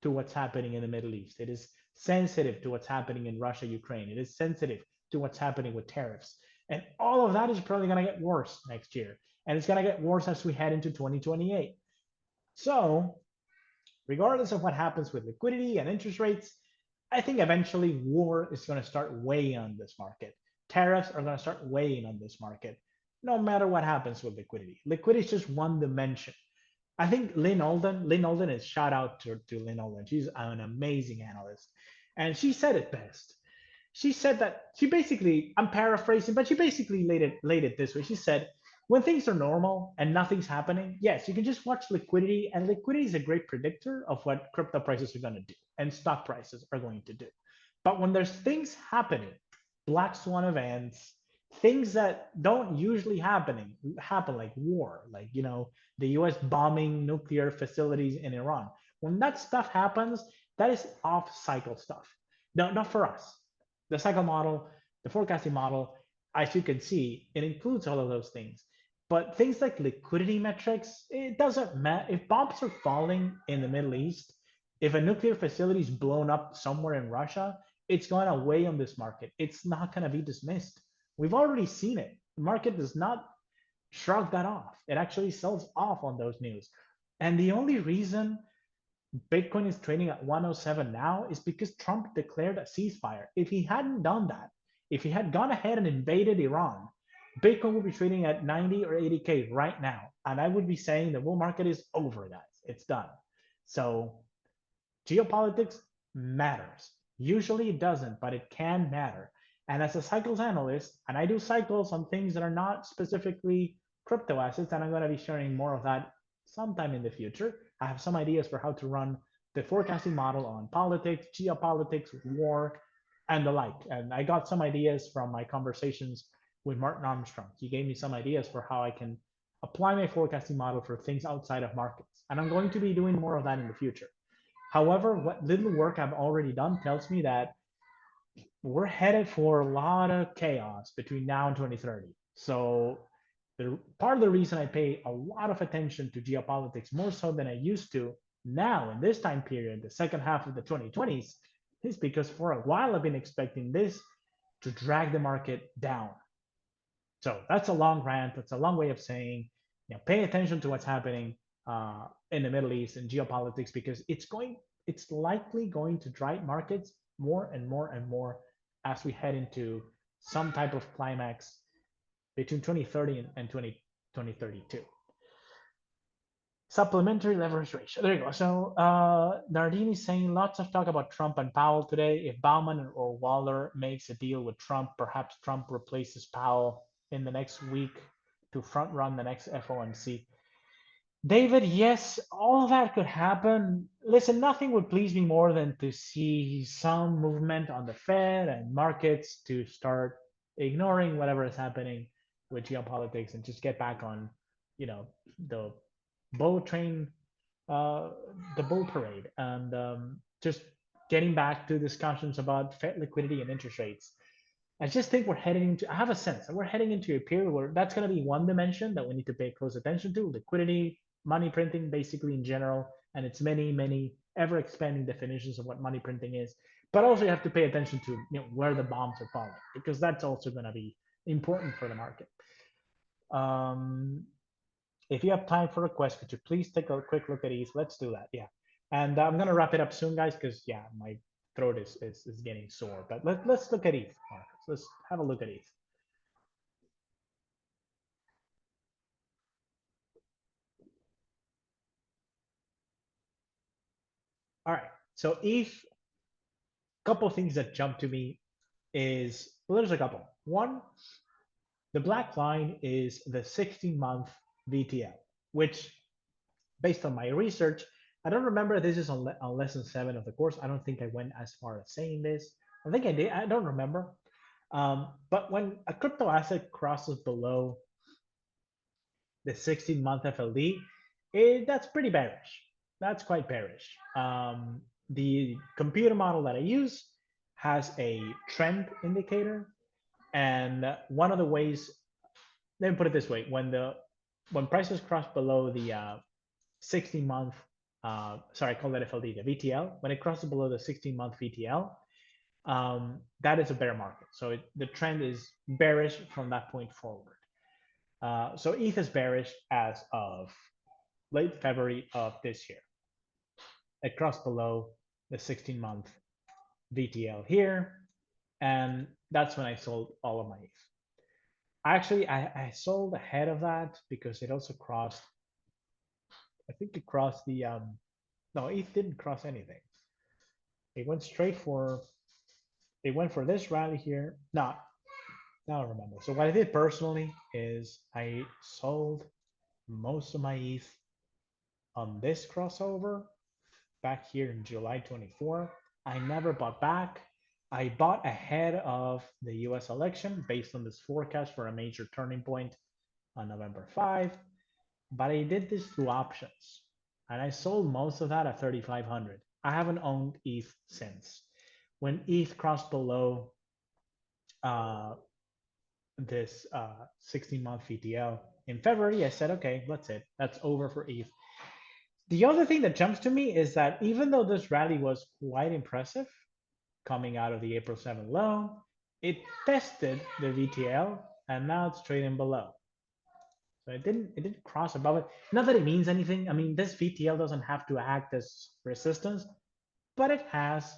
to what's happening in the Middle East. It is sensitive to what's happening in Russia, Ukraine. It is sensitive to what's happening with tariffs. And all of that is probably going to get worse next year. And it's going to get worse as we head into 2028. So, regardless of what happens with liquidity and interest rates, I think eventually war is going to start weighing on this market. Tariffs are going to start weighing on this market, no matter what happens with liquidity. Liquidity is just one dimension. I think Lynn Alden is shout out to Lynn Alden. She's an amazing analyst. And she said it best. She said that she basically, I'm paraphrasing, but she basically laid it this way. She said, when things are normal and nothing's happening, yes, you can just watch liquidity, and liquidity is a great predictor of what crypto prices are going to do and stock prices are going to do. But when there's things happening, black swan events, things that don't usually happen like war, like the US bombing nuclear facilities in Iran. When that stuff happens, that is off cycle stuff. No, not for us. The cycle model, the forecasting model, as you can see, it includes all of those things. But things like liquidity metrics, it doesn't matter. If bombs are falling in the Middle East, if a nuclear facility is blown up somewhere in Russia, it's going to weigh on this market. It's not going to be dismissed. We've already seen it. The market does not shrug that off. It actually sells off on those news. And the only reason Bitcoin is trading at 107 now is because Trump declared a ceasefire. If he hadn't done that, if he had gone ahead and invaded Iran, Bitcoin would be trading at 90 or 80K right now. And I would be saying the bull market is over, guys. It's done. So geopolitics matters. Usually it doesn't, but it can matter. And as a cycles analyst, and I do cycles on things that are not specifically crypto assets, and I'm going to be sharing more of that sometime in the future. I have some ideas for how to run the forecasting model on politics, geopolitics, war, and the like. And I got some ideas from my conversations with Martin Armstrong. He gave me some ideas for how I can apply my forecasting model for things outside of markets. And I'm going to be doing more of that in the future. However, what little work I've already done tells me that we're headed for a lot of chaos between now and 2030. So part of the reason I pay a lot of attention to geopolitics, more so than I used to now in this time period, the second half of the 2020s, is because for a while I've been expecting this to drag the market down. So that's a long rant. That's a long way of saying, pay attention to what's happening in the Middle East and geopolitics, because it's likely going to drive markets more and more and more as we head into some type of climax between 2030 and 2032. Supplementary leverage ratio. There you go. So Nardini saying lots of talk about Trump and Powell today. If Bauman or Waller makes a deal with Trump, perhaps Trump replaces Powell in the next week to front run the next FOMC. David, yes, all that could happen. Listen, nothing would please me more than to see some movement on the Fed and markets to start ignoring whatever is happening with geopolitics and just get back on, the bull train, the bull parade, and just getting back to discussions about Fed liquidity and interest rates. I just think we're heading into, I have a sense that we're heading into a period where that's going to be one dimension that we need to pay close attention to: liquidity, money printing, basically in general, and its many, many ever expanding definitions of what money printing is. But also you have to pay attention to where the bombs are falling, because that's also going to be important for the market. If you have time for a request, could you please take a quick look at ETH? Let's do that. Yeah. And I'm going to wrap it up soon, guys, because yeah, my throat is getting sore. But let's look at ETH, Marcus. Let's have a look at ETH. All right. So ETH, couple of things that jump to me is, well, there's a couple. One, the black line is the 16-month VTL, which based on my research, I don't remember this is on lesson 7 of the course. I don't think I went as far as saying this. I think I did. I don't remember. But when a crypto asset crosses below the 16-month FLD, that's pretty bearish. That's quite bearish. The computer model that I use has a trend indicator, and one of the ways, let me put it this way: when prices cross below the 16-month, sorry, I call that FLD, the VTL. When it crosses below the 16-month VTL, that is a bear market. So the trend is bearish from that point forward. So ETH is bearish as of late February of this year. It crossed below the 16-month VTL here, and that's when I sold all of my ETH. Actually, I sold ahead of that because it also crossed, I think it crossed the, no, ETH didn't cross anything. It went straight for, it went for this rally here. No, now I remember. So what I did personally is I sold most of my ETH on this crossover back here in July 24. I never bought back. I bought ahead of the US election based on this forecast for a major turning point on November 5. But I did this through options and I sold most of that at 3,500. I haven't owned ETH since. When ETH crossed below uh, this 16-month VTL in February, I said, okay, that's it. That's over for ETH. The other thing that jumps to me is that even though this rally was quite impressive coming out of the April 7 low, it tested the VTL and now it's trading below. So it didn't cross above it. Not that it means anything. I mean, this VTL doesn't have to act as resistance, but it has.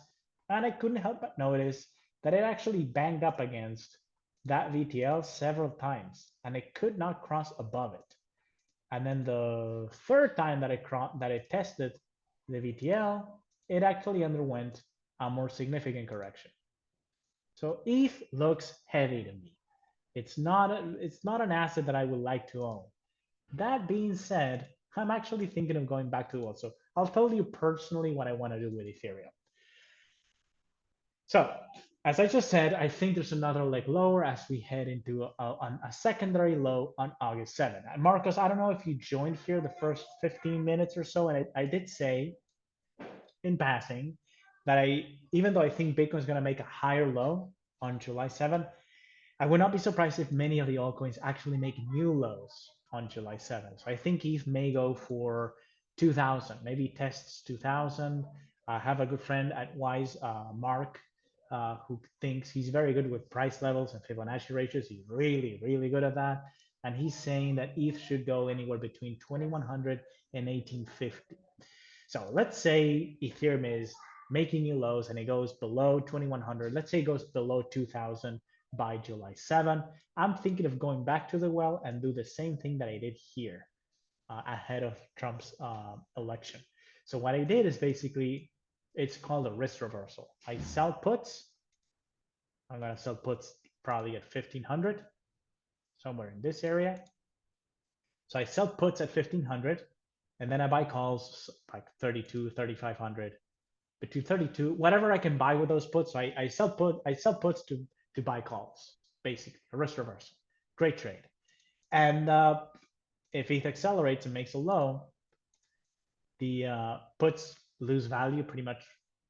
And I couldn't help but notice that it actually banged up against that VTL several times and it could not cross above it. And then the third time that it tested the VTL, it actually underwent a more significant correction. So ETH looks heavy to me. It's not an asset that I would like to own. That being said, I'm actually thinking of going back to the world. So I'll tell you personally what I want to do with Ethereum. So as I just said, I think there's another leg lower as we head into a secondary low on August 7th. And Marcos, I don't know if you joined here the first 15 minutes or so, and I did say in passing that even though I think Bitcoin is going to make a higher low on July 7th, I would not be surprised if many of the altcoins actually make new lows on July 7th. So I think ETH may go for 2000, maybe tests 2000. I have a good friend at Wise, Mark, who thinks he's very good with price levels and Fibonacci ratios. He's really, really good at that. And he's saying that ETH should go anywhere between 2100 and 1850. So let's say Ethereum is making new lows and it goes below 2100. Let's say it goes below 2000 by July 7. I'm thinking of going back to the well and do the same thing that I did here ahead of Trump's election. So what I did is basically, it's called a risk reversal. I sell puts. I'm going to sell puts probably at 1500, somewhere in this area. So I sell puts at 1500 and then I buy calls like 32, 3500, between 32, whatever I can buy with those puts. So I sell puts to buy calls, basically a risk reversal. Great trade. And if ETH accelerates and makes a low, the puts lose value pretty much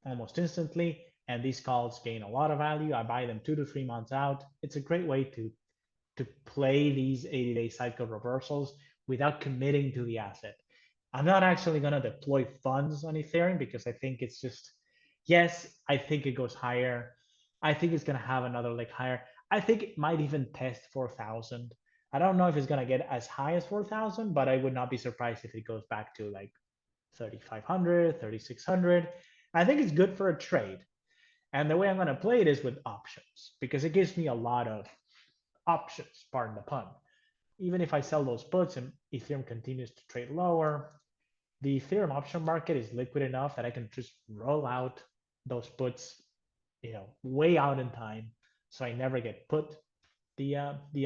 almost instantly, and these calls gain a lot of value. I buy them 2 to 3 months out. It's a great way to play these 80-day cycle reversals without committing to the asset. I'm not actually going to deploy funds on Ethereum because I think it's just, yes, I think it goes higher. I think it's going to have another leg higher. I think it might even test 4,000. I don't know if it's going to get as high as 4,000, but I would not be surprised if it goes back to like 3,500, 3,600. I think it's good for a trade. And the way I'm going to play it is with options because it gives me a lot of options, pardon the pun. Even if I sell those puts and Ethereum continues to trade lower, the Ethereum option market is liquid enough that I can just roll out those puts, way out in time, so I never get put the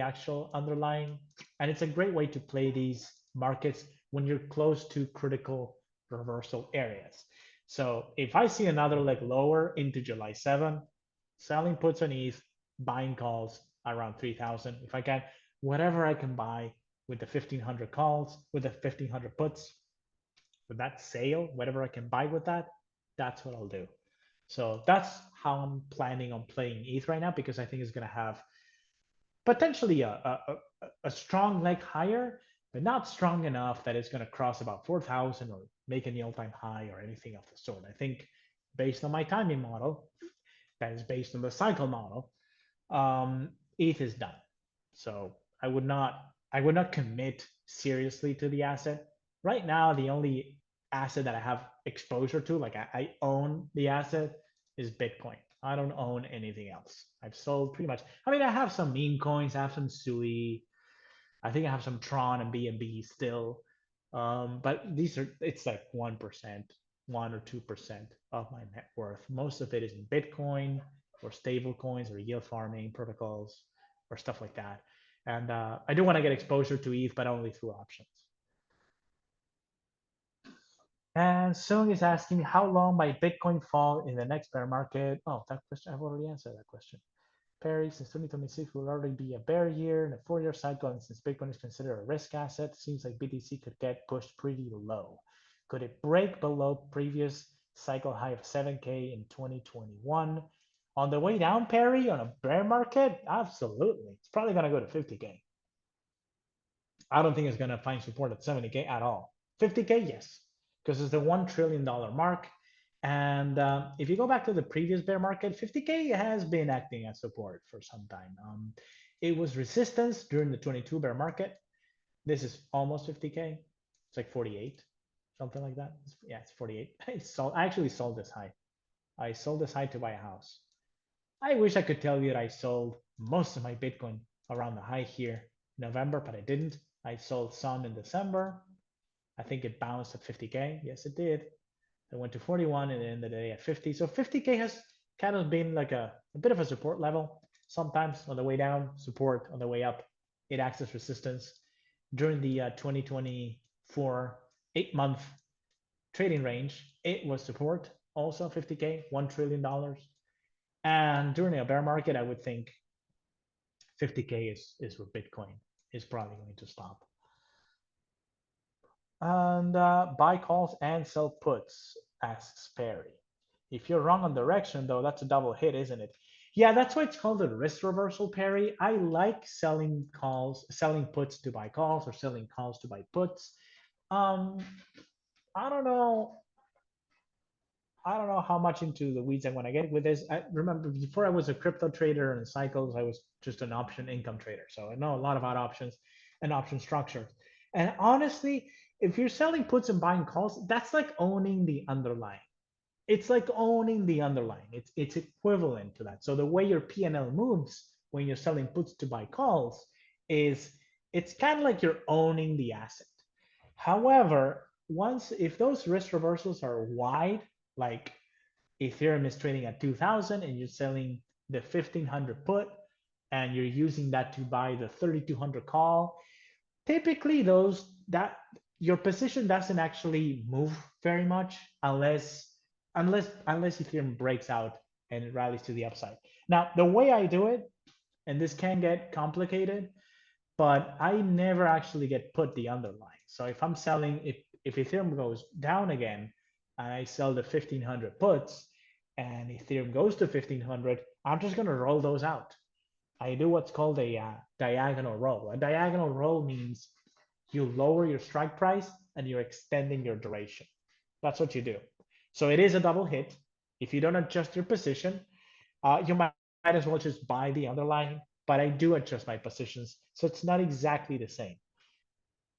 actual underlying. And it's a great way to play these markets when you're close to critical reversal areas. So if I see another leg lower into July 7, selling puts on ETH, buying calls around 3,000. If I can, whatever I can buy with the 1,500 calls, with the 1,500 puts, with that sale, whatever I can buy with that, that's what I'll do. So that's how I'm planning on playing ETH right now, because I think it's going to have potentially a strong leg higher, but not strong enough that it's going to cross about 4,000 or make any all-time high or anything of the sort. I think based on my timing model, that is based on the cycle model, ETH is done. So I would not commit seriously to the asset. Right now, the only asset that I have exposure to, like I own the asset, is Bitcoin. I don't own anything else. I've sold pretty much. I mean, I have some meme coins, I have some Sui. I think I have some Tron and BNB still. But these are, it's like 1%, 1 or 2% of my net worth. Most of it is in Bitcoin or stable coins or yield farming protocols or stuff like that. And I do want to get exposure to ETH, but only through options. And Sung is asking how long might Bitcoin fall in the next bear market? Oh, that question, I've already answered that question. Perry, since 2026 will already be a bear year and a 4-year cycle, and since Bitcoin is considered a risk asset, seems like BTC could get pushed pretty low. Could it break below previous cycle high of 7K in 2021? On the way down, Perry, on a bear market? Absolutely. It's probably going to go to 50K. I don't think it's going to find support at 70K at all. 50K, yes, because it's the $1 trillion mark. And if you go back to the previous bear market, 50K has been acting as support for some time. It was resistance during the 22 bear market. This is almost 50K. It's like 48, something like that. Yeah, it's 48. I actually sold this high. I sold this high to buy a house. I wish I could tell you that I sold most of my Bitcoin around the high here in November, but I didn't. I sold some in December. I think it bounced at 50K. Yes, it did. It went to 41 and ended the day at 50. So 50K has kind of been like a bit of a support level. Sometimes on the way down, support on the way up. It acts as resistance. During the 2024 8-month trading range, it was support, also 50K, $1 trillion. And during a bear market, I would think 50K is where Bitcoin is probably going to stop. And buy calls and sell puts, asks Perry. If you're wrong on direction, though, that's a double hit, isn't it? Yeah, that's why it's called a risk reversal, Perry. I like selling puts to buy calls or selling calls to buy puts. I don't know. I don't know how much into the weeds I want to get with this. I remember before I was a crypto trader and cycles, I was just an option income trader. So I know a lot about options and option structures. And honestly, if you're selling puts and buying calls, that's like owning the underlying. It's like owning the underlying. It's equivalent to that. So the way your P&L moves when you're selling puts to buy calls is it's kind of like you're owning the asset. However, if those risk reversals are wide, like Ethereum is trading at 2,000 and you're selling the 1,500 put and you're using that to buy the 3,200 call, typically that your position doesn't actually move very much unless Ethereum breaks out and it rallies to the upside. Now, the way I do it, and this can get complicated, but I never actually get put the underlying. So if I'm selling, if Ethereum goes down again, and I sell the 1,500 puts, and Ethereum goes to 1,500, I'm just going to roll those out. I do what's called a diagonal roll. A diagonal roll means you lower your strike price and you're extending your duration. That's what you do. So it is a double hit. If you don't adjust your position, you might as well just buy the underlying, but I do adjust my positions. So it's not exactly the same.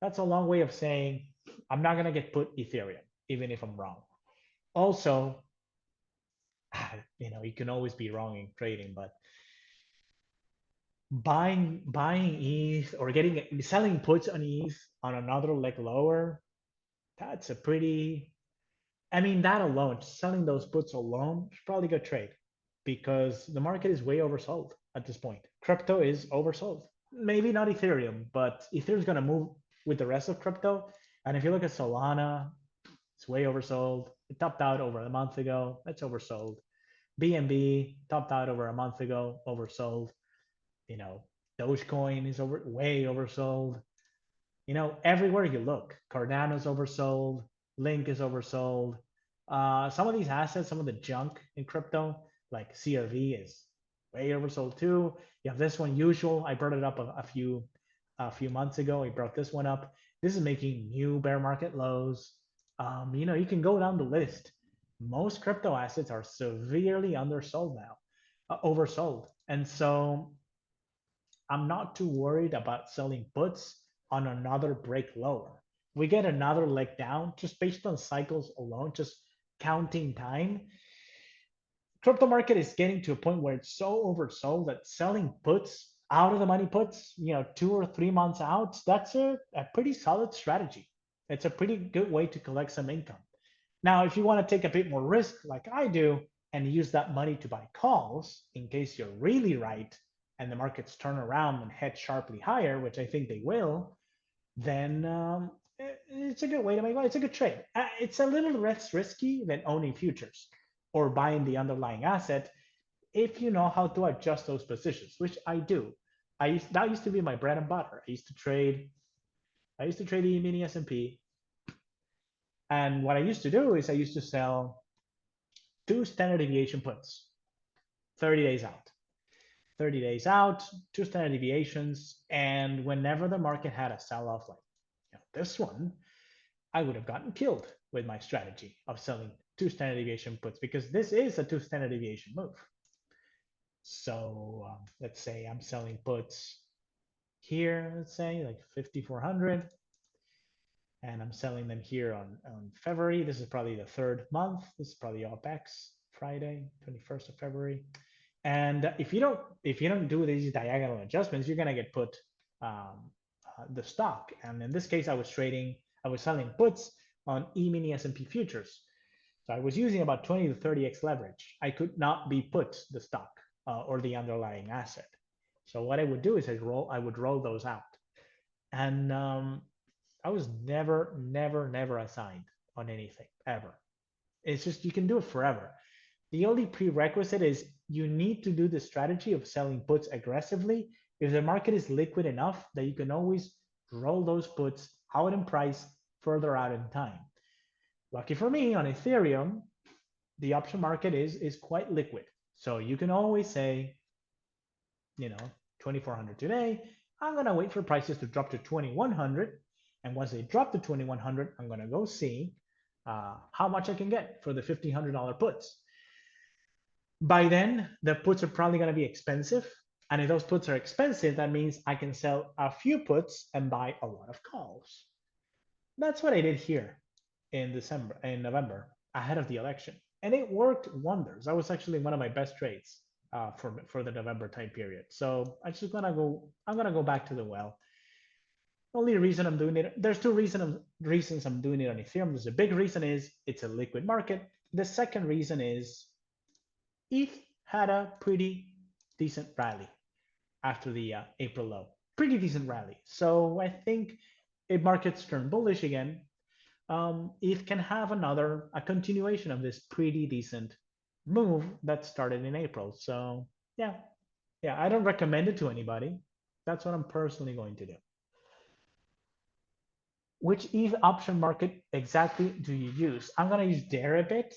That's a long way of saying I'm not going to get put Ethereum, even if I'm wrong. Also, you can always be wrong in trading, but buying ETH or selling puts on ETH on another leg lower, that's a pretty, I mean, that alone, selling those puts alone is probably a good trade because the market is way oversold at this point. Crypto is oversold. Maybe not Ethereum, but Ethereum's going to move with the rest of crypto. And if you look at Solana, it's way oversold. It topped out over a month ago. That's oversold. BNB topped out over a month ago, oversold. You know, Dogecoin is way oversold. You know, everywhere you look, Cardano's oversold, Link is oversold. Some of these assets, some of the junk in crypto, like CRV, is way oversold too. You have this one, Usual. I brought it up a few months ago. I brought this one up. This is making new bear market lows. You know, you can go down the list. Most crypto assets are severely undersold now, oversold, and so I'm not too worried about selling puts on another break lower. We get another leg down just based on cycles alone, just counting time. Crypto market is getting to a point where it's so oversold that selling puts out of the money puts, 2 or 3 months out, that's a pretty solid strategy. It's a pretty good way to collect some income. Now, if you want to take a bit more risk like I do and use that money to buy calls in case you're really right and the markets turn around and head sharply higher, which I think they will, then it's a good way to make money. It's a good trade. It's a little less risky than owning futures or buying the underlying asset if you know how to adjust those positions, which I do. That used to be my bread and butter. I used to trade the mini S&P, and what I used to do is I used to sell 2 standard deviation puts, 30 days out. 30 days out, 2 standard deviations, and whenever the market had a sell-off like this one, I would have gotten killed with my strategy of selling 2 standard deviation puts because this is a 2 standard deviation move. So let's say I'm selling puts here, let's say like 5,400, and I'm selling them here on February. This is probably the third month. This is probably OPEX, Friday, 21st of February. And if you don't do these diagonal adjustments, you're gonna get put the stock. And in this case, I was selling puts on E-mini S&P futures. So I was using about 20 to 30x leverage. I could not be put the stock or the underlying asset. So what I would do is I would roll those out. And I was never assigned on anything ever. It's just you can do it forever. The only prerequisite is you need to do the strategy of selling puts aggressively if the market is liquid enough that you can always roll those puts out in price further out in time. Lucky for me, on Ethereum, the option market is quite liquid. So you can always say, 2,400 today, I'm going to wait for prices to drop to 2,100. And once they drop to 2,100, I'm going to go see how much I can get for the $1,500 puts. By then, the puts are probably going to be expensive. And if those puts are expensive, that means I can sell a few puts and buy a lot of calls. That's what I did here in November, ahead of the election. And it worked wonders. That was actually one of my best trades for the November time period. So I'm gonna go back to the well. Only reason I'm doing it, there's two reasons I'm doing it on Ethereum. There's a big reason is it's a liquid market. The second reason is ETH had a pretty decent rally after the April low. Pretty decent rally. So I think if markets turn bullish again, ETH can have a continuation of this pretty decent move that started in April. So yeah, I don't recommend it to anybody. That's what I'm personally going to do. Which ETH option market exactly do you use? I'm going to use Deribit,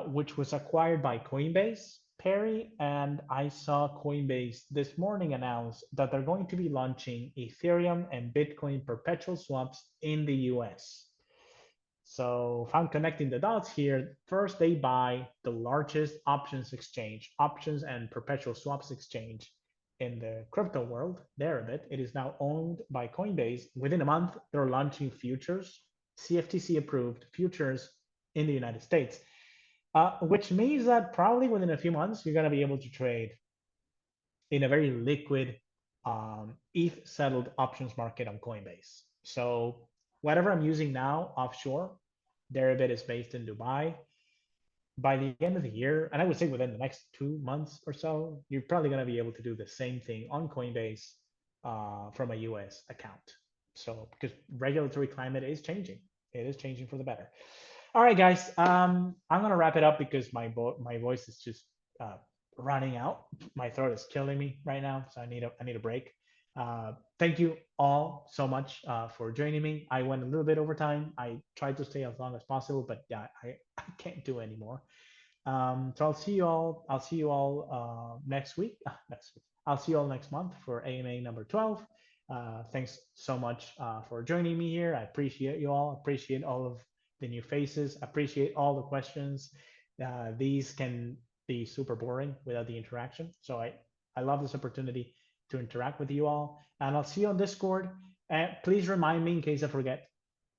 which was acquired by Coinbase, Perry, and I saw Coinbase this morning announce that they're going to be launching Ethereum and Bitcoin perpetual swaps in the US. So if I'm connecting the dots here, first they buy the largest options and perpetual swaps exchange in the crypto world, Deribit. It is now owned by Coinbase. Within a month, they're launching futures, CFTC approved futures in the United States, which means that probably within a few months, you're going to be able to trade in a very liquid ETH settled options market on Coinbase. So whatever I'm using now offshore, Deribit is based in Dubai. By the end of the year, and I would say within the next 2 months or so, you're probably going to be able to do the same thing on Coinbase from a US account. So because regulatory climate is changing, it is changing for the better. All right, guys. I'm gonna wrap it up because my voice is just uh, running out. My throat is killing me right now, so I need a break. Thank you all so much for joining me. I went a little bit over time. I tried to stay as long as possible, but yeah, I can't do anymore. So I'll see you all. I'll see you all next week. Next week. I'll see you all next month for AMA number 12. Thanks so much for joining me here. I appreciate you all. Appreciate all of the new faces. Appreciate all the questions. These can be super boring without the interaction. So I love this opportunity to interact with you all. And I'll see you on Discord. And please remind me in case I forget.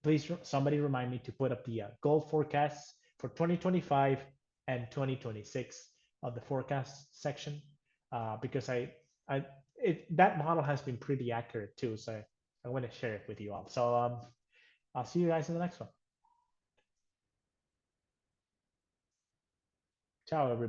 Please somebody remind me to put up the gold forecasts for 2025 and 2026 of the forecast section because that model has been pretty accurate too. So I want to share it with you all. So I'll see you guys in the next one. Ciao, everybody.